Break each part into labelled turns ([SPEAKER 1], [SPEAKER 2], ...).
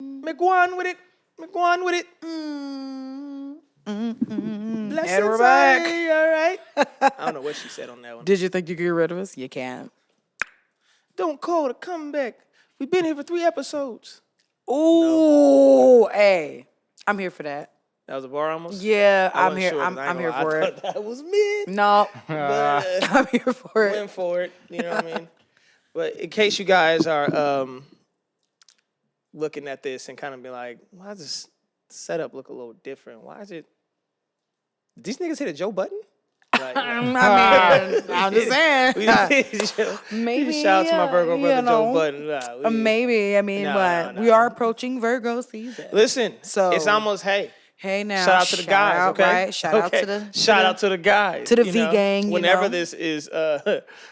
[SPEAKER 1] Me go on with it. Me go on with it. Blessings,
[SPEAKER 2] And we're back.
[SPEAKER 1] All right. I don't know what she said on that one.
[SPEAKER 2] Did you think you could get rid of us? You can't.
[SPEAKER 1] Don't call to come back. We've been here for 3 episodes.
[SPEAKER 2] Ooh, hey, I'm here for that.
[SPEAKER 1] That was a bar almost?
[SPEAKER 2] Yeah,
[SPEAKER 1] I
[SPEAKER 2] I'm
[SPEAKER 1] wasn't
[SPEAKER 2] here.
[SPEAKER 1] sure, 'cause I ain't
[SPEAKER 2] I'm here
[SPEAKER 1] gonna lie.
[SPEAKER 2] for
[SPEAKER 1] I
[SPEAKER 2] it.
[SPEAKER 1] thought that was mid.
[SPEAKER 2] No,
[SPEAKER 1] But
[SPEAKER 2] I'm here for it.
[SPEAKER 1] went for it. You know what I mean? But in case you guys are looking at this and kind of be like, why does this setup look a little different? Why is it? Did these niggas hit a Joe Button? Like,
[SPEAKER 2] I mean, I'm just saying. Maybe,
[SPEAKER 1] shout out to my Virgo brother Joe Button. Nah,
[SPEAKER 2] Maybe. I mean, but we are approaching Virgo season.
[SPEAKER 1] Listen,
[SPEAKER 2] So
[SPEAKER 1] it's almost
[SPEAKER 2] Hey now,
[SPEAKER 1] shout out to the guys,
[SPEAKER 2] out,
[SPEAKER 1] okay?
[SPEAKER 2] Right? Shout out to the
[SPEAKER 1] shout out to the guys,
[SPEAKER 2] to the
[SPEAKER 1] you
[SPEAKER 2] V
[SPEAKER 1] know?
[SPEAKER 2] gang.
[SPEAKER 1] Whenever this is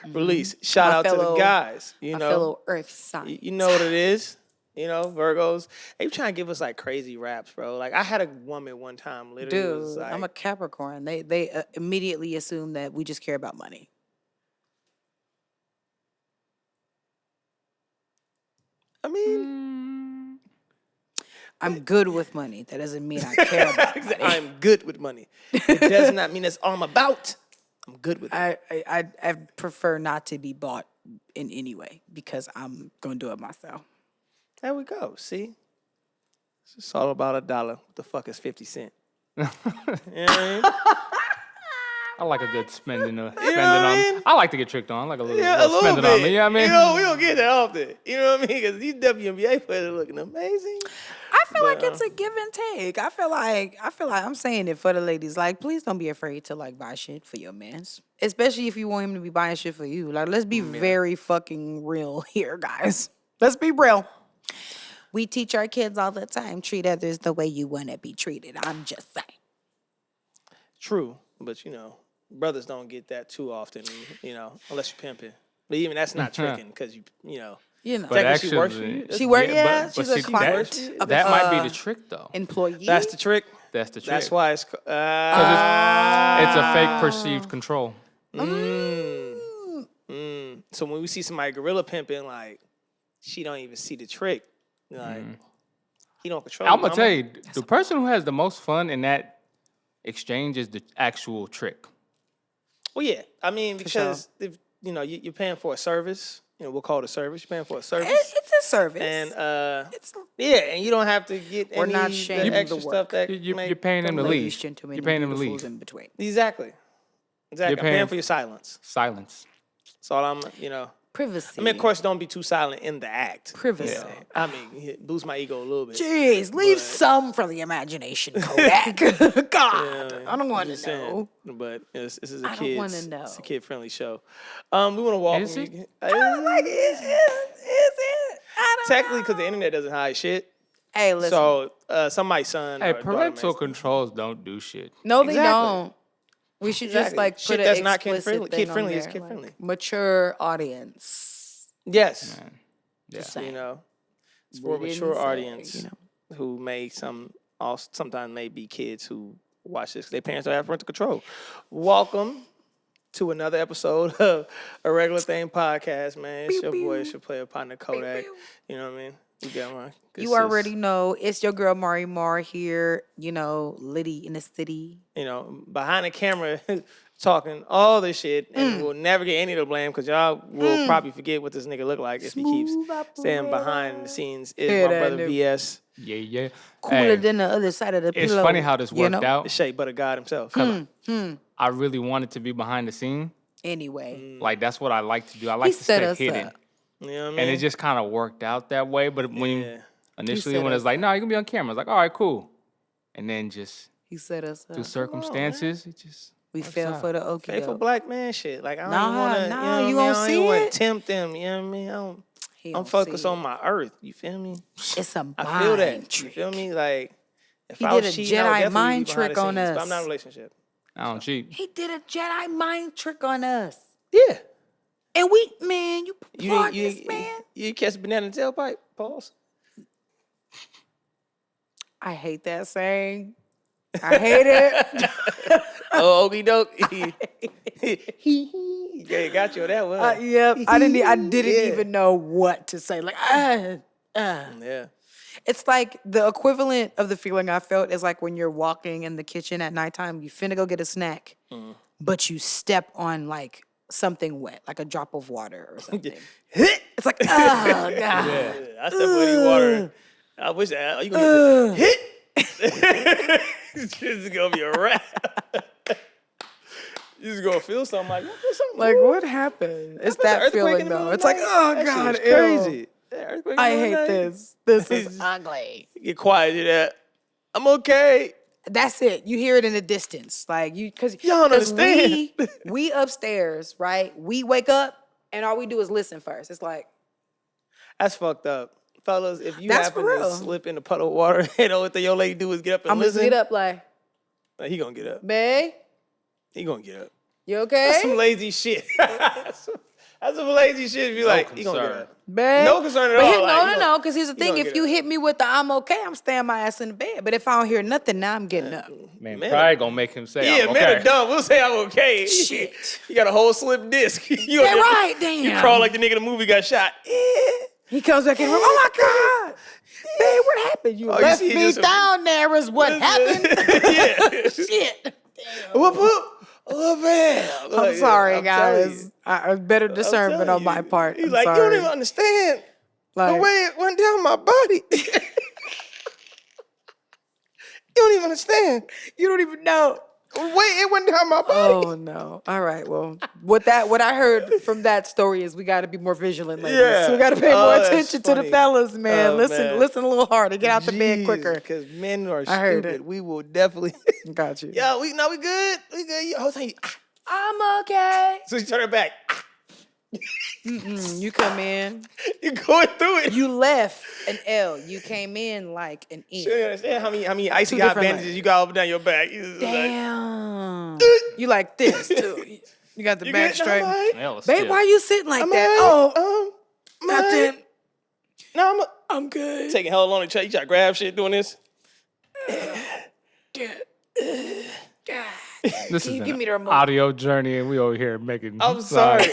[SPEAKER 1] released, shout out to the guys. You know,
[SPEAKER 2] fellow Earth sign.
[SPEAKER 1] You know what it is. You know, Virgos. They trying to give us like crazy raps, bro. Like I had a woman one time, literally.
[SPEAKER 2] Dude,
[SPEAKER 1] was like,
[SPEAKER 2] I'm a Capricorn. They immediately assume that we just care about money.
[SPEAKER 1] I mean,
[SPEAKER 2] I'm good with money. That doesn't mean I care about money.
[SPEAKER 1] I'm good with money. It does not mean that's all I'm about. I'm good with it.
[SPEAKER 2] I prefer not to be bought in any way because I'm gonna do it myself.
[SPEAKER 1] There we go. See, it's all about $1. What the fuck is 50 cents? You know what I mean?
[SPEAKER 3] I like a good spending
[SPEAKER 1] know
[SPEAKER 3] on
[SPEAKER 1] what I mean?
[SPEAKER 3] I like to get tricked on. I like a little,
[SPEAKER 1] Yeah, a little
[SPEAKER 3] spending
[SPEAKER 1] bit.
[SPEAKER 3] on me. You know what I mean?
[SPEAKER 1] You know, we don't get that often. You know what I mean? Because these WNBA players are looking amazing.
[SPEAKER 2] I feel like it's a give and take. I feel like I'm saying it for the ladies. Like, please don't be afraid to like buy shit for your mans, especially if you want him to be buying shit for you. Like, let's be very fucking real here, guys. Let's be real. We teach our kids all the time, treat others the way you want to be treated. I'm just saying.
[SPEAKER 1] True, but you know, brothers don't get that too often. You know, unless you're pimping. But even that's not tricking because you know.
[SPEAKER 3] But
[SPEAKER 1] technically
[SPEAKER 3] actually,
[SPEAKER 1] she works for you.
[SPEAKER 2] She works. Yeah,
[SPEAKER 3] but
[SPEAKER 2] she's a
[SPEAKER 3] see,
[SPEAKER 2] client.
[SPEAKER 3] that might be the trick, though.
[SPEAKER 2] Employee.
[SPEAKER 1] That's the trick.
[SPEAKER 3] That's the trick.
[SPEAKER 1] That's why it's.
[SPEAKER 3] It's a fake perceived control.
[SPEAKER 1] So when we see somebody gorilla pimping, like she don't even see the trick. Like he don't control.
[SPEAKER 3] I'm gonna tell you, the person who has the most fun in that exchange is the actual trick.
[SPEAKER 1] Well, yeah. I mean, because if you know you're paying for a service, you know we'll call it a service. You're paying for a service.
[SPEAKER 2] It's a service.
[SPEAKER 1] And and you don't have to get
[SPEAKER 2] We're
[SPEAKER 1] any
[SPEAKER 2] not
[SPEAKER 1] the
[SPEAKER 2] shaming
[SPEAKER 1] extra
[SPEAKER 2] the
[SPEAKER 1] stuff
[SPEAKER 2] work.
[SPEAKER 1] that
[SPEAKER 3] You're paying them to leave. You're paying them to leave.
[SPEAKER 2] In between.
[SPEAKER 1] Exactly. I'm paying for your silence.
[SPEAKER 3] Silence.
[SPEAKER 1] That's all I'm. You know.
[SPEAKER 2] Privacy.
[SPEAKER 1] I mean, of course, don't be too silent in the act.
[SPEAKER 2] Privacy.
[SPEAKER 1] You know? I mean, boost my ego a little bit.
[SPEAKER 2] Jeez, leave some for the imagination, Kodak. God, I don't want to know.
[SPEAKER 1] But this is a
[SPEAKER 2] I don't wanna know.
[SPEAKER 1] It's a kid-friendly show. We want to welcome
[SPEAKER 3] Is it?
[SPEAKER 1] you.
[SPEAKER 2] Is it? I don't
[SPEAKER 1] Technically, because the internet doesn't hide shit.
[SPEAKER 2] Hey, listen.
[SPEAKER 1] So somebody's son.
[SPEAKER 3] Hey,
[SPEAKER 1] or daughter
[SPEAKER 3] parental
[SPEAKER 1] may-
[SPEAKER 3] controls don't do shit.
[SPEAKER 2] No, they
[SPEAKER 1] Exactly.
[SPEAKER 2] don't. We should just
[SPEAKER 1] Exactly.
[SPEAKER 2] like
[SPEAKER 1] Shit
[SPEAKER 2] put
[SPEAKER 1] that's
[SPEAKER 2] an
[SPEAKER 1] not
[SPEAKER 2] explicit
[SPEAKER 1] kid-friendly.
[SPEAKER 2] thing
[SPEAKER 1] Kid-friendly
[SPEAKER 2] on
[SPEAKER 1] is
[SPEAKER 2] there,
[SPEAKER 1] kid-friendly.
[SPEAKER 2] like, mature audience.
[SPEAKER 1] Yes.
[SPEAKER 3] Man. Yeah.
[SPEAKER 2] Just saying.
[SPEAKER 1] You know, it's for a
[SPEAKER 2] We
[SPEAKER 1] mature
[SPEAKER 2] didn't say,
[SPEAKER 1] audience
[SPEAKER 2] you know.
[SPEAKER 1] who may sometimes may be kids who watch this. Their parents don't have parental control. Welcome to another episode of A Regular Thing Podcast, man. It's your boy, it's your player partner Kodak. You know what I mean? You got my good
[SPEAKER 2] You
[SPEAKER 1] sis.
[SPEAKER 2] already know it's your girl Mari Mar here. You know, Liddy in the city.
[SPEAKER 1] You know, behind the camera talking all this shit, and we'll never get any of the blame because y'all will probably forget what this nigga look like if he keeps staying behind the scenes. Is
[SPEAKER 2] Yeah,
[SPEAKER 1] my
[SPEAKER 2] that
[SPEAKER 1] brother
[SPEAKER 2] nigga.
[SPEAKER 1] VS,
[SPEAKER 3] Yeah.
[SPEAKER 2] Cooler
[SPEAKER 3] Hey,
[SPEAKER 2] than the other side of the
[SPEAKER 3] it's
[SPEAKER 2] pillow.
[SPEAKER 3] funny how this
[SPEAKER 2] you
[SPEAKER 3] worked
[SPEAKER 2] know?
[SPEAKER 1] the
[SPEAKER 3] out.
[SPEAKER 1] shea butter god himself.
[SPEAKER 3] I really wanted to be behind the scene.
[SPEAKER 2] Anyway,
[SPEAKER 3] Like, that's what I like to do. I like to
[SPEAKER 2] set
[SPEAKER 3] stay
[SPEAKER 2] us
[SPEAKER 3] hidden.
[SPEAKER 2] up.
[SPEAKER 1] You know what I mean?
[SPEAKER 3] And it just kind of worked out that way. But when
[SPEAKER 1] Yeah.
[SPEAKER 3] initially,
[SPEAKER 2] set
[SPEAKER 3] when it's
[SPEAKER 2] us
[SPEAKER 3] like, no, you can be on camera, I was like, all right, cool. And then just
[SPEAKER 2] He set us up.
[SPEAKER 3] through circumstances, it just
[SPEAKER 2] We
[SPEAKER 3] works
[SPEAKER 2] fell
[SPEAKER 3] out.
[SPEAKER 2] for the okie
[SPEAKER 1] Faithful
[SPEAKER 2] doke.
[SPEAKER 1] black man shit. Like I don't
[SPEAKER 2] Nah,
[SPEAKER 1] want to.
[SPEAKER 2] nah,
[SPEAKER 1] you
[SPEAKER 2] you
[SPEAKER 1] know what
[SPEAKER 2] don't
[SPEAKER 1] I mean? I
[SPEAKER 2] see
[SPEAKER 1] don't want
[SPEAKER 2] it?
[SPEAKER 1] to tempt them. You know what I mean?
[SPEAKER 2] He
[SPEAKER 1] I'm
[SPEAKER 2] don't
[SPEAKER 1] focused
[SPEAKER 2] see
[SPEAKER 1] on
[SPEAKER 2] it.
[SPEAKER 1] my earth. You feel me?
[SPEAKER 2] It's a
[SPEAKER 1] I feel that.
[SPEAKER 2] mind trick.
[SPEAKER 1] You feel me? Like if
[SPEAKER 2] He
[SPEAKER 1] I was
[SPEAKER 2] did a
[SPEAKER 1] cheating, I would
[SPEAKER 2] Jedi
[SPEAKER 1] definitely
[SPEAKER 2] mind
[SPEAKER 1] be behind
[SPEAKER 2] trick
[SPEAKER 1] the
[SPEAKER 2] on
[SPEAKER 1] scenes, But
[SPEAKER 2] us.
[SPEAKER 1] I'm not in a relationship.
[SPEAKER 3] I don't cheat.
[SPEAKER 2] He did a Jedi mind trick on us.
[SPEAKER 1] Yeah.
[SPEAKER 2] And we, man, you
[SPEAKER 1] You
[SPEAKER 2] applaud
[SPEAKER 1] you
[SPEAKER 2] this man.
[SPEAKER 1] you catch a banana in the tailpipe. Pause.
[SPEAKER 2] I hate that saying. I hate it.
[SPEAKER 1] Oh, okie doke. Yeah, got you on that one.
[SPEAKER 2] Yep. I didn't
[SPEAKER 1] Yeah.
[SPEAKER 2] even know what to say. Like,
[SPEAKER 1] Yeah.
[SPEAKER 2] It's like the equivalent of the feeling I felt is like when you're walking in the kitchen at nighttime, you finna go get a snack, but you step on like something wet, like a drop of water or something. It's like, oh, God.
[SPEAKER 3] Yeah.
[SPEAKER 1] I step with any water. I wish you gonna get hit. This is gonna be a wrap. You just gonna feel something like, I feel something.
[SPEAKER 2] Like, what happened? It's that feeling, though. It's like, oh,
[SPEAKER 1] That
[SPEAKER 2] God,
[SPEAKER 1] shit is crazy.
[SPEAKER 2] I hate this. This is ugly.
[SPEAKER 1] Get quiet, you that. I'm okay.
[SPEAKER 2] That's it. You hear it in the distance. Like, because
[SPEAKER 1] Y'all don't understand.
[SPEAKER 2] we upstairs, right? We wake up and all we do is listen first. It's like,
[SPEAKER 1] That's fucked up. Fellas, if you
[SPEAKER 2] That's
[SPEAKER 1] happen
[SPEAKER 2] for
[SPEAKER 1] to
[SPEAKER 2] real.
[SPEAKER 1] slip in a puddle of water, and all that your lady do is get up and
[SPEAKER 2] I'm going to
[SPEAKER 1] listen.
[SPEAKER 2] get up like,
[SPEAKER 1] He gonna get up.
[SPEAKER 2] babe,
[SPEAKER 1] He gonna get up.
[SPEAKER 2] you okay?
[SPEAKER 1] That's some lazy shit. That's some lazy shit. If you like, he gonna get
[SPEAKER 3] concern.
[SPEAKER 1] up.
[SPEAKER 2] Babe.
[SPEAKER 1] No concern at
[SPEAKER 2] But
[SPEAKER 1] all.
[SPEAKER 2] no, because here's the thing.
[SPEAKER 1] gonna
[SPEAKER 2] If
[SPEAKER 1] get
[SPEAKER 2] you
[SPEAKER 1] up.
[SPEAKER 2] hit me with the I'm okay, I'm staying my ass in the bed. But if I don't hear nothing, now I'm getting up.
[SPEAKER 3] Man,
[SPEAKER 1] Man.
[SPEAKER 3] pride gonna make him say,
[SPEAKER 1] Yeah,
[SPEAKER 3] I'm
[SPEAKER 1] men
[SPEAKER 3] okay.
[SPEAKER 1] are dumb. We'll say I'm okay.
[SPEAKER 2] Shit.
[SPEAKER 1] You got a whole slip disc. You
[SPEAKER 2] Yeah, right, damn.
[SPEAKER 1] You crawl like the nigga in the movie got shot.
[SPEAKER 2] He comes back in the room. Oh my God. Babe, what happened? You
[SPEAKER 1] Oh, you
[SPEAKER 2] left
[SPEAKER 1] see,
[SPEAKER 2] me
[SPEAKER 1] just a-
[SPEAKER 2] down there is what happened.
[SPEAKER 1] Yeah.
[SPEAKER 2] Shit.
[SPEAKER 1] Whoop whoop. Oh man.
[SPEAKER 2] I'm sorry,
[SPEAKER 1] I'm telling
[SPEAKER 2] guys.
[SPEAKER 1] you.
[SPEAKER 2] I better
[SPEAKER 1] I'm
[SPEAKER 2] discernment
[SPEAKER 1] telling
[SPEAKER 2] on my
[SPEAKER 1] you.
[SPEAKER 2] part.
[SPEAKER 1] He's
[SPEAKER 2] I'm
[SPEAKER 1] like,
[SPEAKER 2] sorry.
[SPEAKER 1] you don't even understand the
[SPEAKER 2] Like,
[SPEAKER 1] way it went down my body. You don't even understand.
[SPEAKER 2] you don't even know.
[SPEAKER 1] The way it went down my body.
[SPEAKER 2] Oh no. All right. Well, what I heard from that story is we got to be more vigilant, ladies.
[SPEAKER 1] Yeah.
[SPEAKER 2] So we got to pay
[SPEAKER 1] Oh,
[SPEAKER 2] more
[SPEAKER 1] that's
[SPEAKER 2] attention to the
[SPEAKER 1] funny.
[SPEAKER 2] fellas, man.
[SPEAKER 1] Oh,
[SPEAKER 2] listen,
[SPEAKER 1] man.
[SPEAKER 2] listen a little harder. Get out the bed quicker.
[SPEAKER 1] Because men are
[SPEAKER 2] I heard
[SPEAKER 1] stupid.
[SPEAKER 2] it.
[SPEAKER 1] We will definitely.
[SPEAKER 2] Got you.
[SPEAKER 1] Yo, we good. We good. I was like,
[SPEAKER 2] I'm okay.
[SPEAKER 1] so you turn it back.
[SPEAKER 2] You come in.
[SPEAKER 1] You're going through it.
[SPEAKER 2] You left an L. You came in like an E.
[SPEAKER 1] You understand how many icy
[SPEAKER 2] Two
[SPEAKER 1] hot
[SPEAKER 2] different
[SPEAKER 1] bandages
[SPEAKER 2] levels.
[SPEAKER 1] you got up and down your back? You just like,
[SPEAKER 2] Damn. You like this too. You got the
[SPEAKER 1] you
[SPEAKER 2] back
[SPEAKER 1] good?
[SPEAKER 2] straight.
[SPEAKER 1] No, I'm all right.
[SPEAKER 3] Hell,
[SPEAKER 2] Babe,
[SPEAKER 3] still.
[SPEAKER 2] why you sitting like
[SPEAKER 1] I'm
[SPEAKER 2] that?
[SPEAKER 1] all right.
[SPEAKER 2] Oh,
[SPEAKER 1] I'm all
[SPEAKER 2] nothing.
[SPEAKER 1] right. No,
[SPEAKER 2] I'm good.
[SPEAKER 1] taking hell long to try. You try to grab shit doing this.
[SPEAKER 3] This
[SPEAKER 2] Can
[SPEAKER 3] is
[SPEAKER 2] you
[SPEAKER 3] an
[SPEAKER 2] give me the remote?
[SPEAKER 3] audio journey, and we over here making.
[SPEAKER 1] I'm sorry.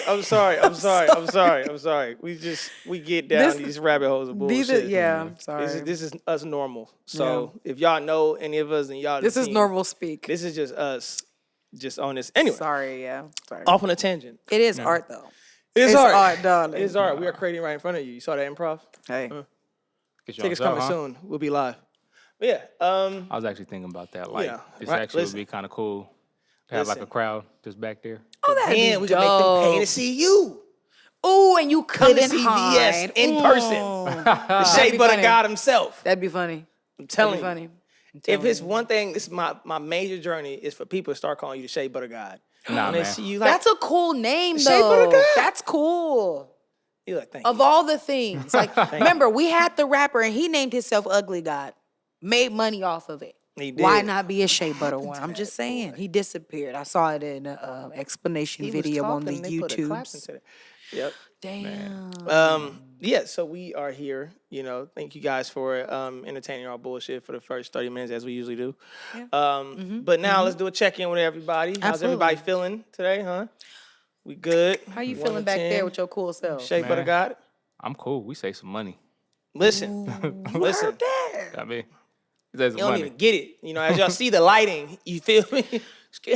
[SPEAKER 1] We get down
[SPEAKER 2] This-
[SPEAKER 1] these rabbit holes of bullshit.
[SPEAKER 2] These are, yeah, I'm sorry.
[SPEAKER 1] This is us normal. So if y'all know any of us and y'all
[SPEAKER 2] This
[SPEAKER 1] the
[SPEAKER 2] is
[SPEAKER 1] team,
[SPEAKER 2] normal speak.
[SPEAKER 1] This is just us, just on this. Anyway,
[SPEAKER 2] Sorry, yeah. Sorry.
[SPEAKER 1] off on a tangent.
[SPEAKER 2] It is art though.
[SPEAKER 1] It's art,
[SPEAKER 2] darling.
[SPEAKER 1] It's art. We are creating right in front of you. You saw that improv?
[SPEAKER 2] Hey.
[SPEAKER 3] Get you
[SPEAKER 1] Tickets
[SPEAKER 3] on
[SPEAKER 1] coming
[SPEAKER 3] huh?
[SPEAKER 1] soon. We'll be live. But yeah.
[SPEAKER 3] I was actually thinking about that. Like,
[SPEAKER 1] Yeah,
[SPEAKER 3] this
[SPEAKER 1] right,
[SPEAKER 3] actually
[SPEAKER 1] listen.
[SPEAKER 3] would be kind of cool to have like
[SPEAKER 1] Listen.
[SPEAKER 3] a crowd just back there.
[SPEAKER 2] Oh, that'd be
[SPEAKER 1] And we can make them pay to see you.
[SPEAKER 2] Ooh, and you
[SPEAKER 1] Come to
[SPEAKER 2] couldn't
[SPEAKER 1] see
[SPEAKER 2] hide.
[SPEAKER 1] VS in person. The shea
[SPEAKER 2] be
[SPEAKER 1] butter
[SPEAKER 2] funny.
[SPEAKER 1] God himself.
[SPEAKER 2] That'd be funny.
[SPEAKER 1] I'm telling
[SPEAKER 2] That'd be
[SPEAKER 1] you.
[SPEAKER 2] funny.
[SPEAKER 1] If it's one thing, this is my major journey is for people to start calling you the shea butter God.
[SPEAKER 3] Nah,
[SPEAKER 1] When they
[SPEAKER 3] man.
[SPEAKER 1] see you like,
[SPEAKER 2] That's a cool name
[SPEAKER 1] Shea Butter
[SPEAKER 2] though.
[SPEAKER 1] God.
[SPEAKER 2] That's cool.
[SPEAKER 1] you're like, thank
[SPEAKER 2] Of
[SPEAKER 1] you.
[SPEAKER 2] all the things. Like, remember, we had the rapper and he named himself Ugly God. Made money off of it.
[SPEAKER 1] He
[SPEAKER 2] Why
[SPEAKER 1] did.
[SPEAKER 2] not be a shea butter one? I'm just saying. He disappeared. I saw it in an explanation
[SPEAKER 1] He was
[SPEAKER 2] video on the
[SPEAKER 1] talking, they put a clap
[SPEAKER 2] YouTubes.
[SPEAKER 1] into it. Yep.
[SPEAKER 2] Damn.
[SPEAKER 1] Yeah, so we are here. You know, thank you guys for entertaining our bullshit for the first 30 minutes as we usually do. But now let's do a check-in with everybody. How's everybody
[SPEAKER 2] Absolutely.
[SPEAKER 1] feeling today, huh? We good?
[SPEAKER 2] How you
[SPEAKER 1] 1
[SPEAKER 2] feeling
[SPEAKER 1] to
[SPEAKER 2] back
[SPEAKER 1] 10?
[SPEAKER 2] there with your cool self?
[SPEAKER 1] Shea Butter
[SPEAKER 3] Man.
[SPEAKER 1] God?
[SPEAKER 3] I'm cool. We save some money.
[SPEAKER 1] Listen, listen.
[SPEAKER 3] I mean, we save some
[SPEAKER 1] You don't
[SPEAKER 3] money.
[SPEAKER 1] even get it. You know, as y'all see the lighting, you feel me?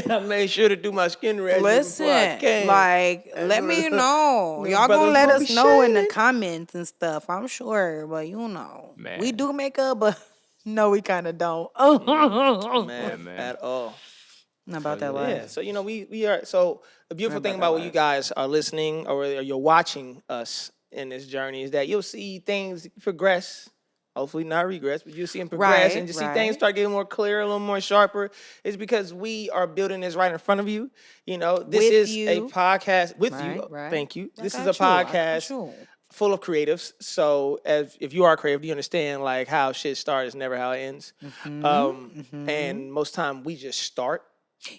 [SPEAKER 1] I made sure to do my skin regimen
[SPEAKER 2] Listen,
[SPEAKER 1] before I came.
[SPEAKER 2] like, let me know.
[SPEAKER 1] Little
[SPEAKER 2] Y'all gonna
[SPEAKER 1] brothers
[SPEAKER 2] let
[SPEAKER 1] gonna
[SPEAKER 2] us
[SPEAKER 1] be
[SPEAKER 2] know in the
[SPEAKER 1] shining.
[SPEAKER 2] comments and stuff, I'm sure. But you know,
[SPEAKER 3] Man.
[SPEAKER 2] we do makeup, but no, we kind of don't.
[SPEAKER 1] man,
[SPEAKER 3] man.
[SPEAKER 1] at all.
[SPEAKER 2] Not about that
[SPEAKER 1] Yeah,
[SPEAKER 2] life.
[SPEAKER 1] so you know we are so the beautiful thing about when you guys are listening or you're watching us in this journey is that you'll see things progress. Hopefully not regress, but you'll see them progress
[SPEAKER 2] Right,
[SPEAKER 1] and just see
[SPEAKER 2] right.
[SPEAKER 1] things start getting more clear, a little more sharper. It's because we are building this right in front of you. You know, this
[SPEAKER 2] With
[SPEAKER 1] is a
[SPEAKER 2] you.
[SPEAKER 1] podcast with you.
[SPEAKER 2] Right, right.
[SPEAKER 1] Thank you.
[SPEAKER 2] I
[SPEAKER 1] This is
[SPEAKER 2] got
[SPEAKER 1] a
[SPEAKER 2] you, I got
[SPEAKER 1] podcast
[SPEAKER 2] you.
[SPEAKER 1] full of creatives. So if you are creative, you understand like how shit starts is never how it ends. And most time we just start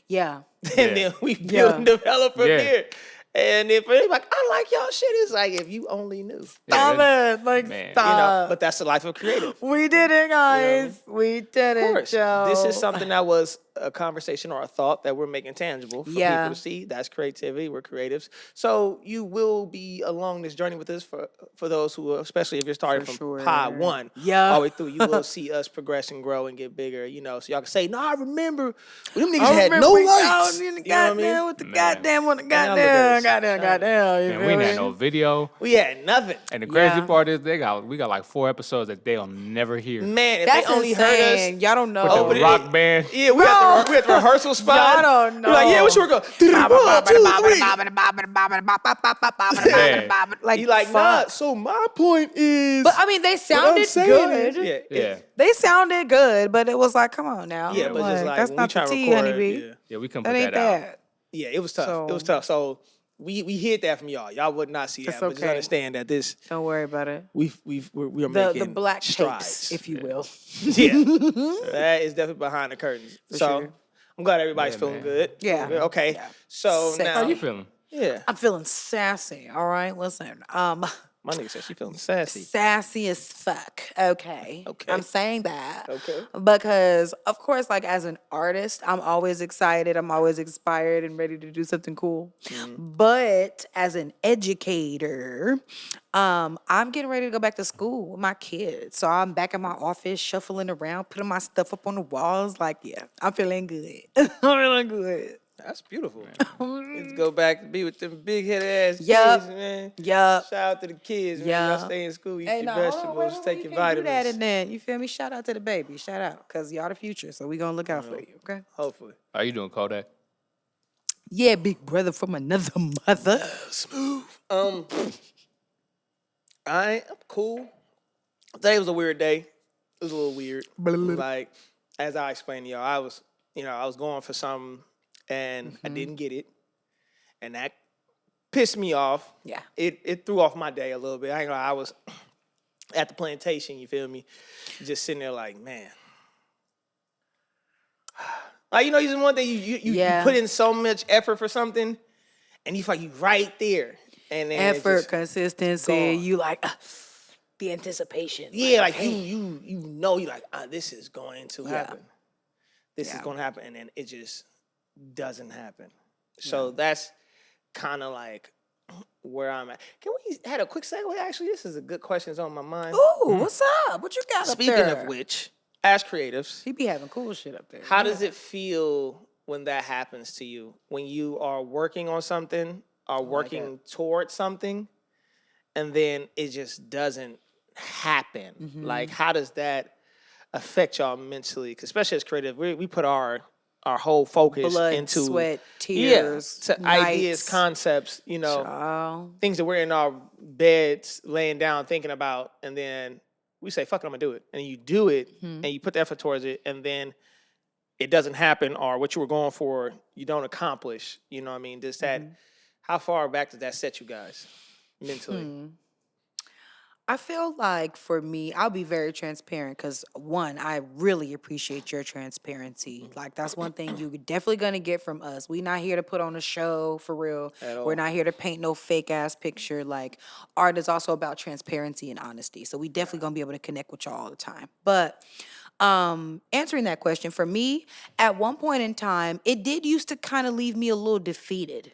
[SPEAKER 2] Yeah.
[SPEAKER 1] and then we build and develop from
[SPEAKER 3] Yeah.
[SPEAKER 1] there. And if it's like, I like y'all shit, it's like if you only knew.
[SPEAKER 2] Stop
[SPEAKER 3] Yeah,
[SPEAKER 2] it. Like,
[SPEAKER 3] man.
[SPEAKER 1] You
[SPEAKER 2] stop.
[SPEAKER 1] know, but that's the life of creative.
[SPEAKER 2] We did it, guys. We did
[SPEAKER 1] Of
[SPEAKER 2] it,
[SPEAKER 1] course.
[SPEAKER 2] Joe.
[SPEAKER 1] This is something that was a conversation or a thought that we're making tangible for
[SPEAKER 2] Yeah.
[SPEAKER 1] people to see. That's creativity. We're creatives. So you will be along this journey with us for those who, especially if you're starting
[SPEAKER 2] For
[SPEAKER 1] from
[SPEAKER 2] sure.
[SPEAKER 1] pod one
[SPEAKER 2] Yeah.
[SPEAKER 1] all the way through, you will see us progress and grow and get bigger, so y'all can say, no, I remember when them niggas
[SPEAKER 2] I
[SPEAKER 1] had
[SPEAKER 2] remember
[SPEAKER 1] no
[SPEAKER 2] we
[SPEAKER 1] lights.
[SPEAKER 2] was in the
[SPEAKER 1] You know what I mean?
[SPEAKER 2] goddamn with the
[SPEAKER 3] Man.
[SPEAKER 2] goddamn on the
[SPEAKER 1] now look at
[SPEAKER 2] goddamn,
[SPEAKER 1] us.
[SPEAKER 2] goddamn. You
[SPEAKER 3] And
[SPEAKER 2] feel
[SPEAKER 3] we ain't
[SPEAKER 2] me?
[SPEAKER 3] had no video.
[SPEAKER 1] We had nothing.
[SPEAKER 3] And the crazy
[SPEAKER 2] Yeah.
[SPEAKER 3] part is we got like 4 episodes that they'll never hear.
[SPEAKER 1] Man, if
[SPEAKER 2] That's
[SPEAKER 1] they only
[SPEAKER 2] insane.
[SPEAKER 1] heard us.
[SPEAKER 2] Y'all don't know.
[SPEAKER 3] With the
[SPEAKER 1] Open it.
[SPEAKER 3] rock band.
[SPEAKER 1] Yeah, we at the rehearsal spot.
[SPEAKER 2] Y'all don't
[SPEAKER 1] You're like, yeah, what you were going? 1, 2, 3.
[SPEAKER 2] Like,
[SPEAKER 1] You like, nah.
[SPEAKER 2] fuck.
[SPEAKER 1] So my point is.
[SPEAKER 2] But I mean, they
[SPEAKER 1] what I'm
[SPEAKER 2] sounded
[SPEAKER 1] saying
[SPEAKER 2] good.
[SPEAKER 1] is,
[SPEAKER 3] Yeah.
[SPEAKER 2] They sounded good, but it was like, come on now.
[SPEAKER 1] Yeah, but just like
[SPEAKER 2] that's
[SPEAKER 1] when we
[SPEAKER 2] not
[SPEAKER 1] try
[SPEAKER 2] the
[SPEAKER 1] to
[SPEAKER 2] tea,
[SPEAKER 1] record,
[SPEAKER 2] honeybee.
[SPEAKER 3] Yeah, we couldn't
[SPEAKER 2] That
[SPEAKER 3] put
[SPEAKER 2] ain't
[SPEAKER 3] that out.
[SPEAKER 2] that.
[SPEAKER 1] yeah, it was tough. It was tough. So we hid that from y'all. Y'all would not see that,
[SPEAKER 2] It's
[SPEAKER 1] but just
[SPEAKER 2] okay.
[SPEAKER 1] understand that this
[SPEAKER 2] Don't worry about it.
[SPEAKER 1] we are
[SPEAKER 2] The
[SPEAKER 1] making
[SPEAKER 2] black
[SPEAKER 1] strides,
[SPEAKER 2] tapes, if you will.
[SPEAKER 1] Yeah, that is definitely behind the curtains. So
[SPEAKER 2] sure.
[SPEAKER 1] I'm glad everybody's
[SPEAKER 3] Yeah,
[SPEAKER 1] feeling
[SPEAKER 3] man.
[SPEAKER 1] good.
[SPEAKER 2] Yeah.
[SPEAKER 1] Feeling good. Okay.
[SPEAKER 2] Yeah.
[SPEAKER 1] So
[SPEAKER 2] Sexy.
[SPEAKER 1] now,
[SPEAKER 3] How you feeling?
[SPEAKER 1] yeah,
[SPEAKER 2] I'm feeling sassy. All right, listen.
[SPEAKER 1] my nigga said she feeling sassy.
[SPEAKER 2] Sassy as fuck. Okay.
[SPEAKER 1] Okay.
[SPEAKER 2] I'm saying that.
[SPEAKER 1] Okay.
[SPEAKER 2] Because, of course, like as an artist, I'm always excited. I'm always inspired and ready to do something cool. But as an educator, I'm getting ready to go back to school with my kids. So I'm back in my office, shuffling around, putting my stuff up on the walls. Like, yeah, I'm feeling good. I'm feeling good.
[SPEAKER 1] That's beautiful. Let's go back and be with them big headed ass
[SPEAKER 2] Yup.
[SPEAKER 1] kids, man.
[SPEAKER 2] Yup.
[SPEAKER 1] Shout out to the kids, man. Y'all
[SPEAKER 2] Yup.
[SPEAKER 1] stay in school, eat
[SPEAKER 2] Hey,
[SPEAKER 1] your
[SPEAKER 2] no, hold on,
[SPEAKER 1] vegetables,
[SPEAKER 2] wait,
[SPEAKER 1] take
[SPEAKER 2] you
[SPEAKER 1] your
[SPEAKER 2] can't do that
[SPEAKER 1] vitamins.
[SPEAKER 2] and then, you feel me? Shout out to the baby. Shout out. Because y'all the future. So we going to look out for you, okay?
[SPEAKER 1] Hopefully.
[SPEAKER 3] How you doing, Kodak?
[SPEAKER 2] Yeah, big brother from another mother.
[SPEAKER 1] Smooth. I'm cool. Today was a weird day. It was a little weird. Like, as I explained to y'all, I was going for something and I didn't get it. And that pissed me off.
[SPEAKER 2] Yeah.
[SPEAKER 1] It threw off my day a little bit. I ain't gonna lie, I was at the plantation, you feel me? Just sitting there like, man. Like, you just one thing, you put in so much effort for something and you feel like you right there. And then it's
[SPEAKER 2] Effort,
[SPEAKER 1] just
[SPEAKER 2] consistency.
[SPEAKER 1] gone.
[SPEAKER 2] You like, the anticipation.
[SPEAKER 1] Yeah, like
[SPEAKER 2] hey.
[SPEAKER 1] you know, you like, this is going to happen. This is
[SPEAKER 2] Yeah.
[SPEAKER 1] going to happen, and then it just doesn't happen. So that's kind of like where I'm at. Can we had a quick segue? Actually, this is a good question. It's on my mind.
[SPEAKER 2] Ooh, what's up? What you got
[SPEAKER 1] Speaking
[SPEAKER 2] up there?
[SPEAKER 1] of which, as creatives,
[SPEAKER 2] He be having cool shit up there.
[SPEAKER 1] how does it feel when that happens to you? When you are working on something, or working towards something, and then it just doesn't happen? Like, how does that affect y'all mentally? 'Cause especially as creative, we put our whole focus
[SPEAKER 2] Blood,
[SPEAKER 1] into
[SPEAKER 2] sweat, tears,
[SPEAKER 1] to ideas,
[SPEAKER 2] nights.
[SPEAKER 1] concepts, things that we're in our beds laying down thinking about, and then we say, fuck it, I'm gonna do it. And you do it and you put the effort towards it, and then it doesn't happen, or what you were going for, you don't accomplish. You know what I mean? Does that how far back does that set you guys mentally?
[SPEAKER 2] I feel like for me, I'll be very transparent because one, I really appreciate your transparency. Like that's one thing you're definitely gonna get from us. We not here to put on a show for real. We're not here to paint no fake ass picture. Like art is also about transparency and honesty. So we definitely gonna be able to connect with y'all all the time. But answering that question for me, at one point in time, it did used to kind of leave me a little defeated.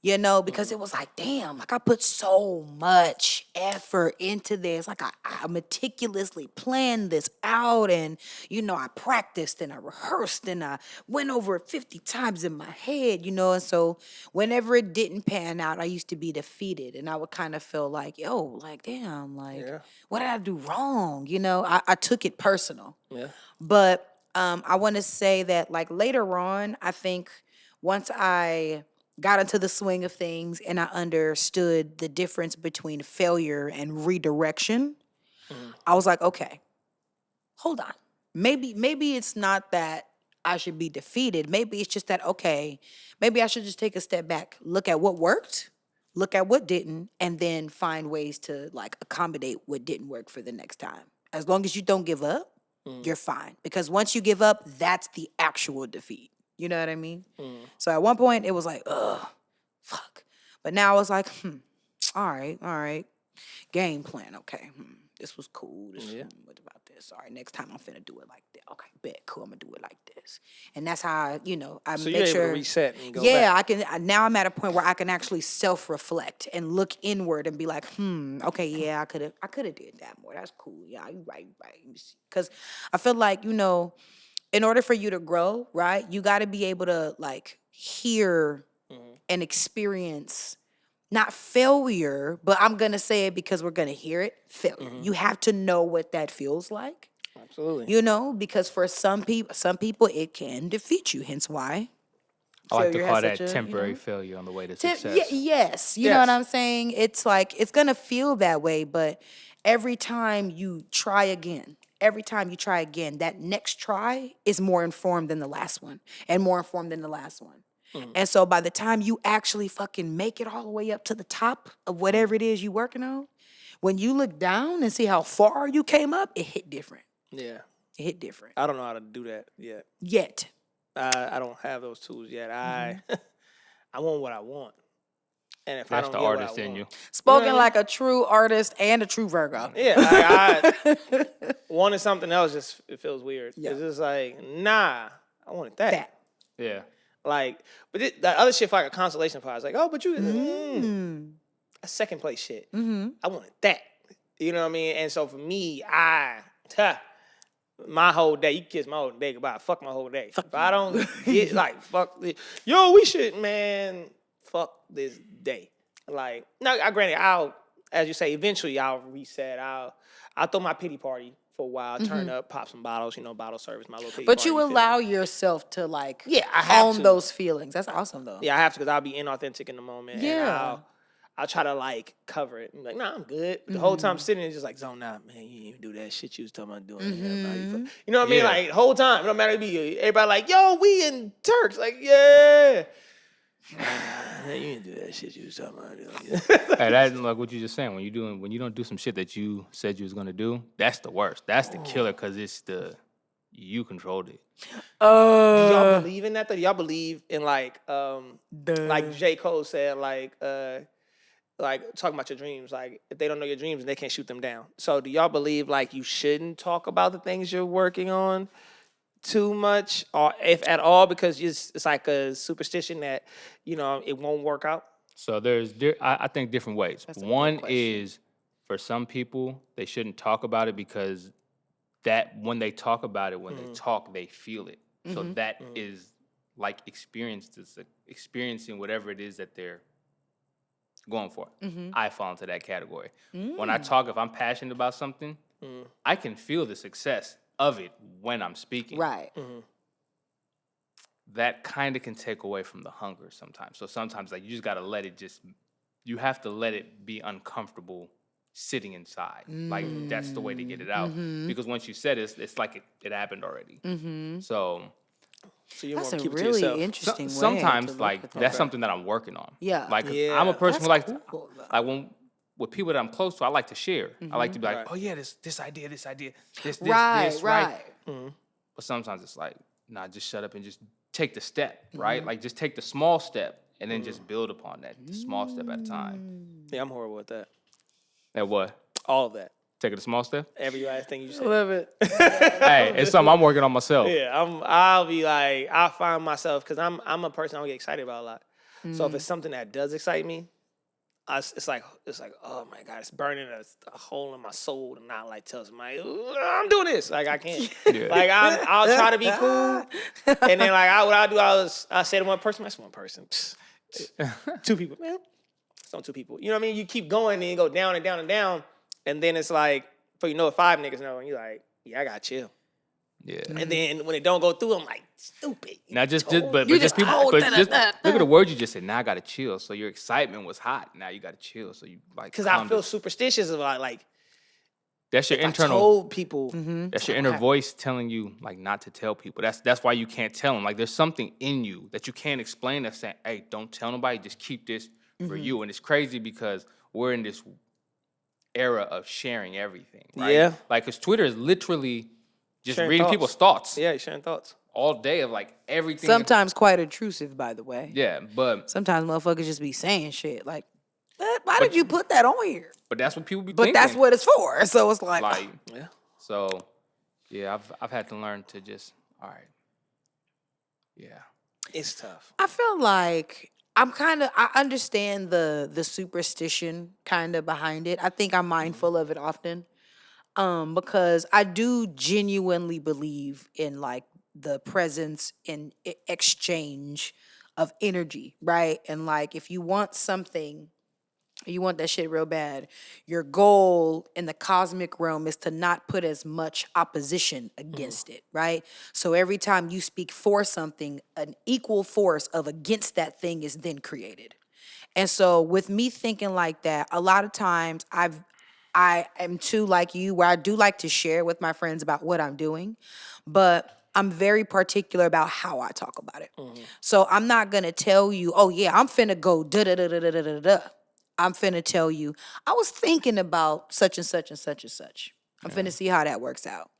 [SPEAKER 2] Because it was like, damn, like I put so much effort into this. Like I meticulously planned this out and, I practiced and I rehearsed and I went over it 50 times in my head, And so whenever it didn't pan out, I used to be defeated and I would kind of feel like, yo, like, damn, like, what did I do wrong? I took it personal.
[SPEAKER 1] Yeah.
[SPEAKER 2] But I want to say that like later on, I think once I got into the swing of things and I understood the difference between failure and redirection, I was like, okay, hold on. Maybe it's not that I should be defeated. Maybe it's just that, okay, maybe I should just take a step back, look at what worked, look at what didn't, and then find ways to like accommodate what didn't work for the next time. As long as you don't give up, you're fine. Because once you give up, that's the actual defeat. You know what I mean? So at one point, it was like, ugh, fuck. But now I was like, all right. Game plan, okay. This was cool. What about this? All right, next time I'm finna do it like that. Okay, bet, cool. I'm gonna do it like this, and that's how I
[SPEAKER 1] So
[SPEAKER 2] make
[SPEAKER 1] you're
[SPEAKER 2] sure.
[SPEAKER 1] able to reset and go
[SPEAKER 2] Yeah,
[SPEAKER 1] back.
[SPEAKER 2] I can. Now I'm at a point where I can actually self-reflect and look inward and be like, okay, yeah, I could have did that more. That's cool. Yeah, you right. Because I feel like in order for you to grow, right, you got to be able to like hear and experience not failure, but I'm going to say it because we're going to hear it, failure. You have to know what that feels like,
[SPEAKER 1] Absolutely.
[SPEAKER 2] because for some people it can defeat you, hence why
[SPEAKER 3] I like to
[SPEAKER 2] failure
[SPEAKER 3] call
[SPEAKER 2] has
[SPEAKER 3] that
[SPEAKER 2] such a,
[SPEAKER 3] temporary failure on the way to
[SPEAKER 2] Tip,
[SPEAKER 3] success.
[SPEAKER 2] yes, you know what I'm saying? It's like it's going to feel that way, but every time you try again, that next try is more informed than the last one and more informed than the last one. And so by the time you actually fucking make it all the way up to the top of whatever it is you working on, when you look down and see how far you came up, it hit different.
[SPEAKER 1] Yeah.
[SPEAKER 2] It hit different.
[SPEAKER 1] I don't know how to do that yet.
[SPEAKER 2] Yet.
[SPEAKER 1] I don't have those tools yet. I want what I want. And if I
[SPEAKER 3] That's
[SPEAKER 1] don't
[SPEAKER 3] the
[SPEAKER 1] get what I
[SPEAKER 3] artist in
[SPEAKER 1] want,
[SPEAKER 3] you.
[SPEAKER 2] Spoken like a true artist and a true Virgo.
[SPEAKER 1] yeah, I wanted something else. Just it feels weird.
[SPEAKER 2] Yeah.
[SPEAKER 1] It's just like, nah, I wanted that.
[SPEAKER 3] Yeah.
[SPEAKER 1] Like, but that other shit, like a consolation prize. Like, oh, but you, a second place shit. I wanted that. You know what I mean? And so for me, my whole day, you can kiss my whole day goodbye. Fuck my whole day. If I don't get like, fuck this. Yo, we should, man, fuck this day. Like, now, granted, as you say, eventually I'll reset. I'll throw my pity party for a while, turn up, pop some bottles, bottle service, my little pity
[SPEAKER 2] But
[SPEAKER 1] party.
[SPEAKER 2] you allow yourself to like
[SPEAKER 1] I have
[SPEAKER 2] own
[SPEAKER 1] to.
[SPEAKER 2] those feelings. That's awesome though.
[SPEAKER 1] Yeah, I have to because I'll be inauthentic in the moment.
[SPEAKER 2] Yeah.
[SPEAKER 1] And I'll try to like cover it. I'm like, nah, I'm good. But the whole time I'm sitting there just like zone out, man, you didn't even do that shit you was talking about doing. You know what I mean?
[SPEAKER 3] Yeah.
[SPEAKER 1] Like the whole time, no matter be everybody like, yo, we in Turks. Like, yeah. Man, you didn't do that shit you was talking about doing.
[SPEAKER 3] Hey, that's like what you just saying. When you don't do some shit that you said you was gonna do, that's the worst. That's the killer because it's you controlled it.
[SPEAKER 1] Do y'all believe in that though? Do y'all believe in like J. Cole said, like talking about your dreams, like if they don't know your dreams, they can't shoot them down. So do y'all believe like you shouldn't talk about the things you're working on too much, or if at all, because it's like a superstition that it won't work out?
[SPEAKER 3] So I think different ways. One is for some people they shouldn't talk about it because that when they talk about it, when they talk, they feel it. So that is like experiencing whatever it is that they're going for. I fall into that category. When I talk, if I'm passionate about something, I can feel the success of it when I'm speaking.
[SPEAKER 2] Right.
[SPEAKER 3] That kind of can take away from the hunger sometimes. So sometimes like you just gotta you have to let it be uncomfortable sitting inside. Like that's the way to get it out. Because once you said it, it's like it happened already. So
[SPEAKER 1] you
[SPEAKER 2] That's
[SPEAKER 1] want to
[SPEAKER 2] a
[SPEAKER 1] keep it to
[SPEAKER 2] really
[SPEAKER 1] yourself.
[SPEAKER 2] interesting way.
[SPEAKER 3] sometimes
[SPEAKER 2] to
[SPEAKER 3] like
[SPEAKER 2] look at
[SPEAKER 3] that's
[SPEAKER 2] that.
[SPEAKER 3] something that I'm working on.
[SPEAKER 2] Yeah.
[SPEAKER 3] Like
[SPEAKER 1] Yeah.
[SPEAKER 3] I'm a person who
[SPEAKER 2] That's
[SPEAKER 3] likes
[SPEAKER 2] cool, though.
[SPEAKER 3] like when with people that I'm close to, I like to share. I like to be like,
[SPEAKER 1] Right.
[SPEAKER 3] oh yeah, this idea, this,
[SPEAKER 2] Right.
[SPEAKER 3] right? But sometimes it's like, nah, just shut up and just take the step, right? Like just take the small step and then just build upon that, the small step at a time.
[SPEAKER 1] Yeah, I'm horrible with that.
[SPEAKER 3] That what?
[SPEAKER 1] All of that.
[SPEAKER 3] Taking a small step?
[SPEAKER 1] Every last thing you said.
[SPEAKER 2] Love it.
[SPEAKER 3] Hey, it's something I'm working on myself.
[SPEAKER 1] Yeah, I'll be like, I'll find myself, because I'm a person I don't get excited about a lot. So if it's something that does excite me, it's like, oh my God, it's burning a hole in my soul to not like tell somebody, I'm doing this. Like I can't.
[SPEAKER 3] Yeah.
[SPEAKER 1] Like I'll try to be cool, and then like what I do, I say to one person, that's one person. Two people, man. It's not two people. You know what I mean? You keep going, and you go down and down and down, and then it's like, before you know it, 5 niggas know, and you're like, yeah, I gotta chill.
[SPEAKER 3] Yeah.
[SPEAKER 1] And then when it don't go through, I'm like, stupid.
[SPEAKER 3] Now just
[SPEAKER 2] You
[SPEAKER 3] people,
[SPEAKER 2] just told
[SPEAKER 3] but
[SPEAKER 2] that-
[SPEAKER 3] just look at the word you just said. Now I gotta chill. So your excitement was hot. Now you gotta chill. So you like
[SPEAKER 1] Because I
[SPEAKER 3] calm
[SPEAKER 1] feel
[SPEAKER 3] down.
[SPEAKER 1] superstitious about like,
[SPEAKER 3] That's your
[SPEAKER 1] if
[SPEAKER 3] internal.
[SPEAKER 1] I told people,
[SPEAKER 3] That's your inner voice telling you like not to tell people. That's why you can't tell them. Like there's something in you that you can't explain that's saying, hey, don't tell nobody. Just keep this for you. And it's crazy because we're in this era of sharing everything, right?
[SPEAKER 1] Yeah.
[SPEAKER 3] Like because Twitter is literally just
[SPEAKER 1] Sharing
[SPEAKER 3] reading
[SPEAKER 1] thoughts.
[SPEAKER 3] people's thoughts
[SPEAKER 1] yeah, you're sharing thoughts.
[SPEAKER 3] all day of like everything.
[SPEAKER 2] Sometimes quite intrusive, by the way.
[SPEAKER 3] Yeah, but
[SPEAKER 2] Sometimes motherfuckers just be saying shit like, Why did you put that on here?
[SPEAKER 3] But that's what people be
[SPEAKER 2] But
[SPEAKER 3] thinking.
[SPEAKER 2] that's what it's for. So it's like,
[SPEAKER 1] Yeah.
[SPEAKER 3] So, yeah, I've had to learn to just, all right, yeah.
[SPEAKER 1] It's tough.
[SPEAKER 2] I feel like I understand the superstition kind of behind it. I think I'm mindful of it often. Because I do genuinely believe in like the presence and exchange of energy, right? And like if you want something, you want that shit real bad, your goal in the cosmic realm is to not put as much opposition against it, right? So every time you speak for something, an equal force of against that thing is then created. And so with me thinking like that, a lot of times I am too like you where I do like to share with my friends about what I'm doing, but I'm very particular about how I talk about it. So I'm not gonna tell you, oh yeah, I'm finna go da da da da da da da da. I'm finna tell you, I was thinking about such and such and such and such. I'm finna see how that works out.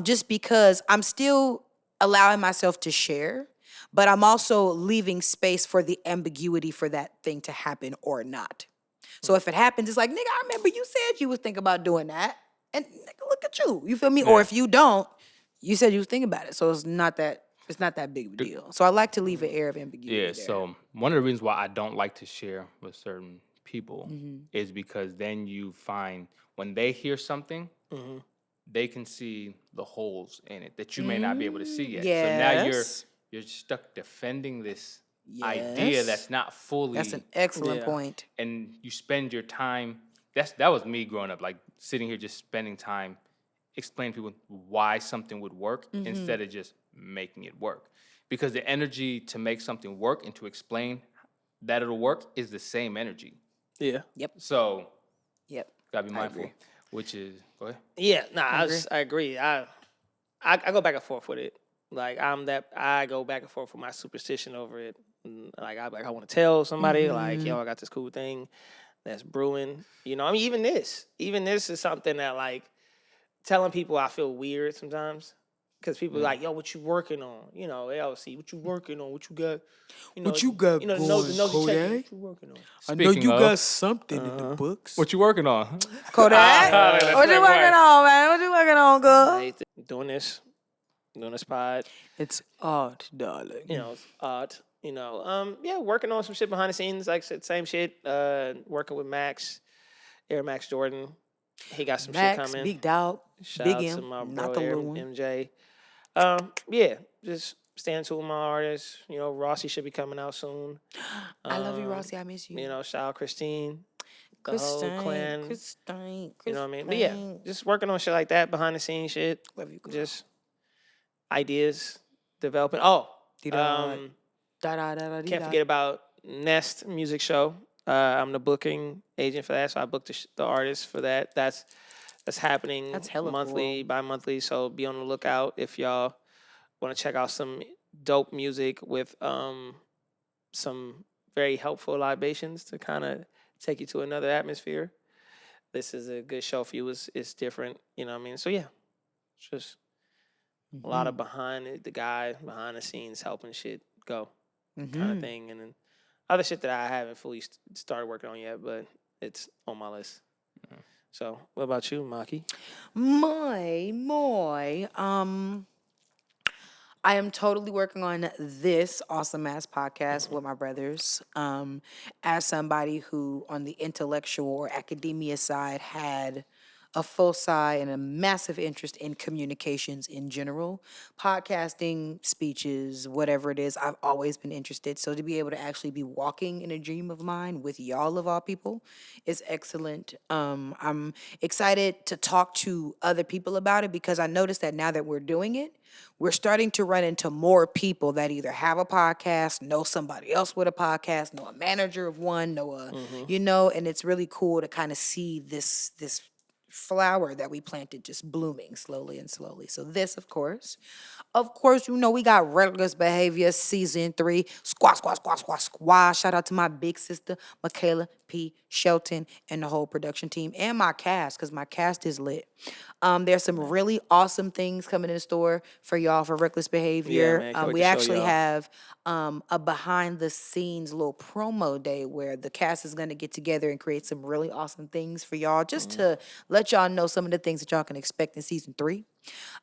[SPEAKER 2] Just because I'm still allowing myself to share, but I'm also leaving space for the ambiguity for that thing to happen or not. So if it happens, it's like, nigga, I remember you said you was thinking about doing that. And nigga, look at you. You feel me? Or if you don't, you said you was thinking about it. So it's not that big of a deal. So I like to leave an air of ambiguity
[SPEAKER 3] Yeah,
[SPEAKER 2] there.
[SPEAKER 3] so one of the reasons why I don't like to share with certain people is because then you find when they hear something, they can see the holes in it that you may not be able to see yet. So now
[SPEAKER 2] Yes.
[SPEAKER 3] you're stuck defending this idea that's not fully,
[SPEAKER 2] That's an excellent
[SPEAKER 1] Yeah.
[SPEAKER 2] point.
[SPEAKER 3] and you spend your time. That was me growing up, like sitting here just spending time explaining to people why something would work instead of just making it work. Because the energy to make something work and to explain that it'll work is the same energy.
[SPEAKER 1] Yeah.
[SPEAKER 2] Yep.
[SPEAKER 3] So
[SPEAKER 2] Yep.
[SPEAKER 3] gotta be
[SPEAKER 2] I
[SPEAKER 3] mindful.
[SPEAKER 2] agree.
[SPEAKER 3] Which is go ahead.
[SPEAKER 1] Yeah. Nah,
[SPEAKER 2] agree.
[SPEAKER 1] I agree. I go back and forth with it. Like I go back and forth with my superstition over it. Like I want to tell somebody like, yo, I got this cool thing that's brewing. You know, I mean, even this is something that like telling people I feel weird sometimes. Cause people like, yo, what you working on? You know, they always see what you working on, what you got. You know,
[SPEAKER 2] What you got
[SPEAKER 1] the
[SPEAKER 2] going,
[SPEAKER 1] nosy check,
[SPEAKER 2] Kodak?
[SPEAKER 1] what you working on?
[SPEAKER 2] I know
[SPEAKER 3] Speaking
[SPEAKER 2] you
[SPEAKER 3] of,
[SPEAKER 2] got something in the books.
[SPEAKER 3] what you working on?
[SPEAKER 2] Kodak?
[SPEAKER 3] That's
[SPEAKER 2] What you
[SPEAKER 3] right.
[SPEAKER 2] working on, man? What you working on, girl?
[SPEAKER 1] Like, doing this pod.
[SPEAKER 2] It's art, darling.
[SPEAKER 1] You know, it's art. You know, yeah, working on some shit behind the scenes. Like I said, same shit. Working with Max, Air Max Jordan. He got some shit
[SPEAKER 2] Max,
[SPEAKER 1] coming.
[SPEAKER 2] Big Dog,
[SPEAKER 1] Shout
[SPEAKER 2] Big
[SPEAKER 1] out
[SPEAKER 2] M,
[SPEAKER 1] to my
[SPEAKER 2] not
[SPEAKER 1] bro
[SPEAKER 2] the
[SPEAKER 1] Air,
[SPEAKER 2] little one.
[SPEAKER 1] MJ. Yeah, just stand to my artists. You know, Rossi should be coming out soon.
[SPEAKER 2] I love you, Rossi. I miss you.
[SPEAKER 1] You know, shout out Christine, the whole clan.
[SPEAKER 2] Christine.
[SPEAKER 1] You know what I mean? But yeah, just working on shit like that, behind the scenes shit.
[SPEAKER 2] Love you, girl.
[SPEAKER 1] Just ideas developing. Oh,
[SPEAKER 2] Da da da da
[SPEAKER 1] can't forget about Nest Music Show. I'm the booking agent for that, so I booked the artist for that. That's happening
[SPEAKER 2] That's hella
[SPEAKER 1] monthly,
[SPEAKER 2] cool.
[SPEAKER 1] bi-monthly. So be on the lookout if y'all want to check out some dope music with some very helpful libations to kind of take you to another atmosphere. This is a good show for you. It's different, you know what I mean? So yeah, it's just a lot of the guy behind the scenes helping shit go kind of thing, and then other shit that I haven't fully started working on yet, but it's on my list. So, what about you, Maki?
[SPEAKER 2] I am totally working on this awesome ass podcast with my brothers. As somebody who, on the intellectual or academia side, had a full side and a massive interest in communications in general, podcasting, speeches, whatever it is, I've always been interested. So to be able to actually be walking in a dream of mine with y'all of all people is excellent. I'm excited to talk to other people about it because I noticed that now that we're doing it, we're starting to run into more people that either have a podcast, know somebody else with a podcast, know a manager of one, know a, and it's really cool to kind of see this flower that we planted just blooming slowly and slowly. So this, of course, we got Reckless Behavior season 3. Squash, squash, squash, squash, squash. Shout out to my big sister, Michaela P. Shelton, and the whole production team, and my cast, because my cast is lit. There's some really awesome things coming in store for y'all for Reckless Behavior.
[SPEAKER 1] man, can't wait
[SPEAKER 2] We
[SPEAKER 1] to show
[SPEAKER 2] actually
[SPEAKER 1] y'all.
[SPEAKER 2] have a behind the scenes little promo day where the cast is going to get together and create some really awesome things for y'all, just to let y'all know some of the things that y'all can expect in season 3.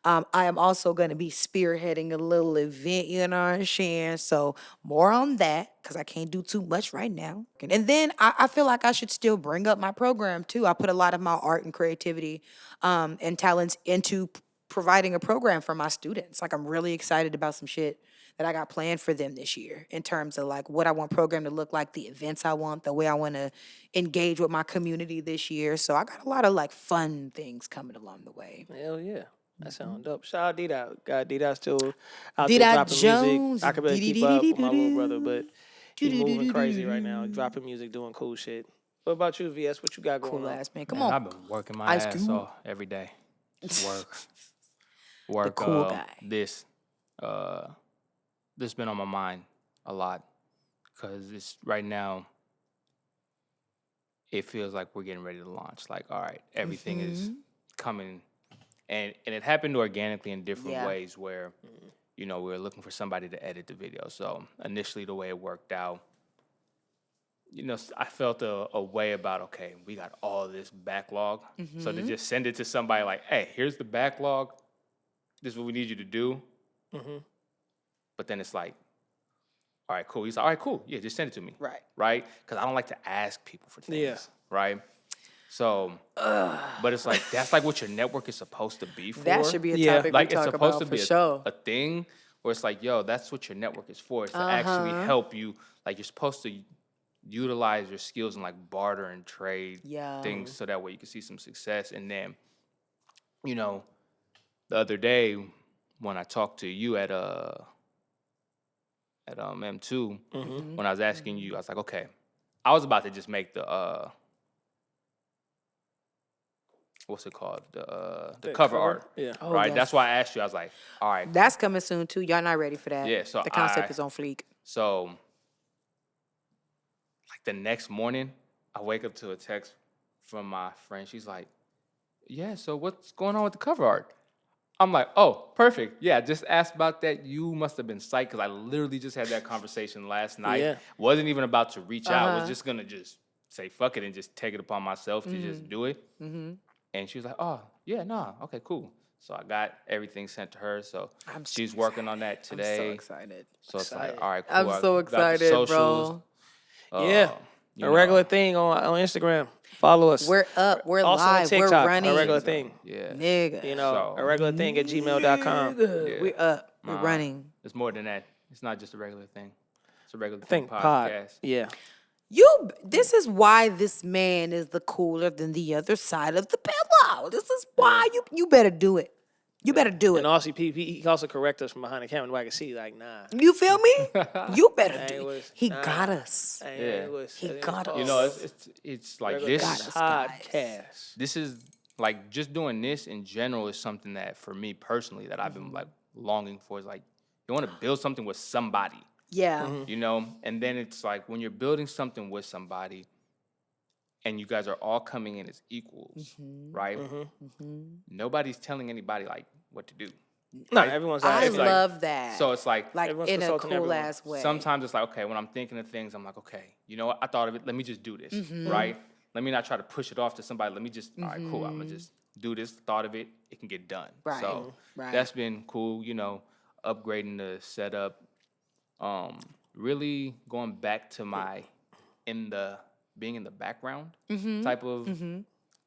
[SPEAKER 2] I am also going to be spearheading a little event, you know what I'm saying? So more on that, because I can't do too much right now. And then I feel like I should still bring up my program too. I put a lot of my art and creativity and talents into providing a program for my students. Like, I'm really excited about some shit that I got planned for them this year in terms of like what I want program to look like, the events I want, the way I want to engage with my community this year. So I got a lot of like fun things coming along the way.
[SPEAKER 1] Hell yeah. That sounds dope. Shout out D-Dot. God, D-Dot still out
[SPEAKER 2] D-Dot
[SPEAKER 1] there dropping
[SPEAKER 2] Jones.
[SPEAKER 1] music. I could barely keep up with my little brother, but he moving crazy right now. Dropping music, doing cool shit. What about you, VS? What you got going
[SPEAKER 2] Cool
[SPEAKER 1] on?
[SPEAKER 2] ass man. Come
[SPEAKER 3] Man,
[SPEAKER 2] on.
[SPEAKER 3] I've been working my
[SPEAKER 2] Ice
[SPEAKER 3] ass
[SPEAKER 2] Cube.
[SPEAKER 3] off every day. Work.
[SPEAKER 2] cool guy.
[SPEAKER 3] This been on my mind a lot because it's right now. It feels like we're getting ready to launch. Like, all right, everything is coming, and it happened organically in different
[SPEAKER 2] Yeah.
[SPEAKER 3] ways. Where, we were looking for somebody to edit the video. So initially, the way it worked out, I felt a way about, okay, we got all this backlog. So to just send it to somebody like, hey, here's the backlog. This is what we need you to do. But then it's like, all right, cool. He's like, all right, cool. Yeah, just send it to me. Right? Because I don't like to ask people for things.
[SPEAKER 1] Yeah.
[SPEAKER 3] Right? So, but it's like, that's like what your network is supposed to be for.
[SPEAKER 2] That should be a
[SPEAKER 1] Yeah.
[SPEAKER 2] topic
[SPEAKER 3] Like,
[SPEAKER 2] we
[SPEAKER 3] it's
[SPEAKER 2] talk
[SPEAKER 3] supposed
[SPEAKER 2] about
[SPEAKER 3] to be
[SPEAKER 2] for sure.
[SPEAKER 3] a thing where it's like, yo, that's what your network is for. It's to actually help you. Like, you're supposed to utilize your skills and like barter and trade things so that way you can see some success. And then, the other day when I talked to you at M2, when I was asking you, I was like, okay, I was about to just make the what's it called? The cover art.
[SPEAKER 1] Yeah.
[SPEAKER 2] Oh,
[SPEAKER 3] right?
[SPEAKER 2] yes.
[SPEAKER 3] That's why I asked you. I was like, all right.
[SPEAKER 2] That's coming soon too. Y'all not ready for that.
[SPEAKER 3] Yeah, so
[SPEAKER 2] the concept is on fleek.
[SPEAKER 3] So, like the next morning, I wake up to a text from my friend. She's like, yeah, so what's going on with the cover art? I'm like, oh, perfect. Yeah, just asked about that. You must have been psyched because I literally just had that conversation last night.
[SPEAKER 1] Yeah.
[SPEAKER 3] Wasn't even about to reach out. Was just going to just say fuck it and just take it upon myself to just do it. And she was like, oh, yeah, nah, okay, cool. So I got everything sent to her. So she's working on that today.
[SPEAKER 2] I'm so excited.
[SPEAKER 3] So it's like, all right, cool.
[SPEAKER 2] I'm so
[SPEAKER 3] I got the
[SPEAKER 2] excited,
[SPEAKER 3] socials.
[SPEAKER 2] bro.
[SPEAKER 1] Yeah.
[SPEAKER 3] You
[SPEAKER 1] A
[SPEAKER 3] know.
[SPEAKER 1] regular thing on Instagram. Follow us.
[SPEAKER 2] We're up. We're
[SPEAKER 1] also
[SPEAKER 2] live.
[SPEAKER 1] on TikTok,
[SPEAKER 2] We're running.
[SPEAKER 1] a regular thing.
[SPEAKER 3] Yeah.
[SPEAKER 2] Nigga.
[SPEAKER 3] So-
[SPEAKER 1] A regular thing at gmail.com.
[SPEAKER 2] Nigga. We're up. We're running.
[SPEAKER 3] It's more than that. It's not just a regular thing. It's a regular
[SPEAKER 1] Think
[SPEAKER 3] thing
[SPEAKER 1] pod.
[SPEAKER 3] podcast.
[SPEAKER 1] Yeah.
[SPEAKER 2] This is why this man is the cooler than the other side of the pillow. This is why you better do it. You better do it.
[SPEAKER 1] And also, he also correct us from behind the camera. I can see, like, nah.
[SPEAKER 2] You feel me? You better
[SPEAKER 1] Hey,
[SPEAKER 2] do
[SPEAKER 1] was-
[SPEAKER 2] it. He
[SPEAKER 1] nah.
[SPEAKER 2] got us.
[SPEAKER 1] Hey, it was-
[SPEAKER 2] He
[SPEAKER 1] it was
[SPEAKER 2] got us.
[SPEAKER 3] You know, it's like
[SPEAKER 1] regular
[SPEAKER 3] this.
[SPEAKER 2] Got us, guys.
[SPEAKER 1] podcast.
[SPEAKER 3] This is like just doing this in general is something that for me personally that I've been like longing for. Is like you want to build something with somebody,
[SPEAKER 2] Yeah.
[SPEAKER 3] and then it's like when you're building something with somebody, and you guys are all coming in as equals, right? Nobody's telling anybody like what to do.
[SPEAKER 1] No,
[SPEAKER 3] Right?
[SPEAKER 1] everyone's
[SPEAKER 2] I
[SPEAKER 3] It's like-
[SPEAKER 2] love that.
[SPEAKER 3] So it's like
[SPEAKER 1] Everyone's
[SPEAKER 2] in a
[SPEAKER 1] consulting
[SPEAKER 2] cool
[SPEAKER 1] everyone.
[SPEAKER 2] ass way.
[SPEAKER 3] sometimes it's like, okay, when I'm thinking of things, I'm like, okay, you know what? I thought of it. Let me just do this, right? Let me not try to push it off to somebody. Let me just, all right, cool. I'm going to just do this. Thought of it. It can get done.
[SPEAKER 2] Right,
[SPEAKER 3] So
[SPEAKER 2] right.
[SPEAKER 3] that's been cool, upgrading the setup. Really going back to my being in the background type of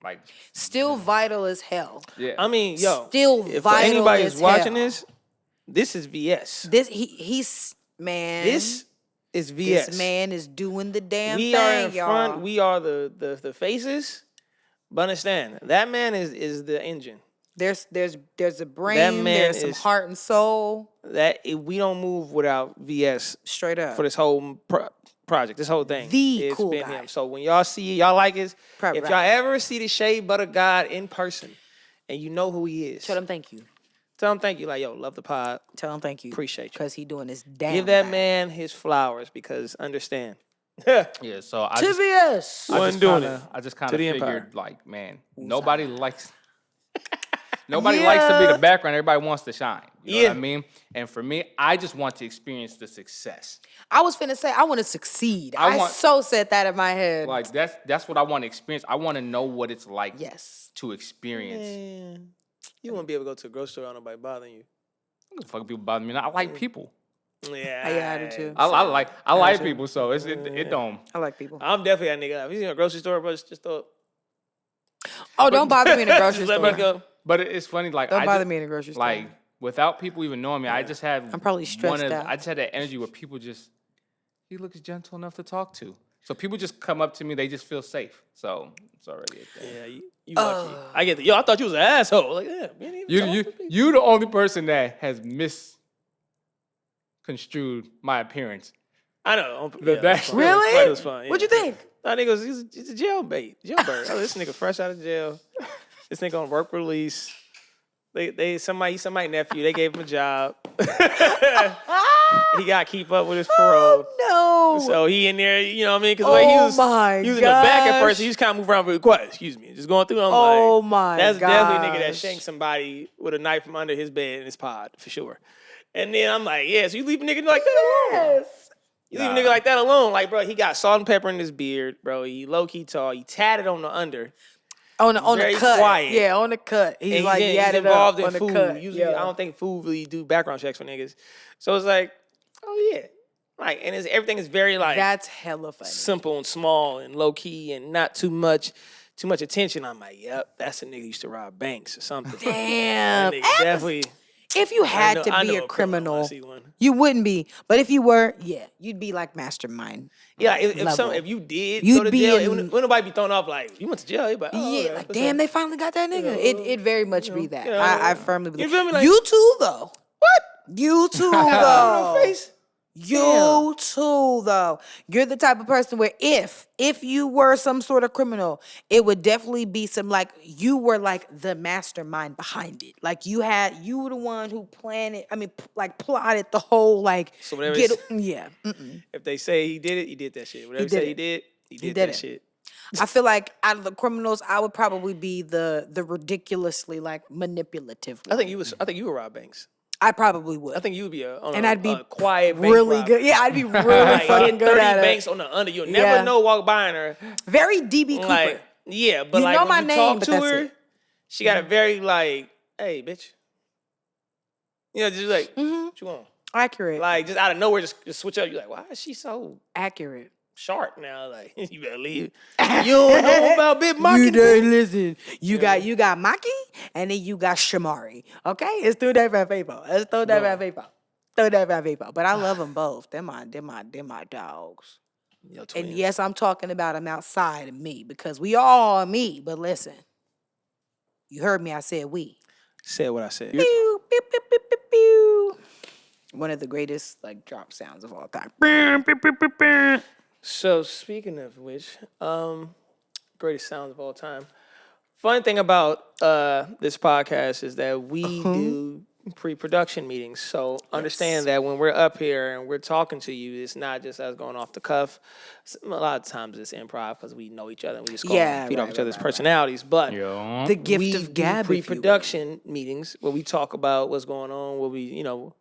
[SPEAKER 3] like,
[SPEAKER 2] Still vital as hell.
[SPEAKER 3] yeah.
[SPEAKER 1] I mean, yo.
[SPEAKER 2] Still
[SPEAKER 1] if
[SPEAKER 2] vital
[SPEAKER 1] anybody's
[SPEAKER 2] as
[SPEAKER 1] watching
[SPEAKER 2] hell.
[SPEAKER 1] this is VS.
[SPEAKER 2] He's man.
[SPEAKER 1] This is VS.
[SPEAKER 2] This man is doing the damn
[SPEAKER 1] we
[SPEAKER 2] thing,
[SPEAKER 1] are in
[SPEAKER 2] y'all.
[SPEAKER 1] front. We are the faces. But understand, that man is the engine.
[SPEAKER 2] There's a brain.
[SPEAKER 1] That man
[SPEAKER 2] There's some
[SPEAKER 1] is-
[SPEAKER 2] heart and soul.
[SPEAKER 1] We don't move without VS
[SPEAKER 2] Straight up.
[SPEAKER 1] for this whole project. This whole thing.
[SPEAKER 2] The
[SPEAKER 1] it's
[SPEAKER 2] cool
[SPEAKER 1] been
[SPEAKER 2] guy.
[SPEAKER 1] him. So when y'all see it, y'all like it.
[SPEAKER 2] Right,
[SPEAKER 1] If
[SPEAKER 2] right.
[SPEAKER 1] y'all ever see the Shea Butter God in person, and you know who he is,
[SPEAKER 2] Tell him thank you.
[SPEAKER 1] tell him thank you. Like, yo, love the pod.
[SPEAKER 2] Tell him thank you.
[SPEAKER 1] Appreciate you.
[SPEAKER 2] Because he doing this damn
[SPEAKER 1] Give that
[SPEAKER 2] thing.
[SPEAKER 1] man his flowers because understand.
[SPEAKER 3] Yeah, so I just,
[SPEAKER 2] TBS.
[SPEAKER 1] Wasn't doing it.
[SPEAKER 3] I just kind
[SPEAKER 1] To
[SPEAKER 3] of
[SPEAKER 1] the
[SPEAKER 3] figured,
[SPEAKER 1] empire.
[SPEAKER 3] like, man, nobody likes to be the background. Everybody wants to shine. You know what I mean? And for me, I just want to experience the success.
[SPEAKER 2] I was finna say, I want to succeed. I so said that in my head.
[SPEAKER 3] Like, that's what I want to experience. I want to know what it's like
[SPEAKER 2] Yes.
[SPEAKER 3] to experience.
[SPEAKER 1] Man, you won't be able to go to a grocery store without nobody bothering you.
[SPEAKER 3] Fucking people bother me. I like people.
[SPEAKER 1] Yeah,
[SPEAKER 2] I do too.
[SPEAKER 3] I like people, so it don't.
[SPEAKER 2] I like people.
[SPEAKER 1] I'm definitely that nigga. If you see a grocery store, bro, just throw it.
[SPEAKER 2] Oh, don't bother me in the grocery
[SPEAKER 1] Just let
[SPEAKER 2] store.
[SPEAKER 1] me go.
[SPEAKER 3] But it's funny, like
[SPEAKER 2] Don't bother me in the grocery store.
[SPEAKER 3] Like without people even knowing me, I just had.
[SPEAKER 2] I'm probably stressed out.
[SPEAKER 3] I just had that energy where people just. He looks gentle enough to talk to, so people just come up to me. They just feel safe. So it's already a thing.
[SPEAKER 1] Yeah, you lucky. I get the, yo, I thought you was an asshole. Like, yeah, man,
[SPEAKER 3] You the only person that has misconstrued my appearance.
[SPEAKER 1] I know.
[SPEAKER 3] That's
[SPEAKER 2] Really?
[SPEAKER 1] It was fun. Yeah.
[SPEAKER 2] What'd you think?
[SPEAKER 1] I think he's a jailbait. Jailbird. Oh, this nigga fresh out of jail. This nigga on work release. Somebody nephew. They gave him a job. He got to keep up with his parole.
[SPEAKER 2] Oh, no.
[SPEAKER 1] So he in there, you know what I mean? Because he was in the back at first. He was kind of moving around really quiet. Excuse me, just going through. I'm
[SPEAKER 2] Oh,
[SPEAKER 1] like,
[SPEAKER 2] my
[SPEAKER 1] that's definitely a nigga that
[SPEAKER 2] gosh.
[SPEAKER 1] shanked somebody with a knife from under his bed in his pod for sure. And then I'm like, yeah, so you leave a nigga like that alone. You leave a nigga like that alone. Like, bro, he got salt and pepper in his beard, bro. He low key tall. He tatted on the under.
[SPEAKER 2] On the
[SPEAKER 1] Very
[SPEAKER 2] cut.
[SPEAKER 1] quiet.
[SPEAKER 2] Yeah, on the cut. He's
[SPEAKER 1] And
[SPEAKER 2] like,
[SPEAKER 1] he's
[SPEAKER 2] yeah,
[SPEAKER 1] involved in
[SPEAKER 2] on the
[SPEAKER 1] food.
[SPEAKER 2] cut.
[SPEAKER 1] Usually, I don't think food really do background checks for niggas. So it's like, oh yeah, like, and everything is very like
[SPEAKER 2] That's hella funny.
[SPEAKER 1] simple and small and low key and not too much attention. I'm like, yep, that's a nigga who used to rob banks or something.
[SPEAKER 2] Damn.
[SPEAKER 1] That nigga definitely.
[SPEAKER 2] If you had
[SPEAKER 1] I
[SPEAKER 2] to be
[SPEAKER 1] know
[SPEAKER 2] a
[SPEAKER 1] I
[SPEAKER 2] criminal,
[SPEAKER 1] see one.
[SPEAKER 2] you wouldn't be. But if you were, yeah, you'd be like mastermind.
[SPEAKER 1] Yeah,
[SPEAKER 2] level.
[SPEAKER 1] if you did
[SPEAKER 2] You'd
[SPEAKER 1] go to
[SPEAKER 2] be
[SPEAKER 1] jail,
[SPEAKER 2] in-
[SPEAKER 1] wouldn't nobody be thrown off like you went to jail. Like, oh,
[SPEAKER 2] Yeah,
[SPEAKER 1] okay,
[SPEAKER 2] like
[SPEAKER 1] what's
[SPEAKER 2] damn,
[SPEAKER 1] up?
[SPEAKER 2] they finally got that nigga. It very much be that.
[SPEAKER 1] yeah,
[SPEAKER 2] I firmly believe.
[SPEAKER 1] You feel me? Like,
[SPEAKER 2] you too though.
[SPEAKER 1] what?
[SPEAKER 2] You too
[SPEAKER 1] No
[SPEAKER 2] though.
[SPEAKER 1] face.
[SPEAKER 2] You too though. You're the type of person where if you were some sort of criminal, it would definitely be some like you were like the mastermind behind it. Like you were the one who planned it. I mean, like plotted the whole like
[SPEAKER 1] So whatever
[SPEAKER 2] yeah.
[SPEAKER 1] if they say he did it, he did that shit. Whatever he
[SPEAKER 2] did
[SPEAKER 1] say
[SPEAKER 2] it.
[SPEAKER 1] he did
[SPEAKER 2] did
[SPEAKER 1] that
[SPEAKER 2] it.
[SPEAKER 1] shit.
[SPEAKER 2] I feel like out of the criminals, I would probably be the ridiculously like manipulative.
[SPEAKER 1] I think you would rob banks.
[SPEAKER 2] I probably would.
[SPEAKER 1] I think you would be
[SPEAKER 2] I'd be
[SPEAKER 1] a quiet bank
[SPEAKER 2] really
[SPEAKER 1] robber.
[SPEAKER 2] good. Yeah, I'd be really
[SPEAKER 1] Like,
[SPEAKER 2] fucking
[SPEAKER 1] hit
[SPEAKER 2] good
[SPEAKER 1] 30
[SPEAKER 2] at
[SPEAKER 1] banks
[SPEAKER 2] it.
[SPEAKER 1] on the under. You'll
[SPEAKER 2] Yeah.
[SPEAKER 1] never know walk by her.
[SPEAKER 2] Very DB Cooper.
[SPEAKER 1] Like, yeah, but
[SPEAKER 2] You
[SPEAKER 1] like
[SPEAKER 2] know
[SPEAKER 1] when
[SPEAKER 2] my
[SPEAKER 1] you
[SPEAKER 2] name,
[SPEAKER 1] talk
[SPEAKER 2] but
[SPEAKER 1] to
[SPEAKER 2] that's
[SPEAKER 1] her,
[SPEAKER 2] it.
[SPEAKER 1] she got a very like, hey, bitch. You know, just like, what you want?
[SPEAKER 2] Accurate.
[SPEAKER 1] Like, just out of nowhere, just switch up. You're like, why is she so
[SPEAKER 2] Accurate.
[SPEAKER 1] sharp now? Like, you better leave. You don't know about Big Maki.
[SPEAKER 2] You don't listen. You got Maki, and then you got Shamari. Okay, it's two different people. It's two different people. Two different people. But I love them both. They're my dogs.
[SPEAKER 1] Yo,
[SPEAKER 2] And
[SPEAKER 1] twins.
[SPEAKER 2] yes, I'm talking about them outside of me because we all are me. But listen, you heard me. I said we.
[SPEAKER 1] Said what I said.
[SPEAKER 2] Pew, pew, pew, pew, pew, pew. One of the greatest like drop sounds of all time.
[SPEAKER 1] So speaking of which, greatest sounds of all time. Fun thing about this podcast is that we do pre-production meetings. So understand that when we're up here and we're talking to you, it's not just us going off the cuff. A lot of times it's improv because we know each other and we just go and feed off each other's personalities. But
[SPEAKER 2] The gift
[SPEAKER 1] we
[SPEAKER 2] of gab.
[SPEAKER 1] do pre-production meetings where we talk about what's going on, what we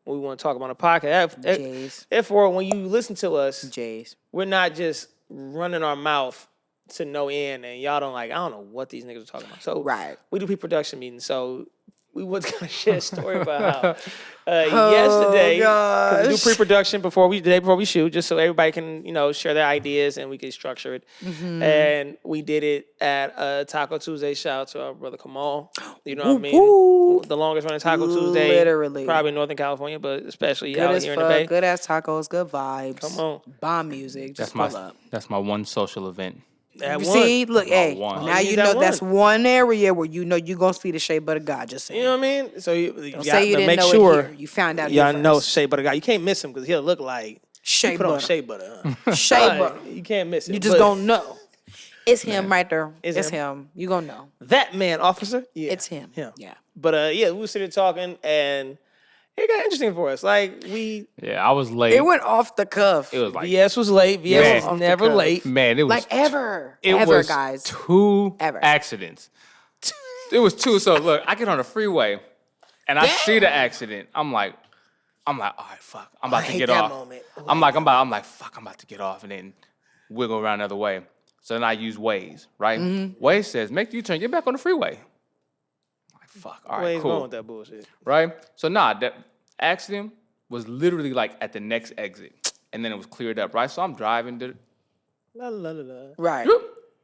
[SPEAKER 1] want to talk about on the podcast.
[SPEAKER 2] Jays.
[SPEAKER 1] Therefore, when you listen to us,
[SPEAKER 2] Jays.
[SPEAKER 1] we're not just running our mouth to no end, and y'all don't like. I don't know what these niggas are talking about. So
[SPEAKER 2] Right.
[SPEAKER 1] we do pre-production meetings. So we was gonna share a story about how yesterday, 'cause we do pre-production the day before we shoot, just so everybody can share their ideas and we can structure it. And we did it at Taco Tuesday. Shout out to our brother Kamal. You know what I mean?
[SPEAKER 2] Woo.
[SPEAKER 1] The longest running Taco Tuesday,
[SPEAKER 2] Literally.
[SPEAKER 1] probably in Northern California, but especially
[SPEAKER 2] Good
[SPEAKER 1] out
[SPEAKER 2] as
[SPEAKER 1] here in the Bay.
[SPEAKER 2] fuck. Good ass tacos. Good vibes.
[SPEAKER 1] Come on.
[SPEAKER 2] Bomb music. Just
[SPEAKER 3] That's
[SPEAKER 2] pull up.
[SPEAKER 3] my one social event.
[SPEAKER 1] That
[SPEAKER 2] You
[SPEAKER 1] one.
[SPEAKER 2] see, look, hey,
[SPEAKER 3] one.
[SPEAKER 2] now
[SPEAKER 1] You
[SPEAKER 2] you
[SPEAKER 1] need
[SPEAKER 2] know
[SPEAKER 1] that
[SPEAKER 2] that's
[SPEAKER 1] one.
[SPEAKER 2] one area where you know you're going to see the shea butter God. Just saying.
[SPEAKER 1] You know what I mean? So you
[SPEAKER 2] Don't
[SPEAKER 1] got
[SPEAKER 2] say you
[SPEAKER 1] to
[SPEAKER 2] didn't
[SPEAKER 1] make
[SPEAKER 2] know
[SPEAKER 1] sure
[SPEAKER 2] it here. You found out
[SPEAKER 1] y'all
[SPEAKER 2] here
[SPEAKER 1] know
[SPEAKER 2] first.
[SPEAKER 1] Shea Butter Guy. You can't miss him because he'll look like
[SPEAKER 2] Shea
[SPEAKER 1] Put on
[SPEAKER 2] butter.
[SPEAKER 1] shea butter. Huh?
[SPEAKER 2] Shea
[SPEAKER 1] Like,
[SPEAKER 2] butter.
[SPEAKER 1] you can't miss it.
[SPEAKER 2] You just
[SPEAKER 1] But
[SPEAKER 2] gonna know. It's him right there.
[SPEAKER 1] It's
[SPEAKER 2] It's
[SPEAKER 1] him.
[SPEAKER 2] him. You gonna know.
[SPEAKER 1] that man, officer. Yeah,
[SPEAKER 2] It's him. Yeah.
[SPEAKER 1] But yeah, we were sitting talking, and it got interesting for us. Like
[SPEAKER 3] Yeah, I was late.
[SPEAKER 2] It went off the cuff.
[SPEAKER 3] It was like,
[SPEAKER 1] VS was late. VS
[SPEAKER 3] Man.
[SPEAKER 1] was
[SPEAKER 2] Off the
[SPEAKER 1] never
[SPEAKER 2] cuff.
[SPEAKER 1] late.
[SPEAKER 3] man, it was
[SPEAKER 2] Like ever.
[SPEAKER 3] It
[SPEAKER 2] ever,
[SPEAKER 3] was
[SPEAKER 2] guys.
[SPEAKER 3] 2
[SPEAKER 2] Ever.
[SPEAKER 3] accidents. It was 2. So look, I get on the freeway, and I see the accident. I'm like, all right, fuck, I'm about to
[SPEAKER 1] hate
[SPEAKER 3] get
[SPEAKER 1] that
[SPEAKER 3] off.
[SPEAKER 1] moment.
[SPEAKER 3] I'm like, fuck, I'm about to get off, and then wiggle around the other way. So then I use Waze, right? Waze says, make the U-turn, get back on the freeway. I'm like, fuck, all right,
[SPEAKER 1] Where's going
[SPEAKER 3] cool,
[SPEAKER 1] with that bullshit?
[SPEAKER 3] right? So that accident was literally like at the next exit, and then it was cleared up, right? So I'm driving to
[SPEAKER 1] La la la la.
[SPEAKER 2] Right.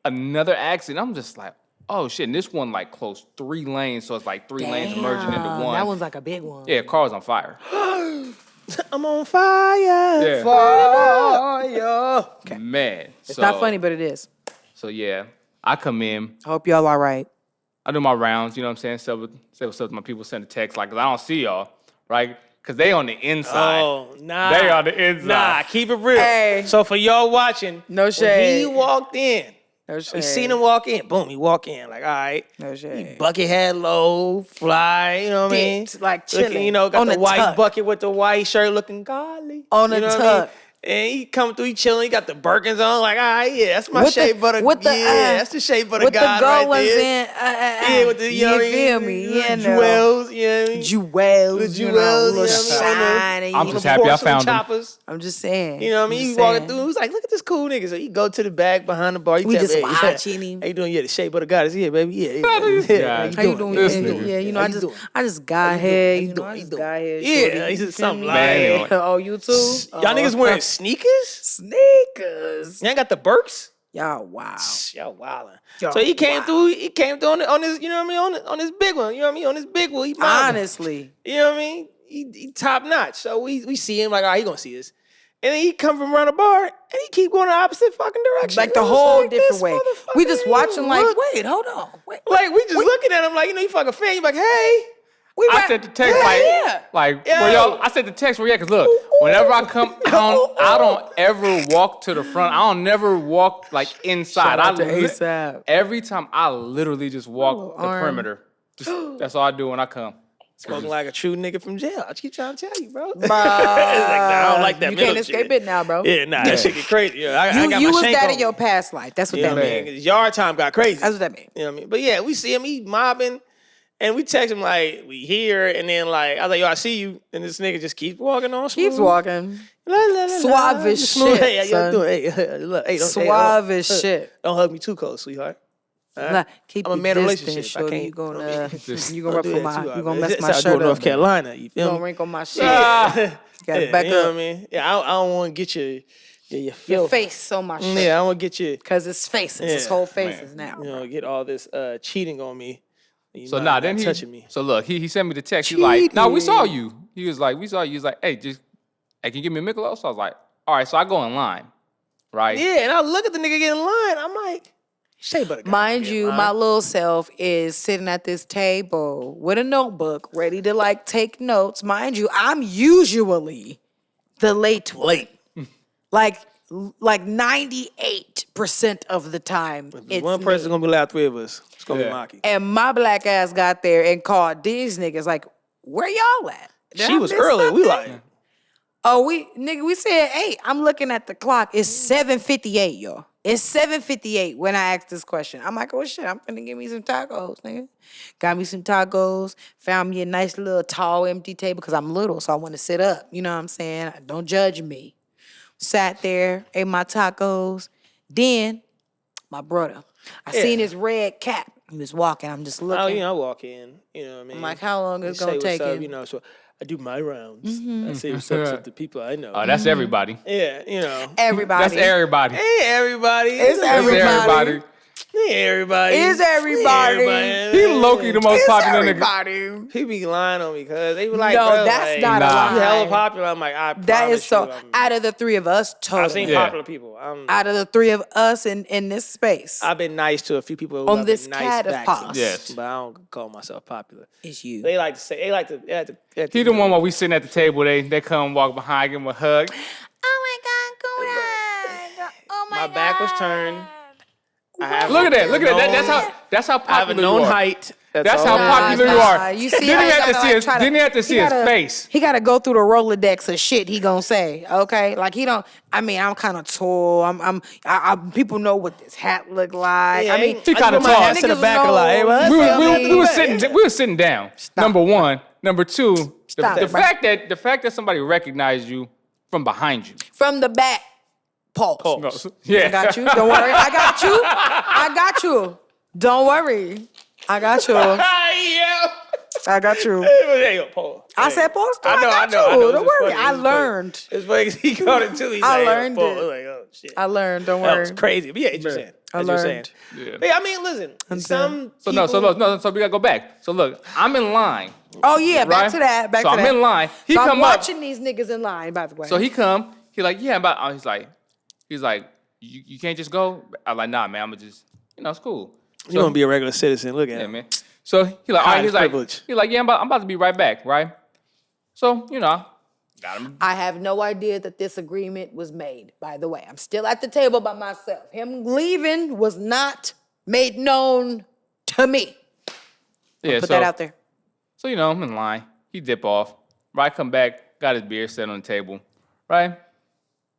[SPEAKER 3] another accident. I'm just like, oh shit, and this one like closed 3 lanes, so it's like 3 lanes merging into one.
[SPEAKER 2] That one's like a big one.
[SPEAKER 3] Yeah, car was on fire.
[SPEAKER 1] I'm on fire.
[SPEAKER 3] Yeah.
[SPEAKER 1] Fire.
[SPEAKER 3] Man.
[SPEAKER 2] It's not funny, but it is.
[SPEAKER 3] So yeah, I come in,
[SPEAKER 2] I hope y'all all right.
[SPEAKER 3] I do my rounds, you know what I'm saying? Say what's up to my people, send a text, like, 'cause I don't see y'all, right? Because they on the inside.
[SPEAKER 1] Oh, nah.
[SPEAKER 3] They on the inside.
[SPEAKER 1] Nah, keep it real.
[SPEAKER 2] Hey.
[SPEAKER 1] So for y'all watching,
[SPEAKER 2] No
[SPEAKER 1] when
[SPEAKER 2] shade.
[SPEAKER 1] he walked in,
[SPEAKER 2] No
[SPEAKER 1] we
[SPEAKER 2] shade.
[SPEAKER 1] seen him walk in. Boom, he walk in. Like, all right.
[SPEAKER 2] No shade.
[SPEAKER 1] Bucket hat low, fly, you know what I mean?
[SPEAKER 2] Dipped, like
[SPEAKER 1] Looking,
[SPEAKER 2] chilling.
[SPEAKER 1] you know, got
[SPEAKER 2] On
[SPEAKER 1] the
[SPEAKER 2] the
[SPEAKER 1] white
[SPEAKER 2] tuck.
[SPEAKER 1] bucket with the white shirt looking godly.
[SPEAKER 2] On
[SPEAKER 1] you
[SPEAKER 2] the
[SPEAKER 1] know what I mean?
[SPEAKER 2] tuck.
[SPEAKER 1] And he come through, he chilling, he got the Birkins on, like, all right, yeah, that's my
[SPEAKER 2] With
[SPEAKER 1] shea
[SPEAKER 2] the-
[SPEAKER 1] butter.
[SPEAKER 2] with the,
[SPEAKER 1] yeah, that's the shea butter
[SPEAKER 2] With the
[SPEAKER 1] god
[SPEAKER 2] gold
[SPEAKER 1] right
[SPEAKER 2] ones
[SPEAKER 1] there.
[SPEAKER 2] in.
[SPEAKER 1] Yeah, with the, you know what I mean?
[SPEAKER 2] feel me? Yeah, no.
[SPEAKER 1] Jewels, you know what I mean?
[SPEAKER 2] Jewels.
[SPEAKER 1] The
[SPEAKER 2] You
[SPEAKER 1] jewels,
[SPEAKER 2] know,
[SPEAKER 1] you
[SPEAKER 2] little
[SPEAKER 1] know what I mean?
[SPEAKER 2] shiny.
[SPEAKER 3] I'm
[SPEAKER 1] Little
[SPEAKER 3] just happy I
[SPEAKER 1] porcelain
[SPEAKER 3] found him.
[SPEAKER 1] choppers.
[SPEAKER 2] I'm just saying.
[SPEAKER 1] You know what I mean?
[SPEAKER 2] I'm
[SPEAKER 1] He
[SPEAKER 2] just
[SPEAKER 1] walking
[SPEAKER 2] saying.
[SPEAKER 1] through, he was like, look at this cool nigga. So he go to the back behind the bar. He
[SPEAKER 2] We
[SPEAKER 1] tap,
[SPEAKER 2] just
[SPEAKER 1] hey,
[SPEAKER 2] watching him.
[SPEAKER 1] How you doing? Yeah, the shea butter god is here, baby. Yeah,
[SPEAKER 3] this
[SPEAKER 1] yeah.
[SPEAKER 3] guy.
[SPEAKER 2] How you doing?
[SPEAKER 3] This
[SPEAKER 2] Yeah,
[SPEAKER 3] nigga.
[SPEAKER 2] yeah, you know,
[SPEAKER 1] How
[SPEAKER 2] I
[SPEAKER 1] you
[SPEAKER 2] just,
[SPEAKER 1] doing?
[SPEAKER 2] I just got
[SPEAKER 1] How
[SPEAKER 2] here.
[SPEAKER 1] you
[SPEAKER 2] You know,
[SPEAKER 1] doing?
[SPEAKER 2] I
[SPEAKER 1] How you
[SPEAKER 2] just
[SPEAKER 1] doing?
[SPEAKER 2] got here.
[SPEAKER 1] Yeah,
[SPEAKER 2] shorty,
[SPEAKER 1] he
[SPEAKER 2] you
[SPEAKER 1] said
[SPEAKER 2] feel
[SPEAKER 1] something
[SPEAKER 2] me?
[SPEAKER 1] like-
[SPEAKER 3] Man, anyway.
[SPEAKER 2] Oh, you too?
[SPEAKER 1] Y'all niggas wearing sneakers?
[SPEAKER 2] sneakers.
[SPEAKER 1] You ain't got the Birks?
[SPEAKER 2] Y'all, wow.
[SPEAKER 1] Y'all wildin'.
[SPEAKER 2] Yo,
[SPEAKER 1] So he came
[SPEAKER 2] wow.
[SPEAKER 1] through. He came through on his, you know what I mean, on his big one. You know what I mean, on his big one. He mobbing.
[SPEAKER 2] Honestly.
[SPEAKER 1] You know what I mean? He top notch. So we see him like, all right, he gonna see us. And then he come from around the bar and he keep going the opposite fucking direction.
[SPEAKER 2] Like the
[SPEAKER 1] And I was
[SPEAKER 2] whole
[SPEAKER 1] like,
[SPEAKER 2] different
[SPEAKER 1] this
[SPEAKER 2] way.
[SPEAKER 1] motherfucker
[SPEAKER 2] We just
[SPEAKER 1] ain't
[SPEAKER 2] watching like,
[SPEAKER 1] look-
[SPEAKER 2] wait, hold on. Wait,
[SPEAKER 1] like we just looking at him like, you know, you fucking fan. You like, hey.
[SPEAKER 2] we
[SPEAKER 3] I
[SPEAKER 2] right-
[SPEAKER 3] sent the text
[SPEAKER 2] yeah.
[SPEAKER 3] like
[SPEAKER 1] Yo.
[SPEAKER 3] where y'all. I sent the text where yeah, cause look, whenever I come, I don't ever walk to the front. I don't never walk like inside.
[SPEAKER 2] Shout out to
[SPEAKER 3] I
[SPEAKER 2] ASAP.
[SPEAKER 3] every time I literally just walk
[SPEAKER 2] Oh,
[SPEAKER 3] the
[SPEAKER 2] arm.
[SPEAKER 3] perimeter. Just, that's all I do when I come.
[SPEAKER 1] Spoken like a true nigga from jail. I keep trying to tell you, bro.
[SPEAKER 2] Bruh.
[SPEAKER 1] It's like, nah, I don't like that
[SPEAKER 2] You
[SPEAKER 1] middle
[SPEAKER 2] can't escape
[SPEAKER 1] shit.
[SPEAKER 2] it now, bro.
[SPEAKER 1] Yeah, nah, that shit get crazy. Yeah, I got
[SPEAKER 2] You
[SPEAKER 1] my
[SPEAKER 2] was
[SPEAKER 1] shank
[SPEAKER 2] that
[SPEAKER 1] on
[SPEAKER 2] in your
[SPEAKER 1] me.
[SPEAKER 2] past life. That's what
[SPEAKER 1] You know
[SPEAKER 2] that
[SPEAKER 1] what I
[SPEAKER 2] means.
[SPEAKER 1] mean? 'Cause yard time got crazy.
[SPEAKER 2] That's what that means.
[SPEAKER 1] You know what I mean? But yeah, we see him, he mobbing, and we text him like, we here, and then like, I was like, yo, I see you, and this nigga just keeps walking on smooth.
[SPEAKER 2] Keeps walking.
[SPEAKER 1] La, la, la, la.
[SPEAKER 2] Suave as
[SPEAKER 1] Smooth.
[SPEAKER 2] shit,
[SPEAKER 1] Hey, how you
[SPEAKER 2] son.
[SPEAKER 1] doing? Hey, look, hey, don't,
[SPEAKER 2] Suave as shit.
[SPEAKER 1] Don't hug me too close, sweetheart. All right?
[SPEAKER 2] Nah, keep
[SPEAKER 1] I'm a
[SPEAKER 2] your
[SPEAKER 1] man in a
[SPEAKER 2] distance,
[SPEAKER 1] relationship. I
[SPEAKER 2] shorty.
[SPEAKER 1] can't.
[SPEAKER 2] You gonna
[SPEAKER 3] Just
[SPEAKER 2] you gonna
[SPEAKER 1] Don't do
[SPEAKER 2] ruffle
[SPEAKER 1] that
[SPEAKER 2] my
[SPEAKER 1] too
[SPEAKER 2] you
[SPEAKER 1] hard,
[SPEAKER 2] gonna
[SPEAKER 1] man.
[SPEAKER 2] mess
[SPEAKER 1] It's
[SPEAKER 2] my
[SPEAKER 1] how I do
[SPEAKER 2] shirt
[SPEAKER 1] in North
[SPEAKER 2] up.
[SPEAKER 1] Carolina. You
[SPEAKER 2] You
[SPEAKER 1] feel
[SPEAKER 2] gonna
[SPEAKER 1] me?
[SPEAKER 2] wrinkle my shit.
[SPEAKER 1] Yeah.
[SPEAKER 2] Gotta back
[SPEAKER 1] you know
[SPEAKER 2] up.
[SPEAKER 1] what I mean? Yeah, I don't want to get your
[SPEAKER 2] Your
[SPEAKER 1] filth.
[SPEAKER 2] face on my shirt.
[SPEAKER 1] Yeah, I don't want to get you,
[SPEAKER 2] Cause it's faces. It's
[SPEAKER 1] Yeah.
[SPEAKER 2] whole faces now.
[SPEAKER 1] you know, get all this cheating on me. You
[SPEAKER 3] So
[SPEAKER 1] not
[SPEAKER 3] then he
[SPEAKER 1] touching me.
[SPEAKER 3] So look, he sent me the text. He's like, "No, we saw you." He was like, "We saw you." He's like, "Hey, can you give me a Michelob?" So I was like, "All right." So I go in line, right?
[SPEAKER 1] Yeah, and I look at the nigga getting in line. I'm like, shea butter. guy
[SPEAKER 2] Mind
[SPEAKER 1] get in
[SPEAKER 2] you,
[SPEAKER 1] line.
[SPEAKER 2] my little self is sitting at this table with a notebook, ready to like take notes. Mind you, I'm usually the late one.
[SPEAKER 1] late.
[SPEAKER 2] Like 98% of the time. It's
[SPEAKER 1] One
[SPEAKER 2] me.
[SPEAKER 1] person's gonna be loud, 3 of us. It's gonna
[SPEAKER 3] Yeah.
[SPEAKER 1] be Maki.
[SPEAKER 2] And my black ass got there and called these niggas like, where y'all at? Did
[SPEAKER 1] She
[SPEAKER 2] I
[SPEAKER 1] was
[SPEAKER 2] miss
[SPEAKER 1] early. We
[SPEAKER 2] something?
[SPEAKER 1] like,
[SPEAKER 2] Oh, we said 8. I'm looking at the clock. It's 7:58, y'all. It's 7:58 when I asked this question. I'm like, oh shit, I'm finna get me some tacos, nigga. Got me some tacos, found me a nice little tall empty table because I'm little, so I want to sit up. You know what I'm saying? Don't judge me. Sat there, ate my tacos. Then, my brother, I seen his red cap. He was walking. I'm just looking.
[SPEAKER 1] oh, you know, I walk in. You know what I mean?
[SPEAKER 2] I'm like, how long is it
[SPEAKER 1] Say
[SPEAKER 2] gonna
[SPEAKER 1] what's
[SPEAKER 2] take
[SPEAKER 1] up,
[SPEAKER 2] him?
[SPEAKER 1] you know, so I do my rounds.
[SPEAKER 2] Mm-hmm.
[SPEAKER 1] I say what's up to the people I know.
[SPEAKER 3] Oh, that's everybody.
[SPEAKER 1] Yeah, you know.
[SPEAKER 2] Everybody.
[SPEAKER 3] That's everybody.
[SPEAKER 1] Hey, everybody.
[SPEAKER 2] It's
[SPEAKER 3] That's
[SPEAKER 2] everybody.
[SPEAKER 3] everybody.
[SPEAKER 1] Hey, everybody.
[SPEAKER 2] It's everybody.
[SPEAKER 3] He low-key the most
[SPEAKER 2] It's
[SPEAKER 3] popular nigga.
[SPEAKER 2] everybody.
[SPEAKER 1] People be lying on me because they be like,
[SPEAKER 2] No,
[SPEAKER 1] bro,
[SPEAKER 2] that's
[SPEAKER 1] like,
[SPEAKER 2] not a
[SPEAKER 3] Nah.
[SPEAKER 2] lie.
[SPEAKER 1] you hella popular. I'm like, I
[SPEAKER 2] That
[SPEAKER 1] promise
[SPEAKER 2] is so.
[SPEAKER 1] you, I'm-
[SPEAKER 2] Out of the 3 of us, totally.
[SPEAKER 1] I've seen
[SPEAKER 3] Yeah.
[SPEAKER 1] popular people.
[SPEAKER 2] Out of the 3 of us in this space,
[SPEAKER 1] I've been nice to a few people who
[SPEAKER 2] On
[SPEAKER 1] I've
[SPEAKER 2] this
[SPEAKER 1] been nice
[SPEAKER 2] cat of
[SPEAKER 1] back
[SPEAKER 2] paws.
[SPEAKER 1] to.
[SPEAKER 3] Yes.
[SPEAKER 1] But I don't call myself popular.
[SPEAKER 2] it's you.
[SPEAKER 1] They like to say, they like to
[SPEAKER 3] He the one while we sitting at the table, they come walk behind, give him a hug.
[SPEAKER 2] Oh
[SPEAKER 1] My back was turned. I have
[SPEAKER 3] Look at that. That's how
[SPEAKER 1] I have a
[SPEAKER 3] popular
[SPEAKER 1] known
[SPEAKER 3] you are.
[SPEAKER 1] height.
[SPEAKER 3] That's
[SPEAKER 1] all
[SPEAKER 3] how
[SPEAKER 1] it is.
[SPEAKER 3] popular you are.
[SPEAKER 2] You see,
[SPEAKER 3] Didn't
[SPEAKER 2] how
[SPEAKER 3] have to see his. Didn't have to see his face.
[SPEAKER 2] He got to go through the Rolodex of shit he gonna say. Okay, like he don't. I mean, I'm kind of tall. People know what this hat look like.
[SPEAKER 1] Yeah,
[SPEAKER 2] I mean,
[SPEAKER 3] he kinda
[SPEAKER 1] I put my
[SPEAKER 3] tall.
[SPEAKER 1] hands to the
[SPEAKER 2] Niggas
[SPEAKER 1] back a
[SPEAKER 2] know.
[SPEAKER 1] lot. Hey, well,
[SPEAKER 3] We were sitting down. Number one. Number two.
[SPEAKER 2] Stop
[SPEAKER 3] The
[SPEAKER 2] it, bro.
[SPEAKER 3] fact that somebody recognized you from behind you.
[SPEAKER 2] From the back. Pulse.
[SPEAKER 3] Yeah.
[SPEAKER 2] I got you. Don't worry. I got you. Don't worry. I got you.
[SPEAKER 1] Yeah.
[SPEAKER 2] I got you.
[SPEAKER 1] Hey, yo, Paul.
[SPEAKER 2] I said pulse.
[SPEAKER 1] I know.
[SPEAKER 2] I got
[SPEAKER 1] I
[SPEAKER 2] you.
[SPEAKER 1] know.
[SPEAKER 2] Don't
[SPEAKER 1] It's
[SPEAKER 2] worry.
[SPEAKER 1] funny.
[SPEAKER 2] I
[SPEAKER 1] It's
[SPEAKER 2] learned.
[SPEAKER 1] Funny. It's funny 'cause he called it too. He's
[SPEAKER 2] I
[SPEAKER 1] like,
[SPEAKER 2] learned
[SPEAKER 1] Paul.
[SPEAKER 2] it.
[SPEAKER 1] I was like, oh shit.
[SPEAKER 2] I learned. Don't
[SPEAKER 1] That
[SPEAKER 2] worry.
[SPEAKER 1] was crazy. But yeah, it's just saying.
[SPEAKER 2] I
[SPEAKER 1] As you're saying.
[SPEAKER 2] learned.
[SPEAKER 3] Yeah.
[SPEAKER 1] But yeah, I mean, listen. Some
[SPEAKER 3] So
[SPEAKER 1] people,
[SPEAKER 3] so we gotta go back. So look, I'm in line.
[SPEAKER 2] Oh yeah, back
[SPEAKER 3] Right?
[SPEAKER 2] to that. Back
[SPEAKER 3] So
[SPEAKER 2] to
[SPEAKER 3] I'm
[SPEAKER 2] that.
[SPEAKER 3] in line. He
[SPEAKER 2] So I'm
[SPEAKER 3] come up.
[SPEAKER 2] watching these niggas in line. By the way.
[SPEAKER 3] So he like, yeah, he's like, you can't just go. I'm like, nah, man, it's cool.
[SPEAKER 1] you want to be a regular citizen. Look at
[SPEAKER 3] Yeah,
[SPEAKER 1] him.
[SPEAKER 3] man. So he like, all right,
[SPEAKER 1] Highest privilege.
[SPEAKER 3] he's like, yeah, I'm about to be right back, right? So, got him.
[SPEAKER 2] I have no idea that this agreement was made, by the way. I'm still at the table by myself. Him leaving was not made known to me.
[SPEAKER 3] Yeah,
[SPEAKER 2] Put that out there.
[SPEAKER 3] So, I'm in line. He dip off. Right, come back, got his beer set on the table. Right?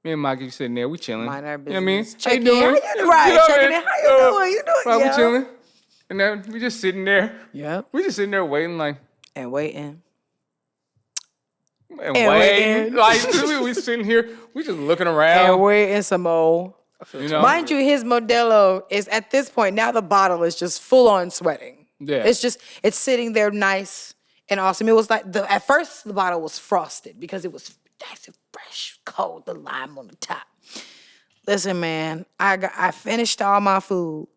[SPEAKER 3] Me and Maki sitting there, we chilling.
[SPEAKER 2] Mind our
[SPEAKER 3] You know what I mean?
[SPEAKER 2] business.
[SPEAKER 3] How you
[SPEAKER 2] Check in.
[SPEAKER 3] doing?
[SPEAKER 2] How you doing? Right,
[SPEAKER 3] You know,
[SPEAKER 2] checking
[SPEAKER 3] man.
[SPEAKER 2] in. How you doing? You doing?
[SPEAKER 3] Right,
[SPEAKER 2] Yeah.
[SPEAKER 3] we chilling. And then we just sitting there.
[SPEAKER 2] Yep.
[SPEAKER 3] We just sitting there waiting, like,
[SPEAKER 2] And waiting.
[SPEAKER 3] and
[SPEAKER 2] And
[SPEAKER 3] waiting.
[SPEAKER 2] waiting.
[SPEAKER 3] Like, we sitting here, we just looking around.
[SPEAKER 2] And waiting some more. Mind you, his Modelo is at this point, now the bottle is just full on sweating.
[SPEAKER 3] Yeah.
[SPEAKER 2] It's sitting there nice and awesome. It was like, at first the bottle was frosted because it was nice and fresh, cold, the lime on the top. Listen, man, I finished all my food,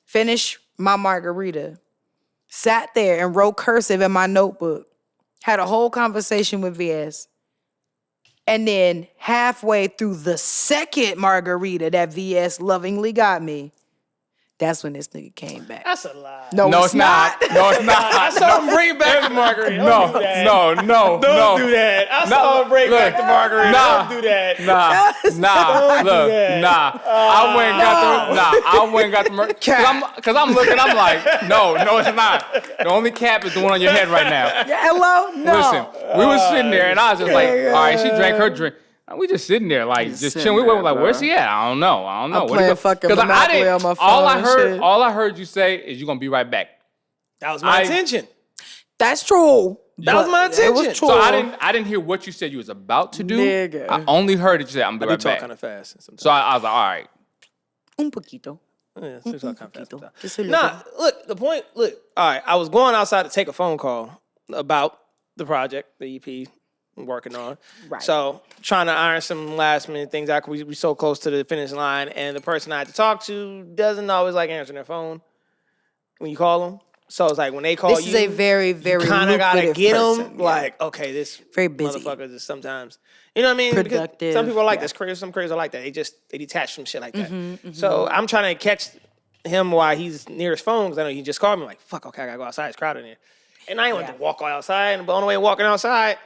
[SPEAKER 2] finished my margarita, sat there and wrote cursive in my notebook, had a whole conversation with VS. And then halfway through the second margarita that VS lovingly got me, that's when this nigga came back.
[SPEAKER 1] That's a lie.
[SPEAKER 3] No, it's not. No, it's not.
[SPEAKER 1] I saw him bring back the margarita.
[SPEAKER 3] No,
[SPEAKER 1] Don't do that.
[SPEAKER 3] no.
[SPEAKER 1] Don't do that. I saw him bring back the margarita.
[SPEAKER 3] Nah.
[SPEAKER 1] Don't do that.
[SPEAKER 3] I went and got the margarita. Because I'm looking, I'm like, no, it's not. The only cap is the one on your head right now.
[SPEAKER 2] Yeah, hello? No.
[SPEAKER 3] Listen, we was sitting there, and I was just like, all right, she drank her drink. And we just sitting there, like, just chilling. We were like, where's he at? I don't know.
[SPEAKER 2] I'm
[SPEAKER 3] Where'd he
[SPEAKER 2] playing
[SPEAKER 3] go?
[SPEAKER 2] fucking
[SPEAKER 3] 'Cause
[SPEAKER 2] Monopoly on my phone and shit.
[SPEAKER 3] All I heard you say is you're going to be right back.
[SPEAKER 1] That was my intention.
[SPEAKER 2] That's true.
[SPEAKER 1] That was my
[SPEAKER 2] It was
[SPEAKER 1] intention.
[SPEAKER 2] true.
[SPEAKER 3] So I didn't hear what you said you was about to do.
[SPEAKER 2] Nigga.
[SPEAKER 3] I only heard that you said I'm
[SPEAKER 1] I
[SPEAKER 3] gonna
[SPEAKER 1] do
[SPEAKER 3] be
[SPEAKER 1] talk
[SPEAKER 3] right
[SPEAKER 1] kind
[SPEAKER 3] back.
[SPEAKER 1] of fast sometimes.
[SPEAKER 3] So I was like, all right.
[SPEAKER 2] Un poquito.
[SPEAKER 1] Yeah, so talk kind of fast sometimes.
[SPEAKER 2] Just a little.
[SPEAKER 1] Nah, look, the point, all right, I was going outside to take a phone call about the project, the EP I'm working on.
[SPEAKER 2] Right.
[SPEAKER 1] So trying to iron some last minute things out. We so close to the finish line, and the person I had to talk to doesn't always like answering their phone when you call them. So it's like when they call
[SPEAKER 2] This
[SPEAKER 1] you,
[SPEAKER 2] is a very, very
[SPEAKER 1] kind of gotta
[SPEAKER 2] lucrative
[SPEAKER 1] get
[SPEAKER 2] person.
[SPEAKER 1] them.
[SPEAKER 2] Yeah.
[SPEAKER 1] Like, okay, this
[SPEAKER 2] Very busy.
[SPEAKER 1] motherfucker just sometimes, you know what I mean? Because
[SPEAKER 2] Productive,
[SPEAKER 1] some people are like
[SPEAKER 2] yeah.
[SPEAKER 1] this. Some creators are like that. They detach from shit like that. So I'm trying to catch him while he's near his phone because I know he just called me. Like, fuck, okay, I gotta go outside. It's crowded in here, and I ain't want to walk outside. But on the way walking outside,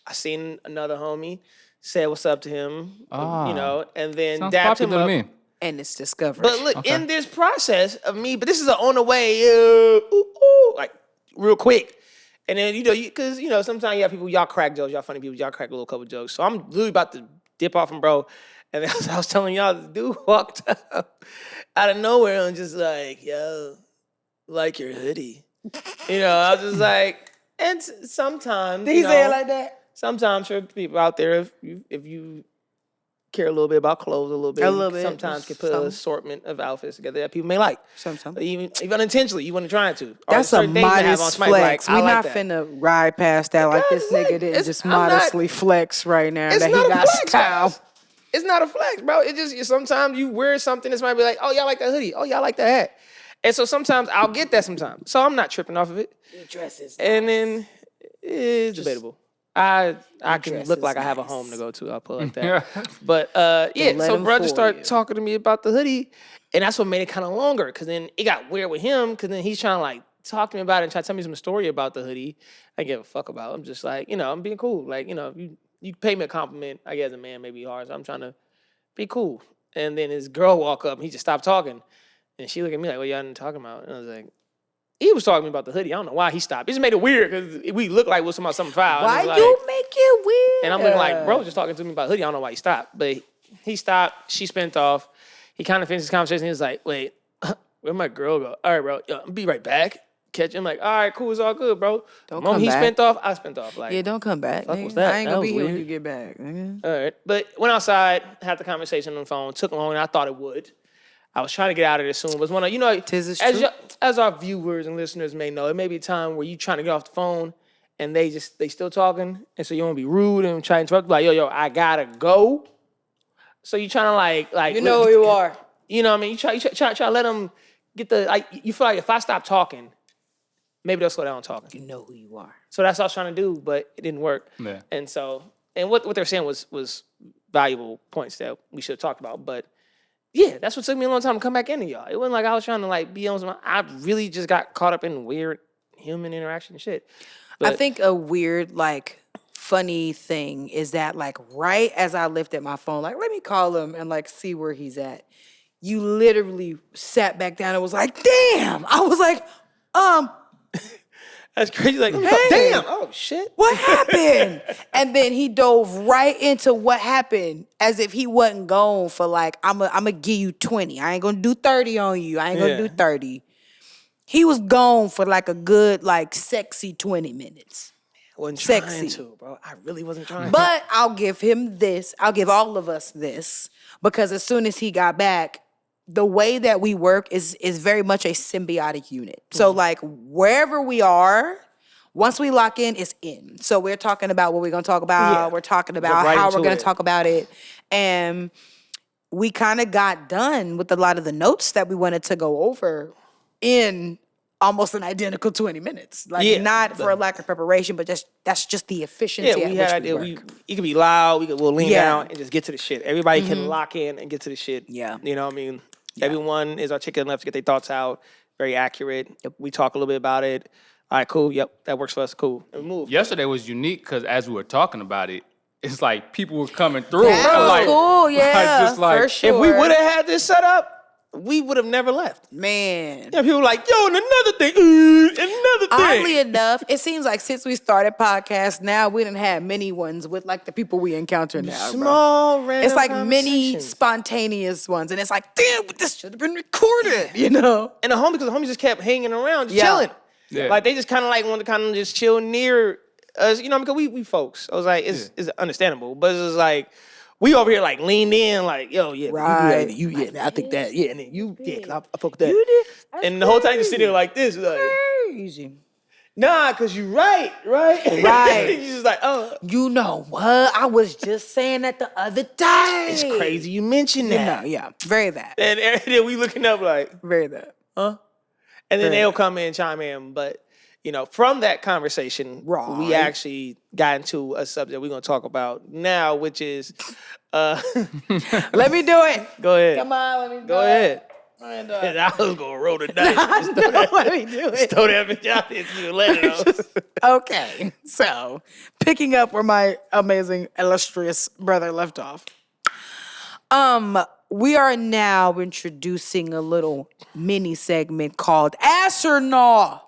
[SPEAKER 1] I seen another homie. Said what's up to him, and then
[SPEAKER 3] Sounds
[SPEAKER 1] dapped him
[SPEAKER 3] popular
[SPEAKER 1] up.
[SPEAKER 3] to me.
[SPEAKER 2] And it's discovered.
[SPEAKER 1] But look, in this process of me, but this is on the way, like real quick. And then, because, sometimes you have people, y'all crack jokes, y'all funny people, y'all crack a little couple jokes. So I'm literally about to dip off him, bro. And then I was telling y'all, the dude walked up out of nowhere and just like, yo, like your hoodie. I was just like, and sometimes,
[SPEAKER 2] Did he say it like that?
[SPEAKER 1] Sometimes, sure, people out there, if you care a little bit about clothes a little bit, you sometimes can put an assortment of outfits together that people may like.
[SPEAKER 2] Sometimes.
[SPEAKER 1] Even unintentionally, you want to try to.
[SPEAKER 2] That's a modest flex. We not finna ride past that like this nigga didn't just modestly flex right now that he got style.
[SPEAKER 1] It's not a flex, bro. It just sometimes you wear something that's might be like, oh, y'all like that hoodie. Oh, y'all like that hat. And so sometimes I'll get that sometimes. So I'm not tripping off of it.
[SPEAKER 2] Your dress is
[SPEAKER 1] and then it's debatable. I can look like I have a home to go to. I'll put it like that. But so bro just started talking to me about the hoodie, and that's what made it kind of longer. Because then it got weird with him. Because then he's trying to like talk to me about it and try to tell me some story about the hoodie. I give a fuck about. I'm just like, I'm being cool. Like, you pay me a compliment. I guess a man may be hard, so I'm trying to be cool. And then his girl walk up and he just stopped talking. And she looked at me like, what y'all talking about? And I was like, he was talking to me about the hoodie. I don't know why he stopped. It just made it weird because we looked like we was talking about something foul.
[SPEAKER 2] Why
[SPEAKER 1] and
[SPEAKER 2] you make it weird?
[SPEAKER 1] And I'm looking like, bro, just talking to me about hoodie. I don't know why he stopped. But he stopped. She spent off. He kind of finished his conversation. He was like, wait, where'd my girl go? All right, bro, I'll be right back. Catch him like, all right, cool, it's all good, bro.
[SPEAKER 2] Don't
[SPEAKER 1] Moment
[SPEAKER 2] come
[SPEAKER 1] he
[SPEAKER 2] back.
[SPEAKER 1] spent off, I spent off. Like,
[SPEAKER 2] Yeah, don't come back.
[SPEAKER 1] fuck
[SPEAKER 2] Nigga.
[SPEAKER 1] was that?
[SPEAKER 2] I ain't
[SPEAKER 1] That
[SPEAKER 2] gonna
[SPEAKER 1] was
[SPEAKER 2] be here when
[SPEAKER 1] weird.
[SPEAKER 2] you get back. Nigga.
[SPEAKER 1] All right. But went outside, had the conversation on the phone. Took longer than I thought it would. I was trying to get out of this soon. But it's one of, as our viewers and listeners may know, it may be a time where you trying to get off the phone and they still talking. And so you want to be rude and try to interrupt. Like, yo, I gotta go. So you trying to like.
[SPEAKER 2] You know who you are.
[SPEAKER 1] You know what I mean? You try to let them get the, like, you feel like if I stop talking, maybe they'll slow down talking.
[SPEAKER 2] You know who you are.
[SPEAKER 1] So that's what I was trying to do, but it didn't work.
[SPEAKER 3] Yeah.
[SPEAKER 1] And so, and what they're saying was valuable points that we should have talked about. But yeah, that's what took me a long time to come back into y'all. It wasn't like I was trying to like be on some, I really just got caught up in weird human interaction and shit. But
[SPEAKER 2] I think a weird, like, funny thing is that, like, right as I lifted my phone, like, let me call him and, like, see where he's at. You literally sat back down and was like, damn. I was like,
[SPEAKER 1] that's crazy. Like,
[SPEAKER 2] Hey.
[SPEAKER 1] damn, oh shit.
[SPEAKER 2] what happened? And then he dove right into what happened as if he wasn't gone for like, I'm gonna give you 20. I ain't gonna do 30 on you. I ain't gonna do 30. He was gone for like a good, like, sexy 20 minutes.
[SPEAKER 1] Wasn't
[SPEAKER 2] Sexy.
[SPEAKER 1] trying to, bro. I really wasn't trying.
[SPEAKER 2] But I'll give him this. I'll give all of us this. Because as soon as he got back, the way that we work is very much a symbiotic unit. So like wherever we are, once we lock in, it's in. So we're talking about what we're gonna talk about.
[SPEAKER 1] Yeah.
[SPEAKER 2] We're talking about
[SPEAKER 1] right
[SPEAKER 2] how
[SPEAKER 1] into
[SPEAKER 2] we're gonna
[SPEAKER 1] it.
[SPEAKER 2] talk about it. And we kind of got done with a lot of the notes that we wanted to go over in almost an identical 20 minutes. Like
[SPEAKER 1] Yeah,
[SPEAKER 2] not for a lack of preparation, but that's just the efficiency
[SPEAKER 1] yeah,
[SPEAKER 2] at
[SPEAKER 1] we
[SPEAKER 2] which
[SPEAKER 1] had
[SPEAKER 2] we
[SPEAKER 1] idea.
[SPEAKER 2] work.
[SPEAKER 1] You could be loud. We'll lean
[SPEAKER 2] Yeah.
[SPEAKER 1] down and just get to the shit. Everybody can lock in and get to the shit.
[SPEAKER 2] Yeah.
[SPEAKER 1] You know what I mean? Everyone is articulate enough to get their thoughts out. Very accurate.
[SPEAKER 2] Yep.
[SPEAKER 1] We talk a little bit about it. All right, cool. Yep, that works for us. Cool. And move.
[SPEAKER 3] Yesterday was unique because as we were talking about it, it's like people were coming through.
[SPEAKER 2] That was
[SPEAKER 3] like,
[SPEAKER 2] cool, yeah,
[SPEAKER 3] just like,
[SPEAKER 2] for sure.
[SPEAKER 1] If we would have had this set up, we would have never left.
[SPEAKER 2] Man.
[SPEAKER 1] Yeah, people were like, yo, and another thing, another thing.
[SPEAKER 2] Oddly enough, it seems like since we started podcasts, now we done had many ones with like the people we encounter now. Bro.
[SPEAKER 1] Small, random
[SPEAKER 2] It's like many
[SPEAKER 1] conversations.
[SPEAKER 2] spontaneous ones, and it's like, damn, but this should have been recorded, you know?
[SPEAKER 1] And the homies just kept hanging around, just
[SPEAKER 2] Yeah.
[SPEAKER 1] chilling.
[SPEAKER 3] Yeah.
[SPEAKER 1] Like they just kind of like wanted to kind of just chill near us, you know, because we folks. I was like, it's understandable, but it's just like we over here like leaned in, like, yo, yeah,
[SPEAKER 2] Right.
[SPEAKER 1] you, yeah, I think that, yeah, and then you, yeah, 'cause I fuck with that.
[SPEAKER 2] You did? That's
[SPEAKER 1] And the whole time you sit there like this, like,
[SPEAKER 2] crazy.
[SPEAKER 1] nah, cause you right.
[SPEAKER 2] Right.
[SPEAKER 1] You just like, oh,
[SPEAKER 2] You know what? I was just saying that the other day.
[SPEAKER 1] it's crazy you mentioned
[SPEAKER 2] You
[SPEAKER 1] that.
[SPEAKER 2] know, yeah. Very that.
[SPEAKER 1] And then we looking up like,
[SPEAKER 2] Very that.
[SPEAKER 1] and then
[SPEAKER 2] Right.
[SPEAKER 1] they'll come in, chime in. But, you know, from that conversation,
[SPEAKER 2] Right.
[SPEAKER 1] we actually got into a subject we're going to talk about now, which is,
[SPEAKER 2] Let me do it.
[SPEAKER 1] go ahead.
[SPEAKER 2] Come on, let me do
[SPEAKER 1] Go
[SPEAKER 2] it.
[SPEAKER 1] ahead.
[SPEAKER 2] Let me do it.
[SPEAKER 1] And I was going to roll the dice.
[SPEAKER 2] Let me do it.
[SPEAKER 1] Throw that bitch out there to let it
[SPEAKER 2] Okay, so picking up where my amazing, illustrious brother left off. We are now introducing a little mini segment called Ass or Naw.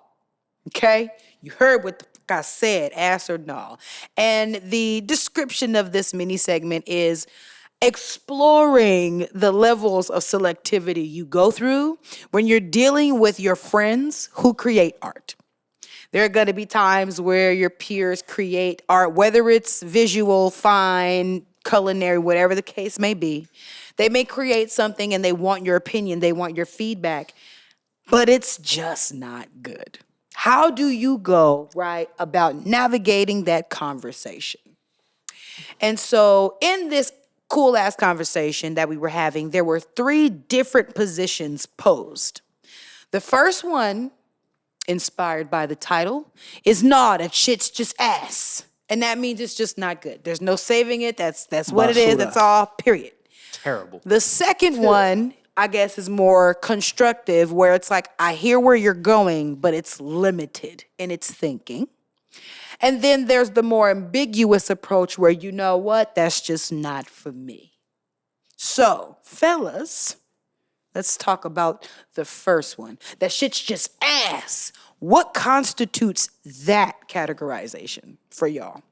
[SPEAKER 2] Okay? You heard what the fuck I said, ass or naw. And the description of this mini segment is exploring the levels of selectivity you go through when you're dealing with your friends who create art. There are going to be times where your peers create art, whether it's visual, fine, culinary, whatever the case may be. They may create something and they want your opinion, they want your feedback, but it's just not good. How do you go, right, about navigating that conversation? And so in this cool ass conversation that we were having, there were 3 different positions posed. The first one, inspired by the title, is nah, that shit's just ass. And that means it's just not good. There's no saving it. That's what it is.
[SPEAKER 1] Basura.
[SPEAKER 2] That's all, period.
[SPEAKER 3] Terrible.
[SPEAKER 2] The second one, I guess, is more constructive, where it's like, I hear where you're going, but it's limited in its thinking. And then there's the more ambiguous approach where, you know what, that's just not for me. So, fellas, let's talk about the first one. That shit's just ass. What constitutes that categorization for y'all?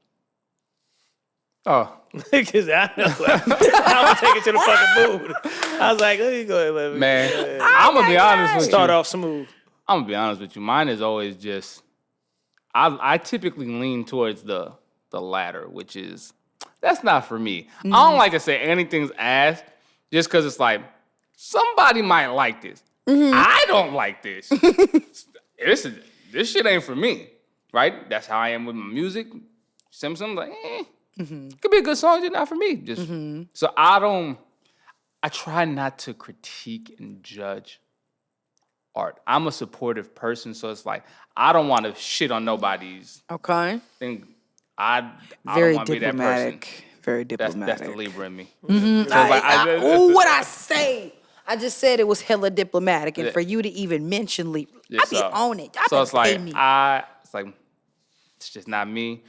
[SPEAKER 3] Oh,
[SPEAKER 1] Because I know I'm gonna take it to the fucking mood. I was like, let me go ahead, let me
[SPEAKER 3] man, I'm gonna be honest with
[SPEAKER 1] start
[SPEAKER 3] you.
[SPEAKER 1] off smooth.
[SPEAKER 3] I'm gonna be honest with you. Mine is always just. I typically lean towards the latter, which is that's not for me. I don't like to say anything's ass just because it's like somebody might like this. I don't like this. This shit ain't for me, right? That's how I am with my music. Something like, could be a good song, just not for me. Just so I try not to critique and judge art. I'm a supportive person, so it's like I don't want to shit on nobody's
[SPEAKER 2] Okay.
[SPEAKER 3] thing. I
[SPEAKER 2] Very
[SPEAKER 3] don't want to be that person.
[SPEAKER 2] diplomatic. Very diplomatic.
[SPEAKER 3] That's the Libra in me.
[SPEAKER 2] What I say? I just said it was hella diplomatic, and for you to even mention Libra, I be on it.
[SPEAKER 3] So it's like it's just not me.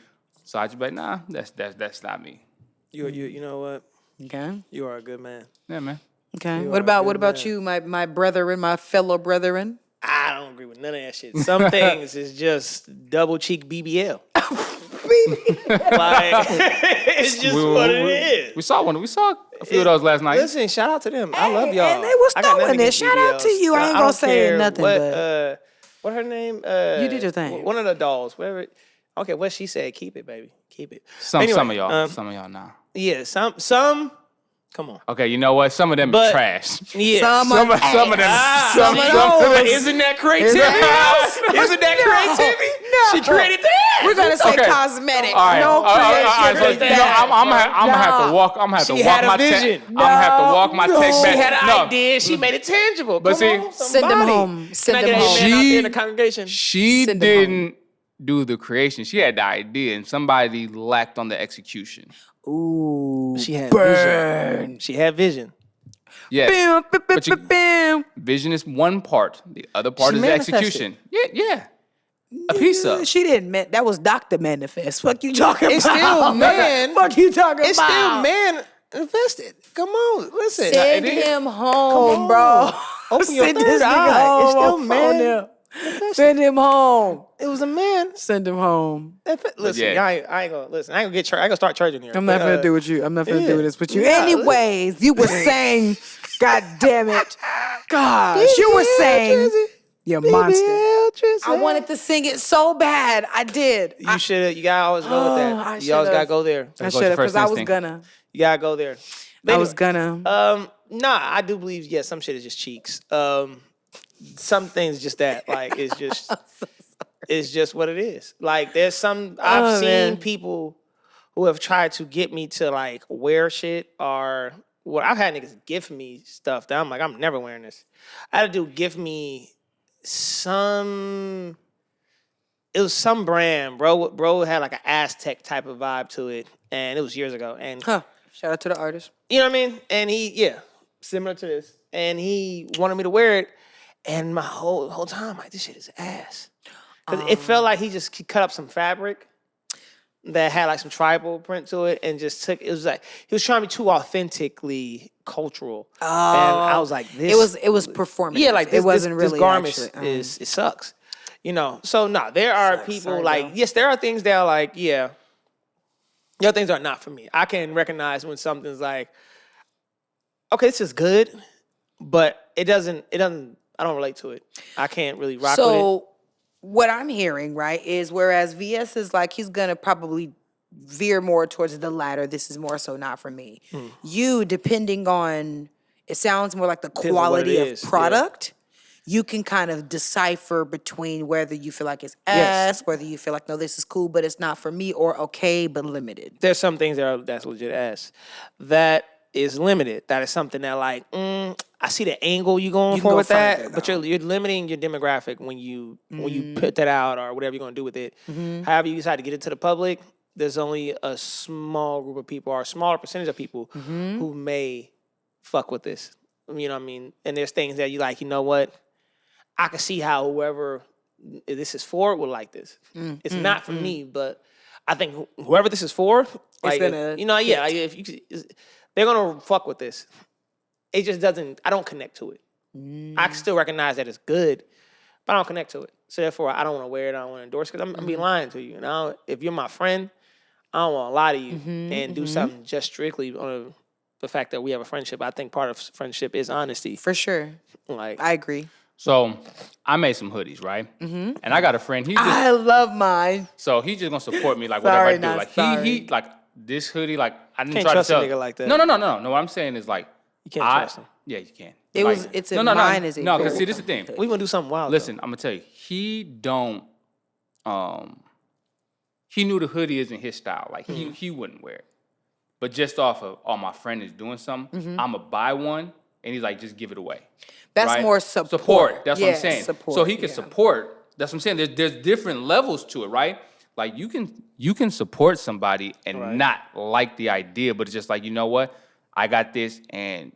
[SPEAKER 3] So I just be like, nah, that's not me.
[SPEAKER 1] You know what?
[SPEAKER 2] Okay.
[SPEAKER 1] You are a good man.
[SPEAKER 3] Yeah, man.
[SPEAKER 2] Okay.
[SPEAKER 1] You
[SPEAKER 2] What
[SPEAKER 1] are a
[SPEAKER 2] about
[SPEAKER 1] good
[SPEAKER 2] you, my brethren, my fellow brethren?
[SPEAKER 1] I don't agree with none of that shit. Some things is just double cheek BBL. Like, it's just what it is.
[SPEAKER 3] We saw one. We saw a few of those last night.
[SPEAKER 1] Listen, shout out to them. I love y'all.
[SPEAKER 2] And they was
[SPEAKER 1] I got nothing
[SPEAKER 2] throwing it.
[SPEAKER 1] against
[SPEAKER 2] Shout out to
[SPEAKER 1] BBLs.
[SPEAKER 2] you. I ain't gonna
[SPEAKER 1] don't
[SPEAKER 2] say
[SPEAKER 1] care
[SPEAKER 2] nothing,
[SPEAKER 1] what her name?
[SPEAKER 2] You did your thing.
[SPEAKER 1] One of the dolls, whatever. Okay, what she said. Keep it, baby. Keep it.
[SPEAKER 3] Some
[SPEAKER 1] Anyway,
[SPEAKER 3] of y'all now.
[SPEAKER 1] Yeah, some. Come on.
[SPEAKER 3] Okay, you know what? Some of them
[SPEAKER 1] But-
[SPEAKER 3] trash.
[SPEAKER 1] Yeah.
[SPEAKER 2] Some of
[SPEAKER 3] Some of them.
[SPEAKER 2] some of those.
[SPEAKER 1] Isn't that creativity? Isn't that creativity?
[SPEAKER 2] No.
[SPEAKER 1] She created that.
[SPEAKER 2] We're gonna say
[SPEAKER 3] Okay.
[SPEAKER 2] cosmetic.
[SPEAKER 3] All right.
[SPEAKER 2] No
[SPEAKER 3] So,
[SPEAKER 2] creativity.
[SPEAKER 3] you know, I'm gonna have to walk. I'm gonna have to
[SPEAKER 1] She
[SPEAKER 3] walk
[SPEAKER 1] had a
[SPEAKER 3] my
[SPEAKER 1] vision.
[SPEAKER 3] I'm gonna have to walk my text
[SPEAKER 1] She
[SPEAKER 3] back.
[SPEAKER 1] had an
[SPEAKER 3] No.
[SPEAKER 1] idea. She made it tangible.
[SPEAKER 3] But
[SPEAKER 1] Come
[SPEAKER 3] see-
[SPEAKER 1] on,
[SPEAKER 2] Send them
[SPEAKER 1] somebody.
[SPEAKER 2] home. Send
[SPEAKER 1] Can I
[SPEAKER 2] them
[SPEAKER 1] get an
[SPEAKER 2] home.
[SPEAKER 1] amen out there in the congregation?
[SPEAKER 3] She
[SPEAKER 2] Send them home.
[SPEAKER 3] didn't do the creation. She had the idea, and somebody lacked on the execution.
[SPEAKER 2] Ooh.
[SPEAKER 1] She had vision. She had vision.
[SPEAKER 3] Yes.
[SPEAKER 2] Bam, bam,
[SPEAKER 3] But you-
[SPEAKER 2] bam, bam.
[SPEAKER 3] Vision is one part. The other part
[SPEAKER 1] She
[SPEAKER 3] is the
[SPEAKER 1] manifested.
[SPEAKER 3] execution. Yeah. A piece of.
[SPEAKER 2] She didn't. That was Dr. Manifest. Fuck you talking
[SPEAKER 1] It's
[SPEAKER 2] about?
[SPEAKER 1] still man.
[SPEAKER 2] Fuck you talking
[SPEAKER 1] It's
[SPEAKER 2] about?
[SPEAKER 1] still man invested. Come on, listen.
[SPEAKER 2] Send
[SPEAKER 1] It is.
[SPEAKER 2] him
[SPEAKER 1] Come
[SPEAKER 2] home,
[SPEAKER 1] on.
[SPEAKER 2] bro.
[SPEAKER 1] Open your
[SPEAKER 2] Send
[SPEAKER 1] third
[SPEAKER 2] this nigga
[SPEAKER 1] eye.
[SPEAKER 2] home
[SPEAKER 1] It's still
[SPEAKER 2] on
[SPEAKER 1] man.
[SPEAKER 2] phone now. Send him home.
[SPEAKER 1] It was a man.
[SPEAKER 2] Send him home.
[SPEAKER 1] Listen,
[SPEAKER 3] yeah.
[SPEAKER 1] I ain't gonna listen. I ain't gonna get. I ain't gonna start charging here.
[SPEAKER 2] I'm not
[SPEAKER 1] But,
[SPEAKER 2] gonna do with you. I'm not gonna
[SPEAKER 1] yeah.
[SPEAKER 2] do this with you.
[SPEAKER 1] Yeah,
[SPEAKER 2] Anyways, you were saying, God damn it, gosh, you were saying you're a monster. I wanted to sing it so bad. I did.
[SPEAKER 1] You should. You gotta always go with
[SPEAKER 2] I
[SPEAKER 1] that. You always
[SPEAKER 2] should've.
[SPEAKER 1] gotta go there.
[SPEAKER 2] I
[SPEAKER 3] Go with
[SPEAKER 2] should
[SPEAKER 3] your
[SPEAKER 2] have, because
[SPEAKER 3] first
[SPEAKER 2] I was
[SPEAKER 3] instinct.
[SPEAKER 2] gonna.
[SPEAKER 1] You gotta go there. But
[SPEAKER 2] I was
[SPEAKER 1] anyway,
[SPEAKER 2] gonna.
[SPEAKER 1] Nah, I do believe. Yeah, some shit is just cheeks. Some things just that. Like it's just. It's just what it is. Like there's some I've seen
[SPEAKER 2] man.
[SPEAKER 1] people who have tried to get me to like wear shit or I've had niggas gift me stuff that I'm like, I'm never wearing this. I had a dude gift me it was some brand, bro. Bro had like an Aztec type of vibe to it. And it was years ago. And
[SPEAKER 2] Huh. Shout out to the artist.
[SPEAKER 1] you know what I mean? And similar to this. And he wanted me to wear it. And my whole time, like, this shit is ass. Because it felt like he cut up some fabric that had like some tribal print to it and just it was like, he was trying to be too authentically cultural. And I was like, this.
[SPEAKER 2] It was performative.
[SPEAKER 1] Yeah, like
[SPEAKER 2] it wasn't
[SPEAKER 1] this
[SPEAKER 2] really
[SPEAKER 1] garment
[SPEAKER 2] actually,
[SPEAKER 1] it sucks. You know? So, there are people
[SPEAKER 2] sorry,
[SPEAKER 1] like,
[SPEAKER 2] bro.
[SPEAKER 1] yes, there are things that are like, yeah. The other things are not for me. I can recognize when something's like, okay, this is good, but it doesn't, I don't relate to it. I can't really rock with it.
[SPEAKER 2] So what I'm hearing, right, is whereas VS is like, he's gonna probably veer more towards the latter. This is more so not for me. You, depending on, it sounds more like the
[SPEAKER 1] on what it
[SPEAKER 2] quality of
[SPEAKER 1] is, yeah.
[SPEAKER 2] product. You can kind of decipher between whether you feel like it's
[SPEAKER 1] Yes.
[SPEAKER 2] ass, whether you feel like, no, this is cool, but it's not for me, or okay, but limited.
[SPEAKER 1] There's some things that's legit ass. That is limited. That is something that like, I see the angle you going
[SPEAKER 2] You
[SPEAKER 1] for
[SPEAKER 2] can go
[SPEAKER 1] with that,
[SPEAKER 2] further,
[SPEAKER 1] but
[SPEAKER 2] though.
[SPEAKER 1] you're limiting your demographic when you put that out or whatever you're gonna do with it. However you decide to get it to the public, there's only a small group of people or a smaller percentage of people who may fuck with this. You know what I mean? And there's things that you like, you know what? I can see how whoever this is for would like this. It's not for me, but I think whoever this is for, like,
[SPEAKER 2] gonna
[SPEAKER 1] like, if you, they're gonna fuck with this. it just doesn't. I don't connect to it. I can still recognize that it's good, but I don't connect to it. So therefore, I don't want to wear it. I don't want to endorse it because I'm being lying to you. And if you're my friend, I don't want to lie to you and do something just strictly on the fact that we have a friendship. I think part of friendship is honesty.
[SPEAKER 2] For sure.
[SPEAKER 1] Like
[SPEAKER 2] I agree.
[SPEAKER 3] So I made some hoodies, right? And I got a friend.
[SPEAKER 2] I love mine.
[SPEAKER 3] So he's just gonna support me like
[SPEAKER 2] Sorry,
[SPEAKER 3] whatever I do.
[SPEAKER 2] not
[SPEAKER 3] Like
[SPEAKER 2] sorry.
[SPEAKER 3] he like this hoodie. Like I didn't
[SPEAKER 1] Can't
[SPEAKER 3] try
[SPEAKER 1] trust
[SPEAKER 3] to
[SPEAKER 1] a
[SPEAKER 3] sell.
[SPEAKER 1] nigga like that.
[SPEAKER 3] No. What I'm saying is like
[SPEAKER 1] you can't trust him.
[SPEAKER 3] Yeah, you can.
[SPEAKER 2] It's mine is a
[SPEAKER 3] no.
[SPEAKER 2] gold
[SPEAKER 3] Because see, this is the thing.
[SPEAKER 1] We gonna do something wild.
[SPEAKER 3] Listen, I'm gonna tell you. He don't. He knew the hoodie isn't his style. Like he wouldn't wear it. But just off of, my friend is doing something, I'm going to buy one, and he's like, just give it away.
[SPEAKER 2] That's
[SPEAKER 3] right?
[SPEAKER 2] more support.
[SPEAKER 3] Support, that's what I'm
[SPEAKER 2] Yeah,
[SPEAKER 3] saying.
[SPEAKER 2] support,
[SPEAKER 3] So he can support, that's what I'm saying. There's different levels to it, right? Like, you can support somebody and not like the idea, but it's just like, you know what? I got this, and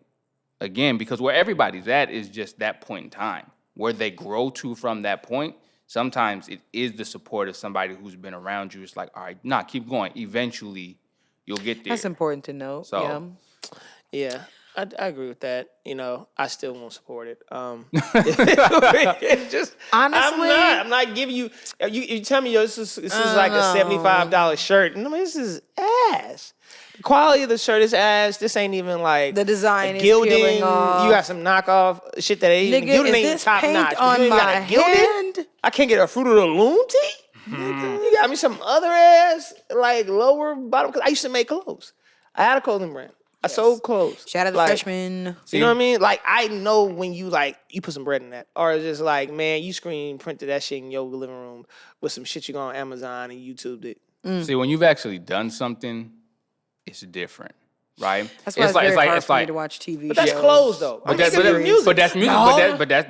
[SPEAKER 3] again, because where everybody's at is just that point in time. Where they grow to from that point, sometimes it is the support of somebody who's been around you. It's like, all right, keep going. Eventually, you'll get there.
[SPEAKER 2] That's important to know.
[SPEAKER 3] So,
[SPEAKER 1] Yeah, I agree with that. I still won't support it. Just
[SPEAKER 2] Honestly,
[SPEAKER 1] I'm not giving you. You tell me, this is like a $75 shirt. No, this is ass. The quality of the shirt is ass. This ain't even like
[SPEAKER 2] the design is
[SPEAKER 1] gilding.
[SPEAKER 2] peeling off.
[SPEAKER 1] You got some knockoff shit that ain't even
[SPEAKER 2] Nigga,
[SPEAKER 1] gilding
[SPEAKER 2] is
[SPEAKER 1] ain't
[SPEAKER 2] this
[SPEAKER 1] top
[SPEAKER 2] paint
[SPEAKER 1] notch.
[SPEAKER 2] on
[SPEAKER 1] You ain't
[SPEAKER 2] my
[SPEAKER 1] got a gilding?
[SPEAKER 2] hand?
[SPEAKER 1] I can't get a Fruit of the Loom tee. You got me some other ass like lower bottom. Cause I used to make clothes. I had a clothing brand. I sold clothes.
[SPEAKER 2] Shout out to Freshman.
[SPEAKER 1] You know what I mean? Like, I know when you put some bread in that. Or it's just like, man, you screen printed that shit in your living room with some shit you got on Amazon and YouTubed it.
[SPEAKER 3] See, when you've actually done something, it's different, right?
[SPEAKER 2] That's why it's very hard for me to watch TV
[SPEAKER 1] But that's
[SPEAKER 2] shows.
[SPEAKER 1] clothes, though.
[SPEAKER 3] But that's music.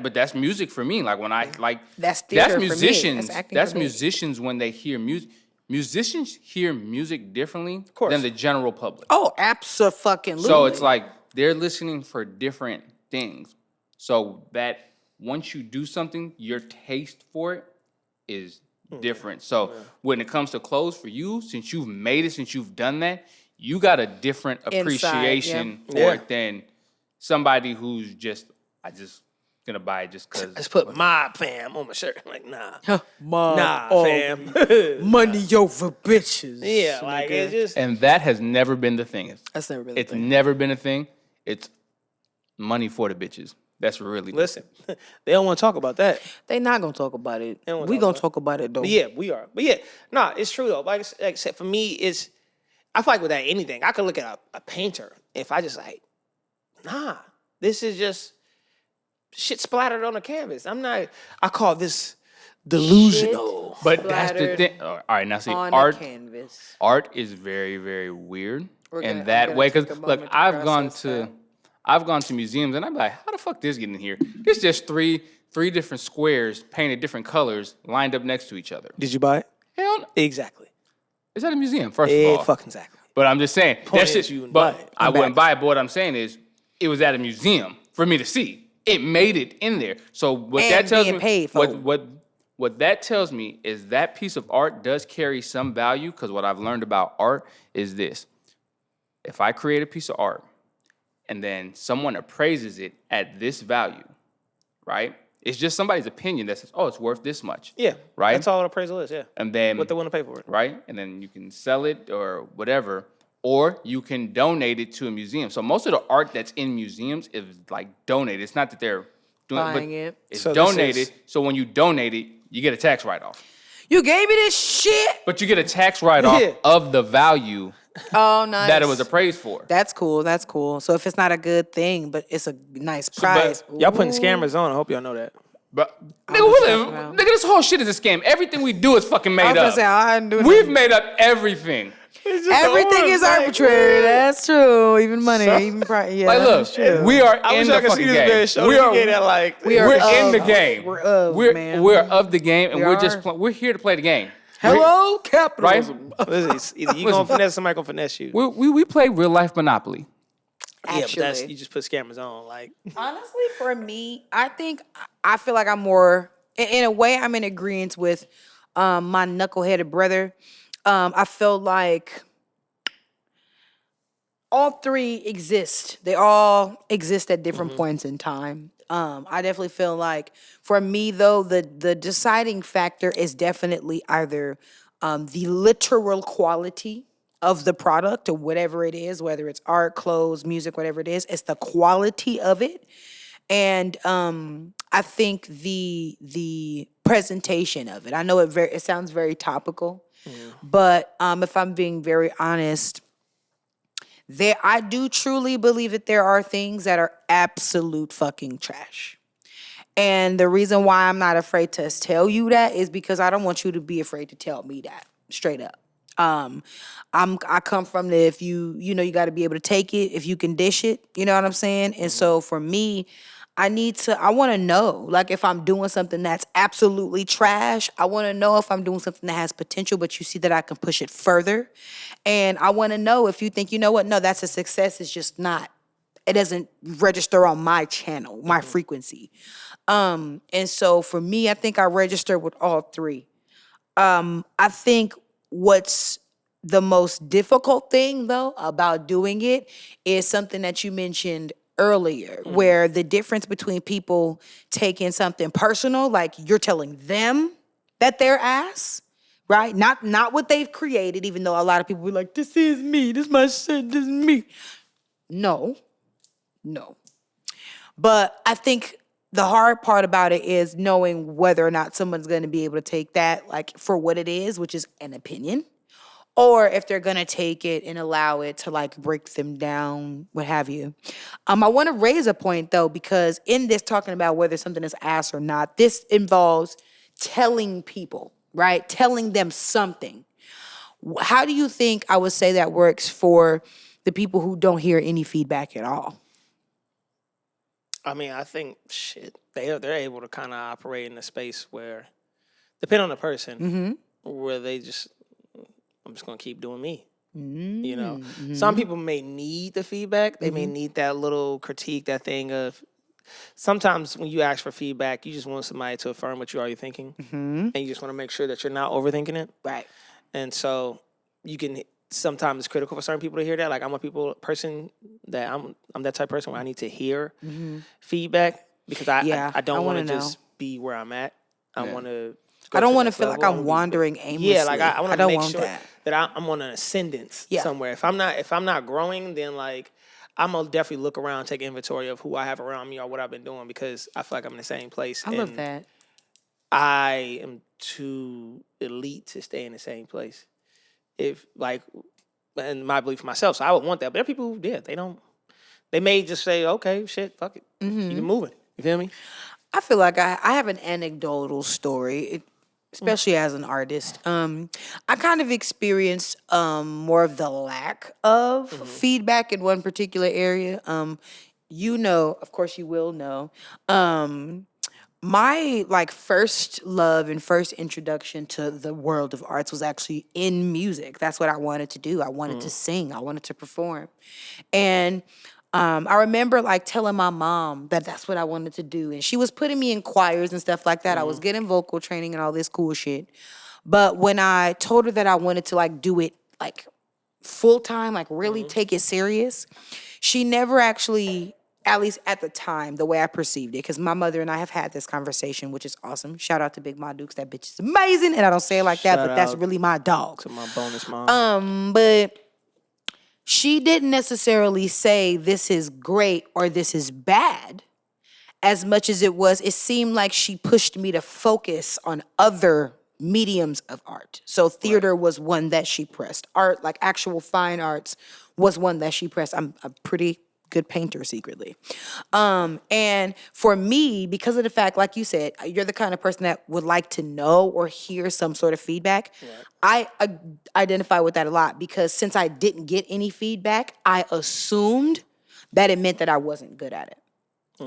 [SPEAKER 3] But that's music for me. Like when I like
[SPEAKER 2] That's theater for me.
[SPEAKER 3] musicians.
[SPEAKER 2] That's acting
[SPEAKER 3] That's
[SPEAKER 2] for me.
[SPEAKER 3] musicians when they hear music. Musicians hear music differently
[SPEAKER 1] course.
[SPEAKER 3] than the general public.
[SPEAKER 2] Oh, absolutely.
[SPEAKER 3] So it's like they're listening for different things. So that once you do something, your taste for it is different. So when it comes to clothes for you, since you've made it, since you've done that, you got a different appreciation for it than somebody who's just gonna buy it just because.
[SPEAKER 1] Just put my fam on my shirt. Like, nah. Fam.
[SPEAKER 2] Money over bitches.
[SPEAKER 1] Yeah, like, it's just.
[SPEAKER 3] And that has never been the thing.
[SPEAKER 2] That's never been the
[SPEAKER 3] It's
[SPEAKER 2] thing.
[SPEAKER 3] never been a thing. It's money for the bitches. That's really
[SPEAKER 1] Listen, they don't want to talk about that.
[SPEAKER 2] They not gonna talk about it.
[SPEAKER 1] don't
[SPEAKER 2] We
[SPEAKER 1] talk
[SPEAKER 2] gonna
[SPEAKER 1] about
[SPEAKER 2] talk about it though.
[SPEAKER 1] But yeah, we are. But yeah, it's true though. Like I said, for me, I feel like with that anything, I could look at a painter. If I just this is just shit splattered on the canvas. I call this delusional.
[SPEAKER 3] But that's the thing. All right, now see,
[SPEAKER 2] on
[SPEAKER 3] art
[SPEAKER 2] a canvas.
[SPEAKER 3] art is very, very weird
[SPEAKER 2] I'm
[SPEAKER 3] in that
[SPEAKER 2] gonna
[SPEAKER 3] way.
[SPEAKER 2] take
[SPEAKER 3] Because
[SPEAKER 2] a
[SPEAKER 3] look,
[SPEAKER 2] moment to
[SPEAKER 3] I've gone to museums and I'm like, how the fuck this get in here? There's just three different squares painted different colors lined up next to each other.
[SPEAKER 1] Did you buy it?
[SPEAKER 3] Hell no.
[SPEAKER 1] Exactly.
[SPEAKER 3] It's at a museum, first of all.
[SPEAKER 1] Fucking exactly.
[SPEAKER 3] But I'm just saying,
[SPEAKER 1] Point
[SPEAKER 3] that
[SPEAKER 1] is
[SPEAKER 3] shit,
[SPEAKER 1] you wouldn't
[SPEAKER 3] but
[SPEAKER 1] buy it.
[SPEAKER 3] I wouldn't buy it. But what I'm saying is, it was at a museum for me to see. It made it in there. So what
[SPEAKER 2] And
[SPEAKER 3] that tells
[SPEAKER 2] being
[SPEAKER 3] me,
[SPEAKER 2] paid for.
[SPEAKER 3] what that tells me is that piece of art does carry some value. Because what I've learned about art is this: if I create a piece of art and then someone appraises it at this value, right? It's just somebody's opinion that says, "Oh, it's worth this much."
[SPEAKER 1] Yeah.
[SPEAKER 3] Right.
[SPEAKER 1] That's all an appraisal is. Yeah.
[SPEAKER 3] And then
[SPEAKER 1] What they want to pay for it.
[SPEAKER 3] right? And then you can sell it or whatever, or you can donate it to a museum. So most of the art that's in museums is like donated. It's not that they're doing
[SPEAKER 2] Buying
[SPEAKER 3] but
[SPEAKER 2] it.
[SPEAKER 3] It's
[SPEAKER 1] So this
[SPEAKER 3] donated.
[SPEAKER 1] is-
[SPEAKER 3] So when you donate it, you get a tax write-off.
[SPEAKER 2] You gave me this shit.
[SPEAKER 3] But you get a tax write-off
[SPEAKER 1] Yeah.
[SPEAKER 3] of the value
[SPEAKER 2] Oh, nice.
[SPEAKER 3] that it was appraised for.
[SPEAKER 2] That's cool. That's cool. So if it's not a good thing, but it's a nice price.
[SPEAKER 1] Y'all putting
[SPEAKER 2] ooh.
[SPEAKER 1] scammers on. I hope y'all know that.
[SPEAKER 3] But
[SPEAKER 2] was talking about.
[SPEAKER 3] nigga, this whole shit is a scam. Everything we do is fucking
[SPEAKER 2] I
[SPEAKER 3] made
[SPEAKER 2] was gonna
[SPEAKER 3] up.
[SPEAKER 2] say, I didn't do
[SPEAKER 3] We've
[SPEAKER 2] nothing.
[SPEAKER 3] made up everything.
[SPEAKER 2] Everything is arbitrary. That's true. Even money, even price. Yeah,
[SPEAKER 3] Like,
[SPEAKER 2] that's
[SPEAKER 3] look,
[SPEAKER 2] true.
[SPEAKER 3] we are
[SPEAKER 1] I
[SPEAKER 3] in
[SPEAKER 1] wish
[SPEAKER 3] the
[SPEAKER 1] I could
[SPEAKER 3] fucking
[SPEAKER 1] see this man
[SPEAKER 3] game.
[SPEAKER 1] show.
[SPEAKER 3] We
[SPEAKER 1] You
[SPEAKER 3] are,
[SPEAKER 1] get that like.
[SPEAKER 2] We are
[SPEAKER 3] we're
[SPEAKER 2] of.
[SPEAKER 3] in the game.
[SPEAKER 2] We're of, man.
[SPEAKER 3] We're of the game, and
[SPEAKER 2] We
[SPEAKER 3] we're just
[SPEAKER 2] are.
[SPEAKER 3] we're here to play the game.
[SPEAKER 2] Hello, capitalism.
[SPEAKER 1] Listen, it's either you gonna finesse, somebody gonna finesse you.
[SPEAKER 3] We play real life Monopoly.
[SPEAKER 1] Yeah, but that's
[SPEAKER 2] Actually.
[SPEAKER 1] you just put scammers on. Like,
[SPEAKER 2] Honestly, for me, I feel like I'm more in a way I'm in agreement with my knuckleheaded brother. I feel like all three exist. They all exist at different points in time. I definitely feel like for me though, the deciding factor is definitely either the literal quality of the product or whatever it is, whether it's art, clothes, music, whatever it is. It's the quality of it, and I think the presentation of it. I know it sounds very topical, but if I'm being very honest, I do truly believe that there are things that are absolute fucking trash. And the reason why I'm not afraid to tell you that is because I don't want you to be afraid to tell me that straight up. I come from the if you know you got to be able to take it if you can dish it. You know what I'm saying? And so for me, I want to know, like, if I'm doing something that's absolutely trash, I want to know if I'm doing something that has potential, but you see that I can push it further. And I want to know if you think, you know what, no, that's a success. It's just not, it doesn't register on my channel, my frequency. And so for me, I think I register with all three. I think what's the most difficult thing though about doing it is something that you mentioned earlier, where the difference between people taking something personal, like you're telling them that they're ass, right? Not what they've created, even though a lot of people were like, this is me, this is my shit, this is me. No. But I think the hard part about it is knowing whether or not someone's going to be able to take that like for what it is, which is an opinion, or if they're going to take it and allow it to like break them down, what have you. I want to raise a point though, because in this talking about whether something is ass or not, this involves telling people, right? Telling them something. How do you think I would say that works for the people who don't hear any feedback at all?
[SPEAKER 1] I mean, I think they're able to kind of operate in a space where, depending on the person, where I'm just gonna keep doing me. You know, some people may need the feedback. They may need that little critique, that thing of. Sometimes when you ask for feedback, you just want somebody to affirm what you're already thinking, and you just want to make sure that you're not overthinking it.
[SPEAKER 2] Right.
[SPEAKER 1] And so you can. Sometimes it's critical for certain people to hear that. Like I'm person that I'm that type of person where I need to hear feedback because I don't want to just be where I'm at. I want to.
[SPEAKER 2] I don't want to feel like I'm wandering aimlessly.
[SPEAKER 1] Yeah, like I want to make sure
[SPEAKER 2] that
[SPEAKER 1] I'm on an ascendance somewhere. If I'm not growing, then like I'm gonna definitely look around, take inventory of who I have around me or what I've been doing because I feel like I'm in the same place.
[SPEAKER 2] I love that.
[SPEAKER 1] I am too elite to stay in the same place. If like, and my belief for myself, so I would want that. But there are people who they don't. They may just say, okay, shit, fuck it, keep it moving. You feel me?
[SPEAKER 2] I feel like I have an anecdotal story, especially as an artist. I kind of experienced more of the lack of feedback in one particular area. You know, of course, you will know. My like first love and first introduction to the world of arts was actually in music. That's what I wanted to do. I wanted to sing. I wanted to perform. And I remember like telling my mom that that's what I wanted to do. And she was putting me in choirs and stuff like that. I was getting vocal training and all this cool shit. But when I told her that I wanted to like do it like full time, like really take it serious, she never actually, at least at the time, the way I perceived it, because my mother and I have had this conversation, which is awesome. Shout out to Big Ma Dukes. That bitch is amazing. And I don't say it like that, but that's really my dog.
[SPEAKER 1] To my bonus mom.
[SPEAKER 2] But she didn't necessarily say this is great or this is bad as much as it seemed like she pushed me to focus on other mediums of art. So theater was one that she pressed. Art, like actual fine arts, was one that she pressed. I'm a pretty good painter secretly. And for me, because of the fact, like you said, you're the kind of person that would like to know or hear some sort of feedback. Right. I identify with that a lot because since I didn't get any feedback, I assumed that it meant that I wasn't good at it.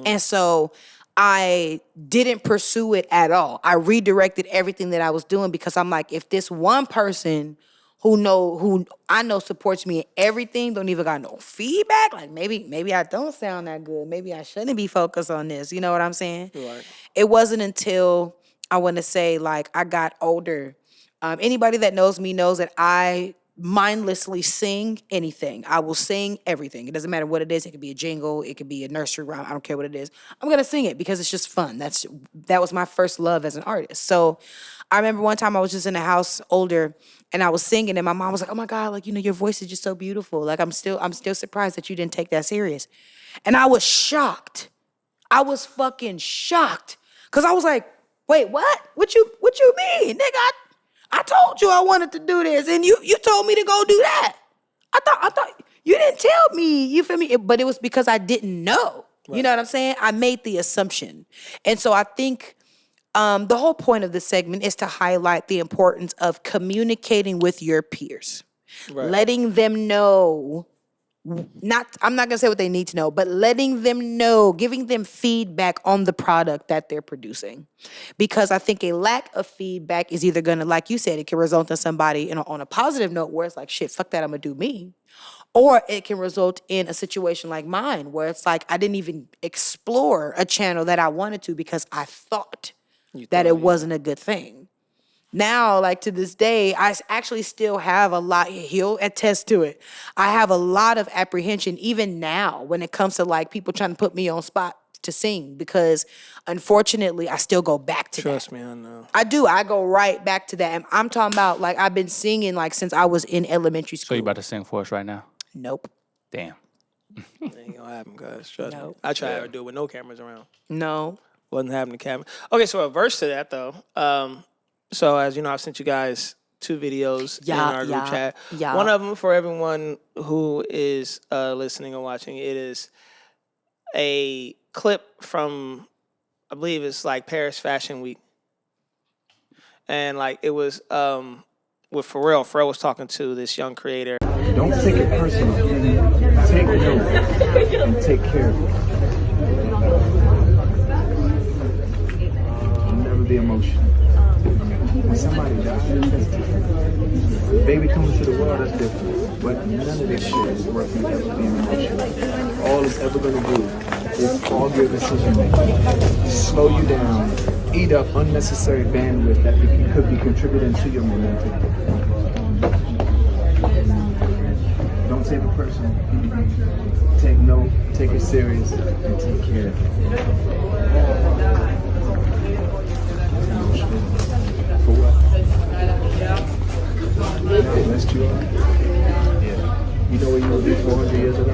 [SPEAKER 2] And so I didn't pursue it at all. I redirected everything that I was doing because I'm like, if this one person who I know supports me in everything don't even got no feedback, like maybe I don't sound that good. Maybe I shouldn't be focused on this. You know what I'm saying? Right. It wasn't until I want to say like I got older. Anybody that knows me knows that I mindlessly sing anything. I will sing everything. It doesn't matter what it is. It could be a jingle. It could be a nursery rhyme. I don't care what it is. I'm gonna sing it because it's just fun. That was my first love as an artist. So I remember one time I was just in the house older and I was singing and my mom was like, "Oh my God, like, your voice is just so beautiful. Like I'm still surprised that you didn't take that serious." And I was shocked. I was fucking shocked. Cause I was like, "Wait, what? What you mean? Nigga, I told you I wanted to do this, and you told me to go do that. I thought you didn't tell me. You feel me? But it was because I didn't know. Right. You know what I'm saying? I made the assumption, and so I think the whole point of this segment is to highlight the importance of communicating with your peers, letting them know. I'm not gonna say what they need to know, but letting them know, giving them feedback on the product that they're producing. Because I think a lack of feedback is either gonna, like you said, it can result in somebody on a positive note where it's like, shit, fuck that, I'm gonna do me. Or it can result in a situation like mine where it's like I didn't even explore a channel that I wanted to because I thought that it wasn't a good thing. Now, like to this day, I actually still have a lot, he'll attest to it. I have a lot of apprehension even now when it comes to like people trying to put me on spot to sing because unfortunately I still go back to that.
[SPEAKER 1] Trust me, I know.
[SPEAKER 2] I do. I go right back to that. And I'm talking about like I've been singing like since I was in elementary school.
[SPEAKER 3] So you about to sing for us right now?
[SPEAKER 2] Nope.
[SPEAKER 3] Damn.
[SPEAKER 1] Ain't gonna happen, guys. Trust me.
[SPEAKER 2] Nope.
[SPEAKER 1] I tried to do it with no cameras around.
[SPEAKER 2] No.
[SPEAKER 1] Wasn't having the camera. Okay, so a verse to that though. So as you know, I've sent you guys 2 videos in our group chat.
[SPEAKER 2] Yeah.
[SPEAKER 1] One of them for everyone who is listening or watching. It is a clip from, I believe it's like Paris Fashion Week, and like it was with Pharrell. Pharrell was talking to this young creator.
[SPEAKER 4] Don't take it personal. Take note and take care of it. Never be emotional. When somebody dies, that's different. Baby coming to the world, that's different. But none of this shit is worth you ever being emotional. All it's ever going to do is all your decision making, slow you down, eat up unnecessary bandwidth that could be contributing to your momentum. Don't take it personal. Take note, take it serious, and take care of it. For what? They messed you up? Yeah. You know where you would be 400 years ago?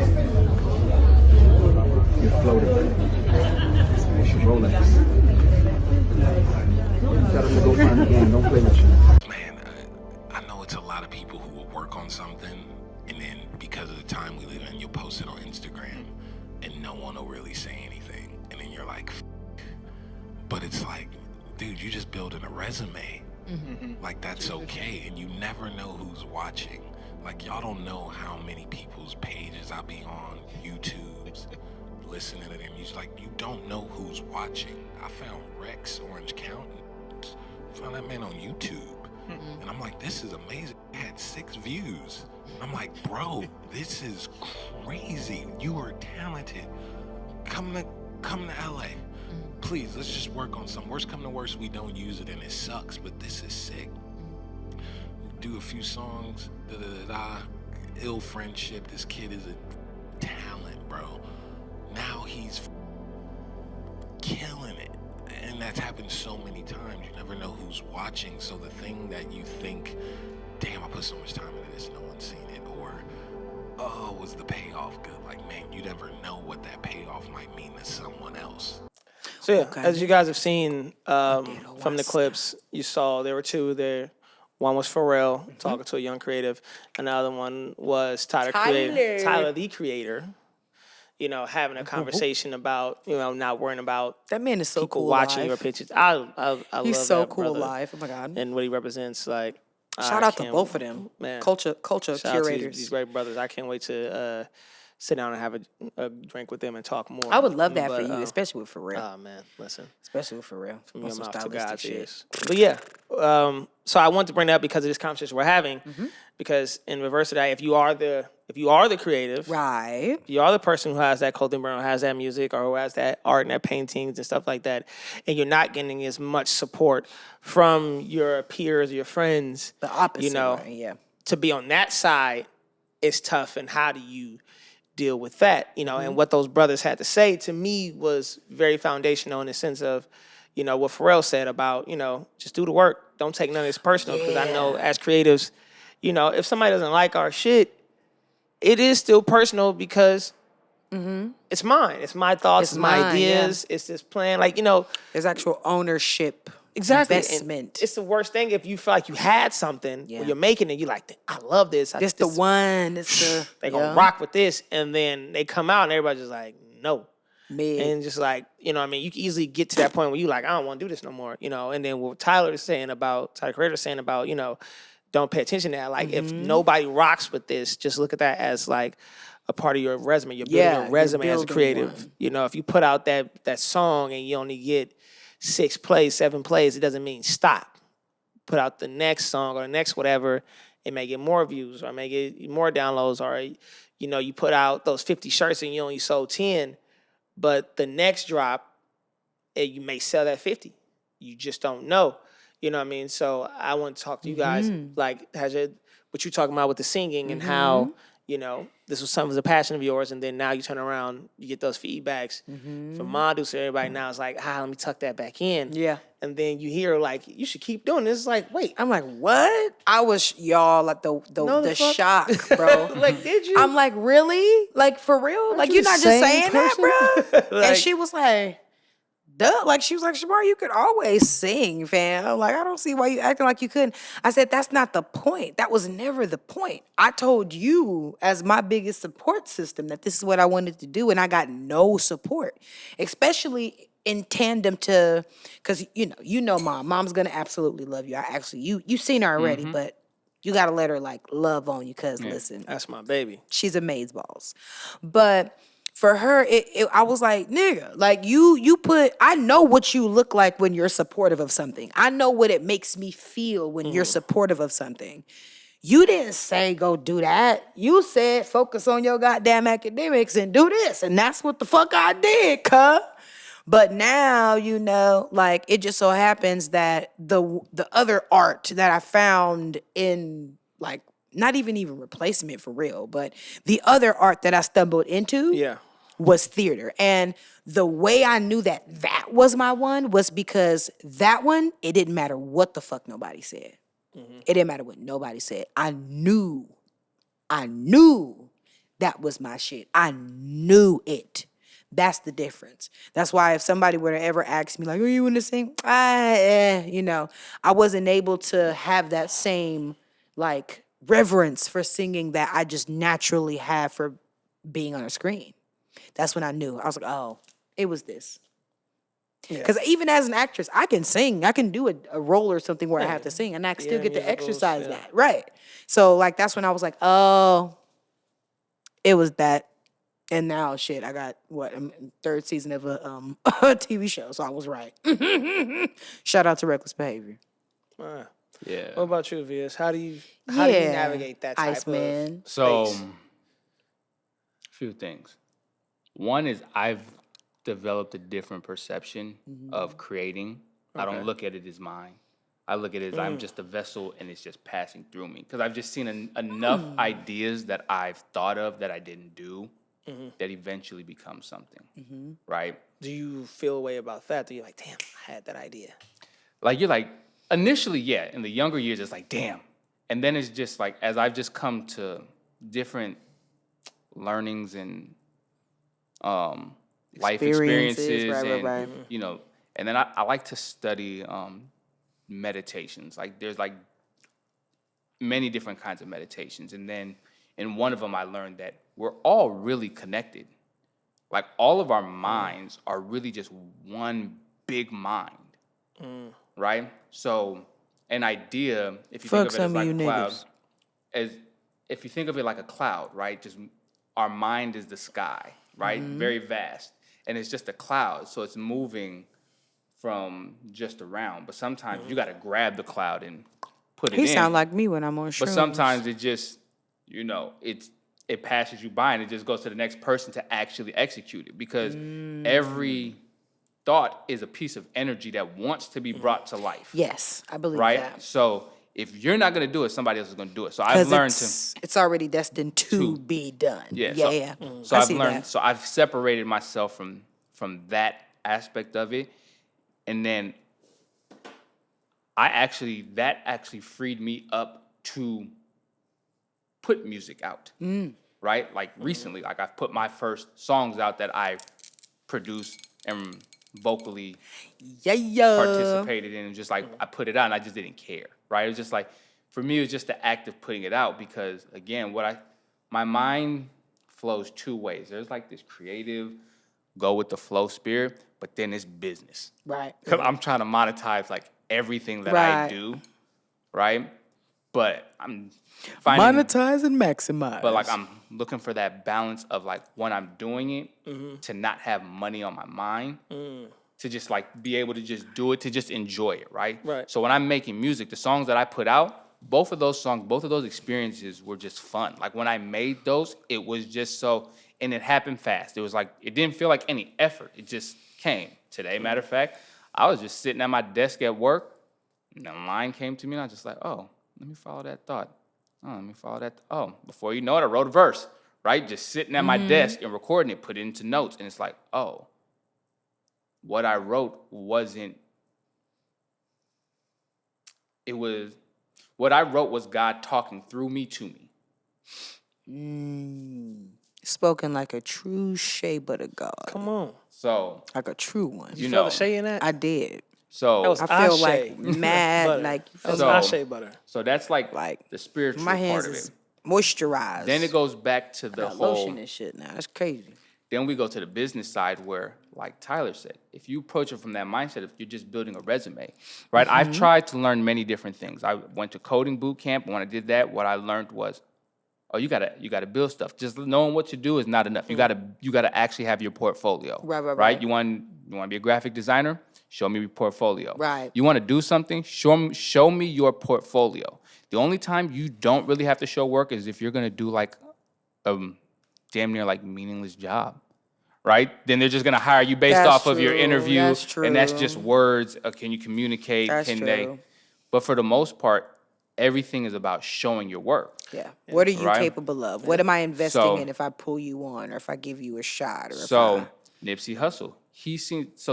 [SPEAKER 4] You're floating. It's your Rolex. Tell them to go find the game. Don't play with you.
[SPEAKER 5] Man, I know it's a lot of people who will work on something, and then because of the time we live in, you'll post it on Instagram, and no one will really say anything, and then you're like, but it's like, dude, you just building a resume. Mm-hmm. Like, that's okay, and you never know who's watching. Like, y'all don't know how many people's pages I'll be on YouTube listening to their music. Like, you don't know who's watching. I found Rex Orange County. Found that man on YouTube. Mm-hmm. And I'm like, this is amazing. It had 6 views. I'm like, bro, this is crazy. You are talented. Come to LA. Please, let's just work on something. Worst come to worst, we don't use it and it sucks, but this is sick. We do a few songs, ill friendship. This kid is a talent, bro. Now he's killing it. And that's happened so many times. You never know who's watching. So the thing that you think, damn, I put so much time into this, no one's seen it. Or, oh, was the payoff good? Like, man, you never know what that payoff might mean to someone else.
[SPEAKER 1] So yeah, as you guys have seen from the clips, you saw there were 2 there. One was Pharrell talking to a young creative. Another one was Tyler the creator. You know, having a conversation about, you know, not worrying about
[SPEAKER 2] that man is so
[SPEAKER 1] people
[SPEAKER 2] cool
[SPEAKER 1] watching
[SPEAKER 2] live.
[SPEAKER 1] your pictures. I
[SPEAKER 2] He's
[SPEAKER 1] love
[SPEAKER 2] so
[SPEAKER 1] that
[SPEAKER 2] cool
[SPEAKER 1] brother
[SPEAKER 2] live. Oh my God.
[SPEAKER 1] and what he represents. Like,
[SPEAKER 2] shout out to both of them,
[SPEAKER 1] man.
[SPEAKER 2] Culture
[SPEAKER 1] Shout
[SPEAKER 2] curators.
[SPEAKER 1] out to these great brothers. I can't wait to sit down and have a drink with them and talk more.
[SPEAKER 2] I would love that for you, especially with Pharrell.
[SPEAKER 1] Oh man, listen.
[SPEAKER 2] Especially with Pharrell.
[SPEAKER 1] From your
[SPEAKER 2] some
[SPEAKER 1] mouth to
[SPEAKER 2] stylistic
[SPEAKER 1] God's
[SPEAKER 2] shit.
[SPEAKER 1] ears. But yeah, so I wanted to bring that up because of this conversation we're having. Because in reverse of that, if you are the creative,
[SPEAKER 2] right?
[SPEAKER 1] If you are the person who has that clothing brand, or has that music, or who has that art and that paintings and stuff like that, and you're not getting as much support from your peers or your friends,
[SPEAKER 2] The opposite,
[SPEAKER 1] you know,
[SPEAKER 2] right? Yeah.
[SPEAKER 1] to be on that side is tough. And how do you deal with that? And what those brothers had to say to me was very foundational in the sense of, what Pharrell said about, just do the work. Don't take none of this personal. Because I know as creatives, if somebody doesn't like our shit, it is still personal because it's mine. It's my thoughts. It's my ideas. Yeah. It's this plan.
[SPEAKER 2] There's actual ownership.
[SPEAKER 1] Exactly.
[SPEAKER 2] Investment.
[SPEAKER 1] And it's the worst thing if you feel like you had something when you're making it. You're like, I love this.
[SPEAKER 2] This the one. It's the
[SPEAKER 1] they gonna rock with this, and then they come out and everybody's just like, no.
[SPEAKER 2] Mid.
[SPEAKER 1] And just like, you can easily get to that point where you like, I don't want to do this no more. And then what Tyler Creator saying about, don't pay attention to that. Like, if nobody rocks with this, just look at that as like a part of your resume. You're building a resume as a creative. One. If you put out that song and you only get 6 plays, 7 plays, it doesn't mean stop. Put out the next song or the next whatever. It may get more views or it may get more downloads, or, you put out those 50 shirts and you only sold 10, but the next drop, you may sell that 50. You just don't know. You know what I mean? So I want to talk to you guys, like, what you talking about with the singing and how, this was something was a passion of yours, and then now you turn around, you get those feedbacks from Madu, so everybody now is like, let me tuck that back in.
[SPEAKER 2] Yeah.
[SPEAKER 1] And then you hear, like, you should keep doing this. It's like, wait.
[SPEAKER 2] I'm like, what? I was, y'all, like, the shock, bro.
[SPEAKER 1] Like, did you?
[SPEAKER 2] I'm like, really? Like, for real? Like, you're not just saying that, bro? And she was like, duh. Like, she was like, Shamar, you could always sing, fam. I'm like, I don't see why you acting like you couldn't. I said, that's not the point. That was never the point. I told you as my biggest support system that this is what I wanted to do, and I got no support, especially in tandem to, because, mom's going to absolutely love you. You've seen her already, but you got to let her, like, love on you, because, listen.
[SPEAKER 1] That's my baby.
[SPEAKER 2] She's amazeballs. Balls. But for her, I was like, nigga, like, I know what you look like when you're supportive of something. I know what it makes me feel when you're supportive of something. You didn't say go do that. You said focus on your goddamn academics and do this. And that's what the fuck I did, cuh. But now, like, it just so happens that the other art that I found in, like, not even replacement for real, but the other art that I stumbled into was theater. And the way I knew that was my one was because that one, it didn't matter what the fuck nobody said. It didn't matter what nobody said. I knew that was my shit. I knew it. That's the difference. That's why if somebody were to ever ask me, like, are you want to sing? I wasn't able to have that same, like, reverence for singing that I just naturally have for being on a screen. That's when I knew. I was like, oh, it was this. Because even as an actress, I can sing. I can do a role or something where I have to sing, and I still get to exercise that. Right. So, like, that's when I was like, oh, it was that. And now, shit, I got, third season of a TV show, so I was right. Shout out to Reckless Behavior.
[SPEAKER 1] Yeah. What about you, Vias? How do you navigate that type
[SPEAKER 2] Iceman.
[SPEAKER 1] of space?
[SPEAKER 3] So, a few things. One is I've developed a different perception of creating. Okay. I don't look at it as mine. I look at it as I'm just a vessel and it's just passing through me. Because I've just seen enough ideas that I've thought of that I didn't do that eventually become something, right?
[SPEAKER 1] Do you feel a way about that? Do you like, damn, I had that idea?
[SPEAKER 3] Like, you're like, initially, yeah. In the younger years, it's like, damn. And then it's just like, as I've just come to different learnings and life experiences
[SPEAKER 2] right.
[SPEAKER 3] And, and then I like to study meditations. Like, there's, like, many different kinds of meditations. And then in one of them, I learned that we're all really connected. Like, all of our minds are really just one big mind, right? So an idea, if you think of it as like a cloud, if you think of it like a cloud, right? Just our mind is the sky, right? Very vast. And it's just a cloud, so it's moving from just around. But sometimes you got to grab the cloud and put it in.
[SPEAKER 2] He sound like me when I'm on shrooms.
[SPEAKER 3] But sometimes it just, it passes you by and it just goes to the next person to actually execute it, because every thought is a piece of energy that wants to be brought to life.
[SPEAKER 2] Yes, I believe
[SPEAKER 3] right?
[SPEAKER 2] that.
[SPEAKER 3] So if you're not gonna do it, somebody else is gonna do it. So I've learned
[SPEAKER 2] it's already destined to be done.
[SPEAKER 3] Yeah.
[SPEAKER 2] So I've learned.
[SPEAKER 3] That. So I've separated myself from that aspect of it, and then that actually freed me up to put music out. Right? Like recently, like I've put my first songs out that I produced and vocally participated in, and just like I put it out and I just didn't care. Right? It was just like, for me, it was just the act of putting it out, because again, my mind flows two ways. There's like this creative, go with the flow spirit, but then it's business.
[SPEAKER 2] Right.
[SPEAKER 3] Because I'm trying to monetize like everything that I do, right? But I'm finding
[SPEAKER 2] monetize and maximize.
[SPEAKER 3] But like I'm looking for that balance of like when I'm doing it, to not have money on my mind, to just like be able to just do it, to just enjoy it, right?
[SPEAKER 1] Right.
[SPEAKER 3] So when I'm making music, the songs that I put out, both of those experiences were just fun. Like when I made those, it was just so, and it happened fast. It was like, it didn't feel like any effort. It just came. Today, matter of fact, I was just sitting at my desk at work, and a line came to me, and I was just like, oh, let me follow that thought. Oh, let me follow that. Oh, before you know it, I wrote a verse, right? Just sitting at my desk and recording it, put it into notes. And it's like, oh, what I wrote what I wrote was God talking through me to me.
[SPEAKER 2] Spoken like a true shea butter God.
[SPEAKER 1] Come on.
[SPEAKER 3] So,
[SPEAKER 2] like a true one.
[SPEAKER 1] You feel the shea in that?
[SPEAKER 2] I did.
[SPEAKER 3] So
[SPEAKER 1] That was
[SPEAKER 2] I feel
[SPEAKER 1] Ashe
[SPEAKER 2] like mad,
[SPEAKER 1] butter.
[SPEAKER 2] like
[SPEAKER 1] That was
[SPEAKER 3] So-
[SPEAKER 1] Ashe butter.
[SPEAKER 3] So that's like the spiritual
[SPEAKER 2] my hands
[SPEAKER 3] part of
[SPEAKER 2] is
[SPEAKER 3] it.
[SPEAKER 2] moisturized.
[SPEAKER 3] Then it goes back to the
[SPEAKER 2] got
[SPEAKER 3] whole.
[SPEAKER 2] lotion and shit now. That's crazy.
[SPEAKER 3] Then we go to the business side where, like Tyler said, if you approach it from that mindset, if you're just building a resume, right? I've tried to learn many different things. I went to coding boot camp. When I did that, what I learned was, oh, you gotta build stuff. Just knowing what to do is not enough. You gotta actually have your portfolio.
[SPEAKER 2] Right.
[SPEAKER 3] You want to be a graphic designer? Show me your portfolio.
[SPEAKER 2] Right.
[SPEAKER 3] You want to do something? Show me your portfolio. The only time you don't really have to show work is if you're gonna do like damn near like meaningless job, right? Then they're just gonna hire you based
[SPEAKER 2] That's
[SPEAKER 3] off of your
[SPEAKER 2] true.
[SPEAKER 3] interview,
[SPEAKER 2] That's
[SPEAKER 3] and that's
[SPEAKER 2] true.
[SPEAKER 3] just words. Can you communicate?
[SPEAKER 2] That's
[SPEAKER 3] Can
[SPEAKER 2] true.
[SPEAKER 3] they? But for the most part, everything is about showing your work.
[SPEAKER 2] Yeah. What are you
[SPEAKER 3] Right?
[SPEAKER 2] capable of? What am I investing
[SPEAKER 3] So-
[SPEAKER 2] in if I pull you on, or if I give you a shot, or
[SPEAKER 3] So Nipsey Hussle,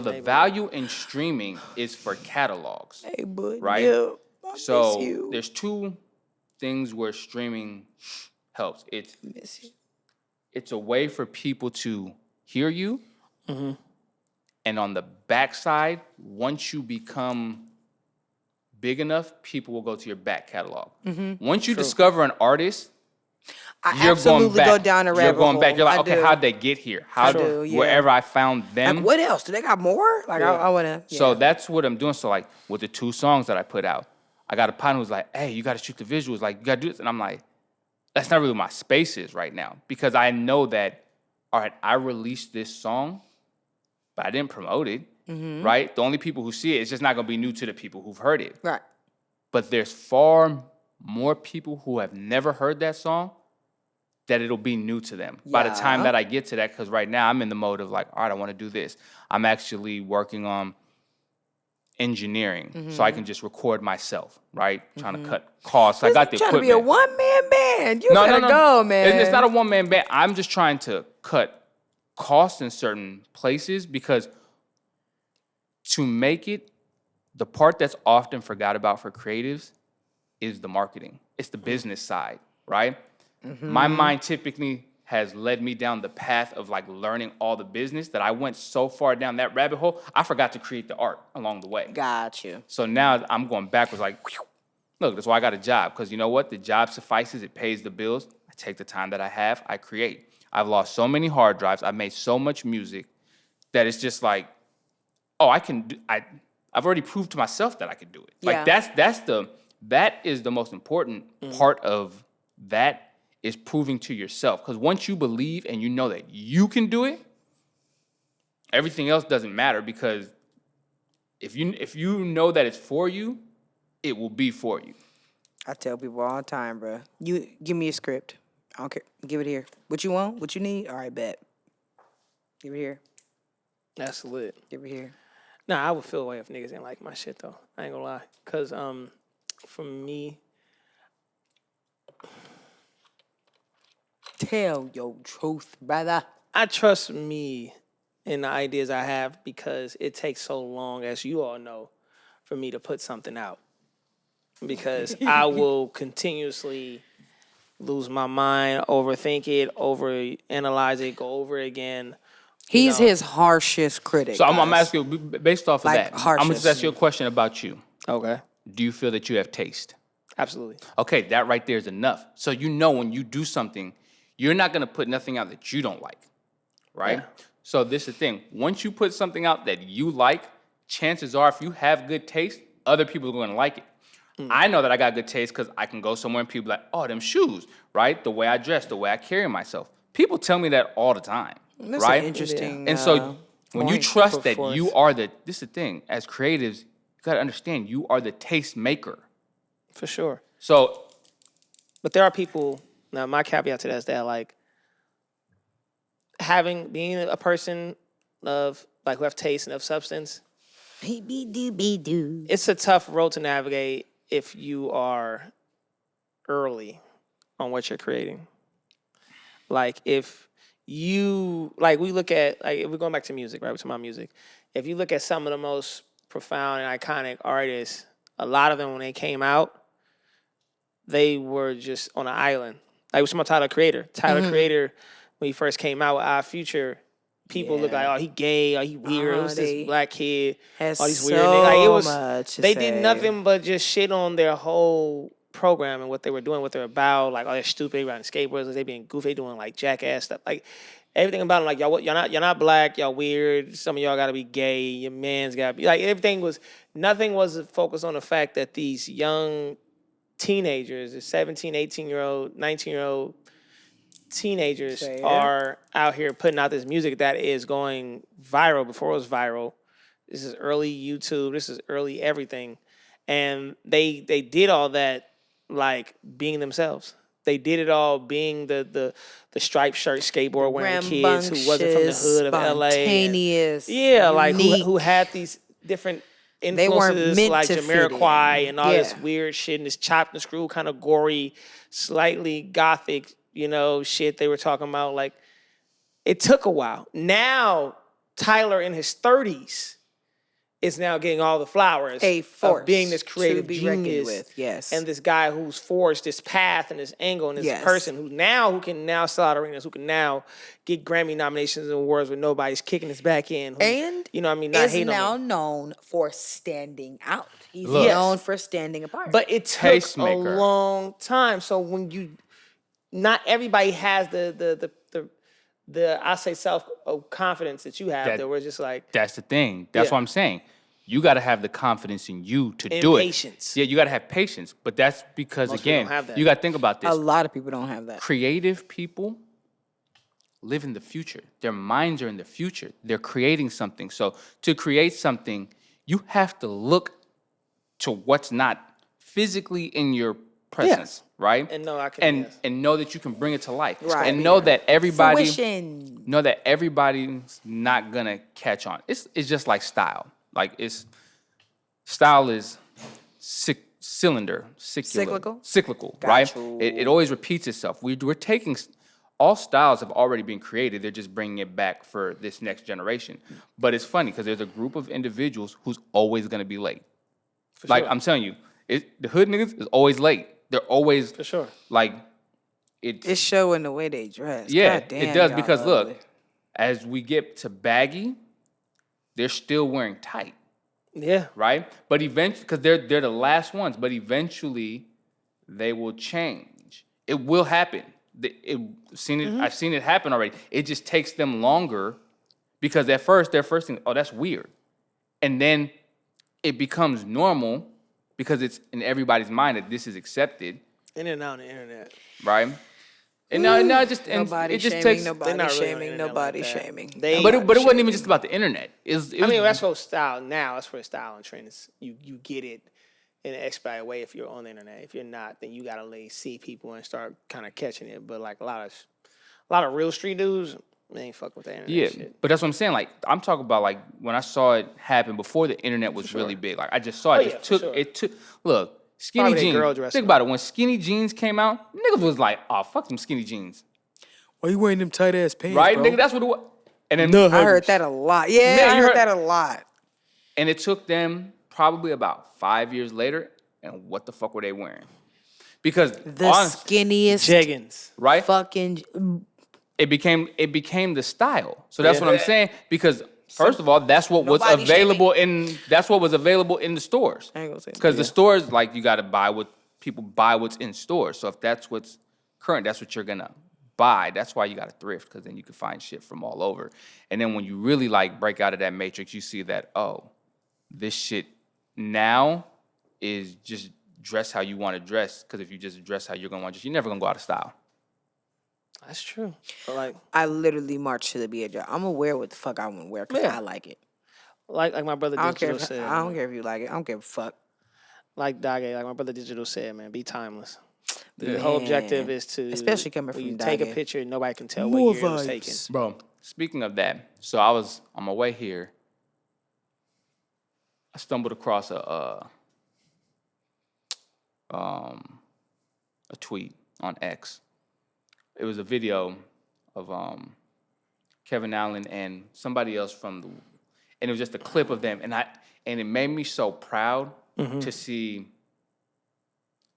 [SPEAKER 3] the value in streaming is for catalogs,
[SPEAKER 2] hey, bud,
[SPEAKER 3] right?
[SPEAKER 2] yeah, I
[SPEAKER 3] So
[SPEAKER 2] miss you.
[SPEAKER 3] there's two things where streaming helps.
[SPEAKER 2] Miss you.
[SPEAKER 3] It's a way for people to hear you,
[SPEAKER 2] Mm-hmm.
[SPEAKER 3] and on the backside, once you become big enough, people will go to your back catalog. Once you discover an artist,
[SPEAKER 2] I
[SPEAKER 3] you're
[SPEAKER 2] absolutely
[SPEAKER 3] going back.
[SPEAKER 2] go down a rabbit
[SPEAKER 3] You're going
[SPEAKER 2] hole.
[SPEAKER 3] back. You're like,
[SPEAKER 2] I
[SPEAKER 3] okay,
[SPEAKER 2] do.
[SPEAKER 3] how'd they get here? How
[SPEAKER 2] do, yeah.
[SPEAKER 3] Wherever I found them.
[SPEAKER 2] Like, what else? Do they got more? Like, I want to.
[SPEAKER 3] So that's what I'm doing. So like with the 2 songs that I put out, I got a partner who's like, hey, you got to shoot the visuals. Like, you got to do this. And I'm like, that's not really my space is right now, because I know that, all right, I released this song, but I didn't promote it, right? The only people who see it, it's just not going to be new to the people who've heard it.
[SPEAKER 2] Right.
[SPEAKER 3] But there's far more people who have never heard that song that it'll be new to them by the time that I get to that. Because right now I'm in the mode of like, all right, I want to do this. I'm actually working on engineering so I can just record myself, right? Trying to cut costs. I got the
[SPEAKER 2] trying to
[SPEAKER 3] equipment.
[SPEAKER 2] be a one-man band. You gotta go, man.
[SPEAKER 3] It's not a one-man band. I'm just trying to cut costs in certain places, because to make it, the part that's often forgot about for creatives is the marketing. It's the business side, right? My mind typically has led me down the path of like learning all the business that I went so far down that rabbit hole, I forgot to create the art along the way.
[SPEAKER 2] Got you.
[SPEAKER 3] So now I'm going backwards like, whew. Look, that's why I got a job, because you know what? The job suffices. It pays the bills. I take the time that I have. I create. I've lost so many hard drives. I've made so much music that it's just like, oh, I can do. I've already proved to myself that I can do it. Like that is the most important part of that, is proving to yourself. Because once you believe and you know that you can do it, everything else doesn't matter. Because if you know that it's for you, it will be for you.
[SPEAKER 2] I tell people all the time, bro. You give me a script. I don't care. Give it here. What you want? What you need? All right, bet. Give it here.
[SPEAKER 1] That's lit.
[SPEAKER 2] Give it here.
[SPEAKER 1] Nah, I would feel away if niggas didn't like my shit though. I ain't gonna lie, cause For me,
[SPEAKER 2] Tell your truth, brother.
[SPEAKER 1] I trust me in the ideas I have because it takes so long, as you all know, for me to put something out. Because I will continuously lose my mind, overthink it, overanalyze it, go over it again.
[SPEAKER 2] He's his harshest critic.
[SPEAKER 3] So I'm
[SPEAKER 2] guys.
[SPEAKER 3] asking you, based off of
[SPEAKER 2] Like,
[SPEAKER 3] that, I'm gonna just
[SPEAKER 2] harshest.
[SPEAKER 3] ask you a question about you.
[SPEAKER 1] Okay.
[SPEAKER 3] Do you feel that you have taste?
[SPEAKER 1] Absolutely.
[SPEAKER 3] Okay, that right there is enough. So you know when you do something, you're not gonna put nothing out that you don't like, right?
[SPEAKER 1] Yeah.
[SPEAKER 3] So this is the thing. Once you put something out that you like, chances are if you have good taste, other people are gonna like it. I know that I got good taste because I can go somewhere and people like, oh, them shoes, right? The way I dress, the way I carry myself. People tell me that all the time,
[SPEAKER 2] That's
[SPEAKER 3] right?
[SPEAKER 2] an interesting.
[SPEAKER 3] And so when you
[SPEAKER 2] point
[SPEAKER 3] trust
[SPEAKER 1] put
[SPEAKER 3] that
[SPEAKER 1] forth.
[SPEAKER 3] you are this is the thing, as creatives, you gotta understand you are the taste maker.
[SPEAKER 1] For sure.
[SPEAKER 3] So
[SPEAKER 1] But there are people, now my caveat to that is that like being a person of like who have taste and of substance, it's a tough road to navigate if you are early on what you're creating. Like if you like we look at like if we're going back to music, right? We're talking about music. If you look at some of the most profound and iconic artists, a lot of them when they came out, they were just on an island. Like we're talking about Tyler Creator. Tyler Creator, when he first came out with Our Future, people look like, oh, he gay, oh, he weird. It was
[SPEAKER 2] they
[SPEAKER 1] this black kid,
[SPEAKER 2] has
[SPEAKER 1] all these weird
[SPEAKER 2] so
[SPEAKER 1] niggas. Like it was,
[SPEAKER 2] much to
[SPEAKER 1] they
[SPEAKER 2] say.
[SPEAKER 1] did nothing but just shit on their whole program and what they were doing, what they're about. Like, oh, they're stupid, they riding skateboards, they being goofy, they doing like jackass stuff. Like everything about them, like you're not black, y'all weird. Some of y'all gotta be gay. Your man's gotta be like nothing was focused on the fact that these young teenagers, the 17, 18-year-old, 19-year-old teenagers are out here putting out this music that is going viral before it was viral. This is early YouTube. This is early everything. And they did all that like being themselves. They did it all being the striped shirt skateboard wearing kids who wasn't from the hood of LA.
[SPEAKER 2] Spontaneous.
[SPEAKER 1] Yeah, like
[SPEAKER 2] unique.
[SPEAKER 1] who had these different
[SPEAKER 2] They weren't
[SPEAKER 1] influences
[SPEAKER 2] meant
[SPEAKER 1] like
[SPEAKER 2] to fit
[SPEAKER 1] Jamiroquai
[SPEAKER 2] in.
[SPEAKER 1] and all this
[SPEAKER 2] Yeah.
[SPEAKER 1] weird shit and this chopped and screw kind of gory, slightly gothic, shit they were talking about. Like it took a while. Now Tyler in his 30s is now getting all the flowers
[SPEAKER 2] A force
[SPEAKER 1] of being this creative
[SPEAKER 2] to be reckoned
[SPEAKER 1] genius
[SPEAKER 2] with, yes.
[SPEAKER 1] and this guy who's forged this path and this angle and this
[SPEAKER 2] Yes.
[SPEAKER 1] person who can now sell out arenas, who can now get Grammy nominations and awards where nobody's kicking his back in.
[SPEAKER 2] And
[SPEAKER 1] not
[SPEAKER 2] is
[SPEAKER 1] hating
[SPEAKER 2] now
[SPEAKER 1] on him.
[SPEAKER 2] known for standing out. He's
[SPEAKER 3] Look.
[SPEAKER 2] known for standing apart.
[SPEAKER 1] But it took a
[SPEAKER 3] Tastemaker.
[SPEAKER 1] long time. So when not everybody has the I say self confidence that you have. That we're just like
[SPEAKER 3] that's the thing. That's
[SPEAKER 1] Yeah.
[SPEAKER 3] what I'm saying. You got to have the confidence in you to
[SPEAKER 1] And
[SPEAKER 3] do it.
[SPEAKER 1] patience.
[SPEAKER 3] Yeah, you got to have patience. But that's because,
[SPEAKER 1] Most people
[SPEAKER 3] again,
[SPEAKER 1] don't have that.
[SPEAKER 3] you got to think about this.
[SPEAKER 2] a lot of people don't have that.
[SPEAKER 3] Creative people live in the future. Their minds are in the future. They're creating something. So to create something, you have to look to what's not physically in your presence, right?
[SPEAKER 1] And know I can- yes.
[SPEAKER 3] and know that you can bring it to life.
[SPEAKER 2] Right.
[SPEAKER 3] And know that everybody
[SPEAKER 2] Fruition.
[SPEAKER 3] know that everybody's not gonna catch on. It's just like style. Like style is cyclical, right?
[SPEAKER 2] you.
[SPEAKER 3] It always repeats itself. We're taking all styles have already been created. They're just bringing it back for this next generation. But it's funny because there's a group of individuals who's always gonna be late. Like
[SPEAKER 1] sure.
[SPEAKER 3] I'm telling you, the hood niggas is always late. They're always
[SPEAKER 1] For sure.
[SPEAKER 3] like
[SPEAKER 2] It's showing the way they dress.
[SPEAKER 3] yeah,
[SPEAKER 2] God damn,
[SPEAKER 3] it does
[SPEAKER 2] y'all
[SPEAKER 3] because
[SPEAKER 2] ugly.
[SPEAKER 3] look, as we get to baggy, they're still wearing tight,
[SPEAKER 1] Yeah.
[SPEAKER 3] right? But eventually, because they're the last ones, but eventually they will change. It will happen. I've seen it happen already. It just takes them longer because at first their first thing, oh, that's weird, and then it becomes normal because it's in everybody's mind that this is accepted,
[SPEAKER 1] In and out on the internet.
[SPEAKER 3] right? And now it just
[SPEAKER 2] Nobody
[SPEAKER 3] it just
[SPEAKER 2] shaming,
[SPEAKER 3] takes.
[SPEAKER 1] They're
[SPEAKER 2] nobody
[SPEAKER 1] not really on the
[SPEAKER 2] shaming,
[SPEAKER 1] internet
[SPEAKER 2] nobody
[SPEAKER 1] like that.
[SPEAKER 2] shaming.
[SPEAKER 1] But
[SPEAKER 3] But it wasn't even just about the internet. It was
[SPEAKER 1] that's for style now. That's for style and trends. You get it in an expedited way if you're on the internet. If you're not, then you gotta see people and start kind of catching it. But like a lot of real street dudes, they ain't fuck with the internet
[SPEAKER 3] yeah,
[SPEAKER 1] shit.
[SPEAKER 3] but that's what I'm saying. Like I'm talking about like when I saw it happen before the internet was really big. Like I just saw it.
[SPEAKER 1] Oh, yeah, for sure.
[SPEAKER 3] It took. Look, Skinny
[SPEAKER 1] Probably they
[SPEAKER 3] jeans.
[SPEAKER 1] girl dressing
[SPEAKER 3] Think about it. When skinny jeans came out, niggas was like, "Oh, fuck them skinny jeans."
[SPEAKER 2] Why you wearing them tight ass pants,
[SPEAKER 3] Right,
[SPEAKER 2] bro?
[SPEAKER 3] nigga? That's what it was. And then
[SPEAKER 2] I heard that a lot. Yeah,
[SPEAKER 3] Man,
[SPEAKER 2] I
[SPEAKER 3] you
[SPEAKER 2] heard
[SPEAKER 3] heard-
[SPEAKER 2] that a lot.
[SPEAKER 3] And it took them probably about 5 years later. And what the fuck were they wearing? Because
[SPEAKER 2] The skinniest
[SPEAKER 1] jeggings.
[SPEAKER 3] right,
[SPEAKER 2] fucking
[SPEAKER 3] it became the style. So that's what I'm saying. Because first of all, that's what was
[SPEAKER 2] Nobody
[SPEAKER 3] available in the stores.
[SPEAKER 2] I ain't gonna say
[SPEAKER 3] Because the stores, like, you got to buy what people buy what's in stores. So if that's what's current, that's what you're gonna buy. That's why you got to thrift, because then you can find shit from all over. And then when you really like break out of that matrix, you see that, oh, this shit now is just dress how you want to dress. Because if you just dress how you're gonna want to dress, you're never gonna go out of style.
[SPEAKER 1] That's true. But like
[SPEAKER 2] I literally march to the beat. I'm gonna wear what the fuck I want to wear because
[SPEAKER 1] Yeah.
[SPEAKER 2] I like it.
[SPEAKER 1] like my brother
[SPEAKER 2] I don't care.
[SPEAKER 1] Digital said.
[SPEAKER 2] I don't care if you like it. I don't give a fuck.
[SPEAKER 1] Like Dage, like my brother Digital said, man, be timeless. The whole objective is to,
[SPEAKER 2] Especially coming
[SPEAKER 1] when
[SPEAKER 2] from
[SPEAKER 1] you take a
[SPEAKER 2] Dage.
[SPEAKER 1] picture, nobody can tell
[SPEAKER 2] More
[SPEAKER 1] what year it was
[SPEAKER 2] vibes.
[SPEAKER 1] taken.
[SPEAKER 3] Bro, speaking of that, so I was on my way here. I stumbled across a tweet on X. It was a video of Kevin Allen and somebody else and it was just a clip of them, and it made me so proud to see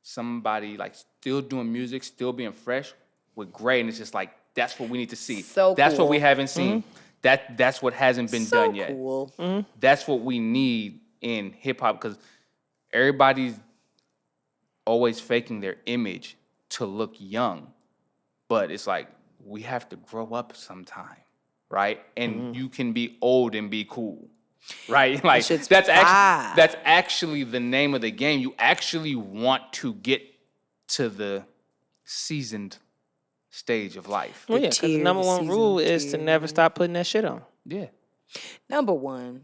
[SPEAKER 3] somebody like still doing music, still being fresh with Gray, and it's just like that's what we need to see.
[SPEAKER 2] So
[SPEAKER 3] that's what we
[SPEAKER 2] cool.
[SPEAKER 3] haven't seen. That's what hasn't been
[SPEAKER 2] So
[SPEAKER 3] done yet.
[SPEAKER 2] cool.
[SPEAKER 3] That's what we need in hip hop, because everybody's always faking their image to look young, but it's like we have to grow up sometime, right? And you can be old and be cool, right? Like
[SPEAKER 2] shit's
[SPEAKER 3] that's
[SPEAKER 2] fire.
[SPEAKER 3] actually the name of the game. You actually want to get to the seasoned stage of life.
[SPEAKER 1] Well, yeah, because the
[SPEAKER 2] tier,
[SPEAKER 1] number
[SPEAKER 2] the
[SPEAKER 1] one
[SPEAKER 2] season
[SPEAKER 1] rule is to
[SPEAKER 2] tier.
[SPEAKER 1] never stop putting that shit on.
[SPEAKER 3] Yeah.
[SPEAKER 2] Number one.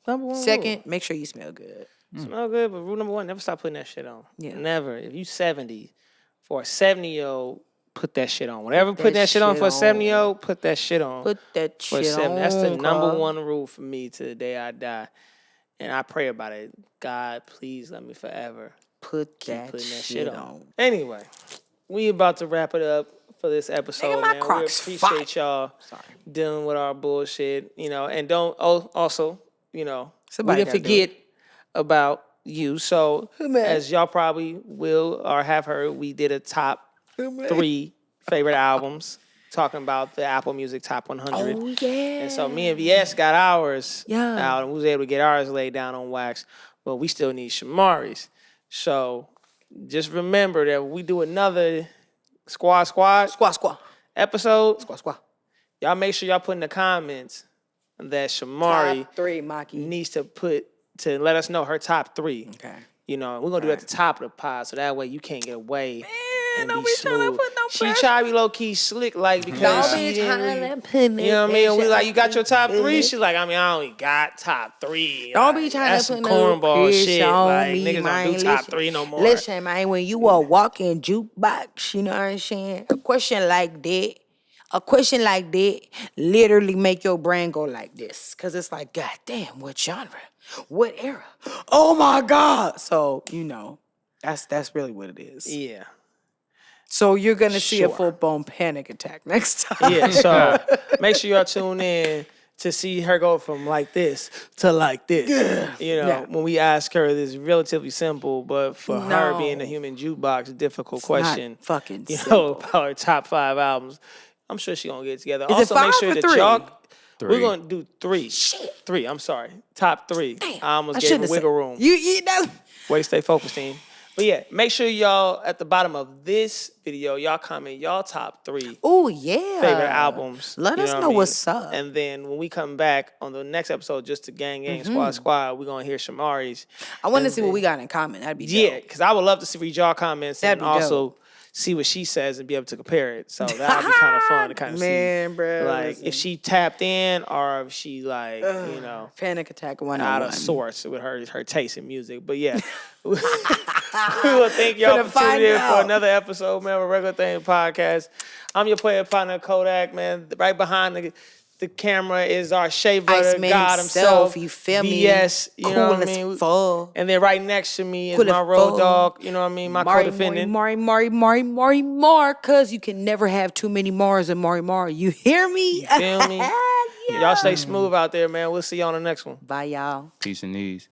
[SPEAKER 1] Number one
[SPEAKER 2] Second, make sure you smell good.
[SPEAKER 1] rule. Smell good, but rule number one, never stop putting that shit on.
[SPEAKER 2] Yeah.
[SPEAKER 1] Never. If you 70, for a 70-year-old, put that shit on. Whatever put that shit on for a 70-year-old, put that shit on.
[SPEAKER 2] Put that
[SPEAKER 1] for
[SPEAKER 2] shit
[SPEAKER 1] 70.
[SPEAKER 2] on.
[SPEAKER 1] That's the number
[SPEAKER 2] Carl.
[SPEAKER 1] one rule for me to the day I die. And I pray about it. God, please let me forever
[SPEAKER 2] Put
[SPEAKER 1] keep
[SPEAKER 2] that
[SPEAKER 1] putting that
[SPEAKER 2] shit
[SPEAKER 1] shit on.
[SPEAKER 2] on.
[SPEAKER 1] Anyway, we about to wrap it up for this episode,
[SPEAKER 2] my
[SPEAKER 1] man.
[SPEAKER 2] Crocs
[SPEAKER 1] We appreciate
[SPEAKER 2] fire.
[SPEAKER 1] y'all dealing with our bullshit, and don't also,
[SPEAKER 2] Somebody
[SPEAKER 1] we didn't
[SPEAKER 2] gotta do
[SPEAKER 1] forget about you. So as y'all probably will or have heard, we did a top 3 favorite albums, talking about the Apple Music Top 100.
[SPEAKER 2] Oh, yeah.
[SPEAKER 1] And so me and VS got ours
[SPEAKER 2] Yeah.
[SPEAKER 1] out, and we was able to get ours laid down on wax, but we still need Shamari's. So just remember that when we do another Squad
[SPEAKER 2] Squaw.
[SPEAKER 1] episode,
[SPEAKER 2] Squaw.
[SPEAKER 1] y'all make sure y'all put in the comments that Shamari
[SPEAKER 2] Top 3, Maki.
[SPEAKER 1] needs to let us know her top 3.
[SPEAKER 2] Okay.
[SPEAKER 1] We're gonna do it at the top of the pod, so that way you can't get away. And
[SPEAKER 2] don't
[SPEAKER 1] be
[SPEAKER 2] be tryna
[SPEAKER 1] smooth.
[SPEAKER 2] put no
[SPEAKER 1] She
[SPEAKER 2] pressure.
[SPEAKER 1] try to be low key slick, like because
[SPEAKER 2] Don't
[SPEAKER 1] she
[SPEAKER 2] be
[SPEAKER 1] didn't
[SPEAKER 2] tryna
[SPEAKER 1] really-
[SPEAKER 2] put no
[SPEAKER 1] You know what I mean? We
[SPEAKER 2] pressure
[SPEAKER 1] like, you got your top
[SPEAKER 2] on
[SPEAKER 1] 3.
[SPEAKER 2] me.
[SPEAKER 1] She's like, I only got top 3.
[SPEAKER 2] Don't
[SPEAKER 1] Like,
[SPEAKER 2] be trying
[SPEAKER 1] that's
[SPEAKER 2] to
[SPEAKER 1] some
[SPEAKER 2] put no
[SPEAKER 1] cornball
[SPEAKER 2] pressure
[SPEAKER 1] shit.
[SPEAKER 2] on
[SPEAKER 1] Like
[SPEAKER 2] me,
[SPEAKER 1] niggas
[SPEAKER 2] man.
[SPEAKER 1] don't do top
[SPEAKER 2] Listen.
[SPEAKER 1] 3 no more.
[SPEAKER 2] Listen, man, when you a walking jukebox, you know what I'm saying? A question like that literally make your brain go like this. Cause it's like, God damn, what genre? What era? Oh my God. So, that's really what it is.
[SPEAKER 1] Yeah.
[SPEAKER 2] So you're gonna see a
[SPEAKER 1] Sure.
[SPEAKER 2] full-blown panic attack next time.
[SPEAKER 1] Yeah. So make sure y'all tune in to see her go from like this to like this.
[SPEAKER 2] Yeah.
[SPEAKER 1] When we ask her this relatively simple, but for her
[SPEAKER 2] No.
[SPEAKER 1] being a human jukebox, difficult
[SPEAKER 2] Not
[SPEAKER 1] question.
[SPEAKER 2] fucking simple.
[SPEAKER 1] About her top 5 albums. I'm sure she gonna get it together.
[SPEAKER 2] Is it
[SPEAKER 1] Also, make
[SPEAKER 2] 5
[SPEAKER 1] sure
[SPEAKER 2] or
[SPEAKER 1] that
[SPEAKER 2] 3?
[SPEAKER 1] y'all.
[SPEAKER 3] 3.
[SPEAKER 1] We're gonna do 3. 3. I'm sorry. Top 3. I almost gave
[SPEAKER 2] shouldn't
[SPEAKER 1] her
[SPEAKER 2] have
[SPEAKER 1] wiggle
[SPEAKER 2] said-
[SPEAKER 1] room.
[SPEAKER 2] You that's
[SPEAKER 1] Way to stay focused, team. But yeah, make sure y'all at the bottom of this video, y'all comment y'all top 3
[SPEAKER 2] Oh yeah.
[SPEAKER 1] favorite albums.
[SPEAKER 2] Let
[SPEAKER 1] you
[SPEAKER 2] us
[SPEAKER 1] what
[SPEAKER 2] know
[SPEAKER 1] I mean?
[SPEAKER 2] what's up.
[SPEAKER 1] And then when we come back on the next episode, just to gang
[SPEAKER 2] Mm-hmm.
[SPEAKER 1] squad, we're gonna hear Shamari's.
[SPEAKER 2] I want to
[SPEAKER 1] And
[SPEAKER 2] see what
[SPEAKER 1] then-
[SPEAKER 2] we got in common. That'd be dope.
[SPEAKER 1] Yeah, because I would love to read y'all comments
[SPEAKER 2] That'd
[SPEAKER 1] and
[SPEAKER 2] be
[SPEAKER 1] also see what she says and be able to compare it. So that'd be kind of fun to kind of
[SPEAKER 2] Man,
[SPEAKER 1] see,
[SPEAKER 2] bruh,
[SPEAKER 1] like
[SPEAKER 2] listen.
[SPEAKER 1] if she tapped in or if she like
[SPEAKER 2] Panic attack 101.
[SPEAKER 1] out of sorts with her taste in music. But yeah, we will thank y'all
[SPEAKER 2] Finna
[SPEAKER 1] for
[SPEAKER 2] find
[SPEAKER 1] tuning in for
[SPEAKER 2] out.
[SPEAKER 1] another episode, man, of Regular Thing Podcast. I'm your player partner, Kodak, man. Right behind The camera is our shea butter,
[SPEAKER 2] Iceman
[SPEAKER 1] God himself.
[SPEAKER 2] you feel me?
[SPEAKER 1] VS, you know
[SPEAKER 2] Cool
[SPEAKER 1] what I
[SPEAKER 2] as
[SPEAKER 1] mean?
[SPEAKER 2] fuck.
[SPEAKER 1] And then right next to me is
[SPEAKER 2] Cool as
[SPEAKER 1] my road
[SPEAKER 2] fuck.
[SPEAKER 1] dog, you know what I mean? My co-defendant.
[SPEAKER 2] Mari, cause you can never have too many Mars and Mari. You hear me?
[SPEAKER 1] You feel me?
[SPEAKER 2] Yeah.
[SPEAKER 1] Y'all stay smooth out there, man. We'll see you on the next one.
[SPEAKER 2] Bye, y'all.
[SPEAKER 3] Peace and ease.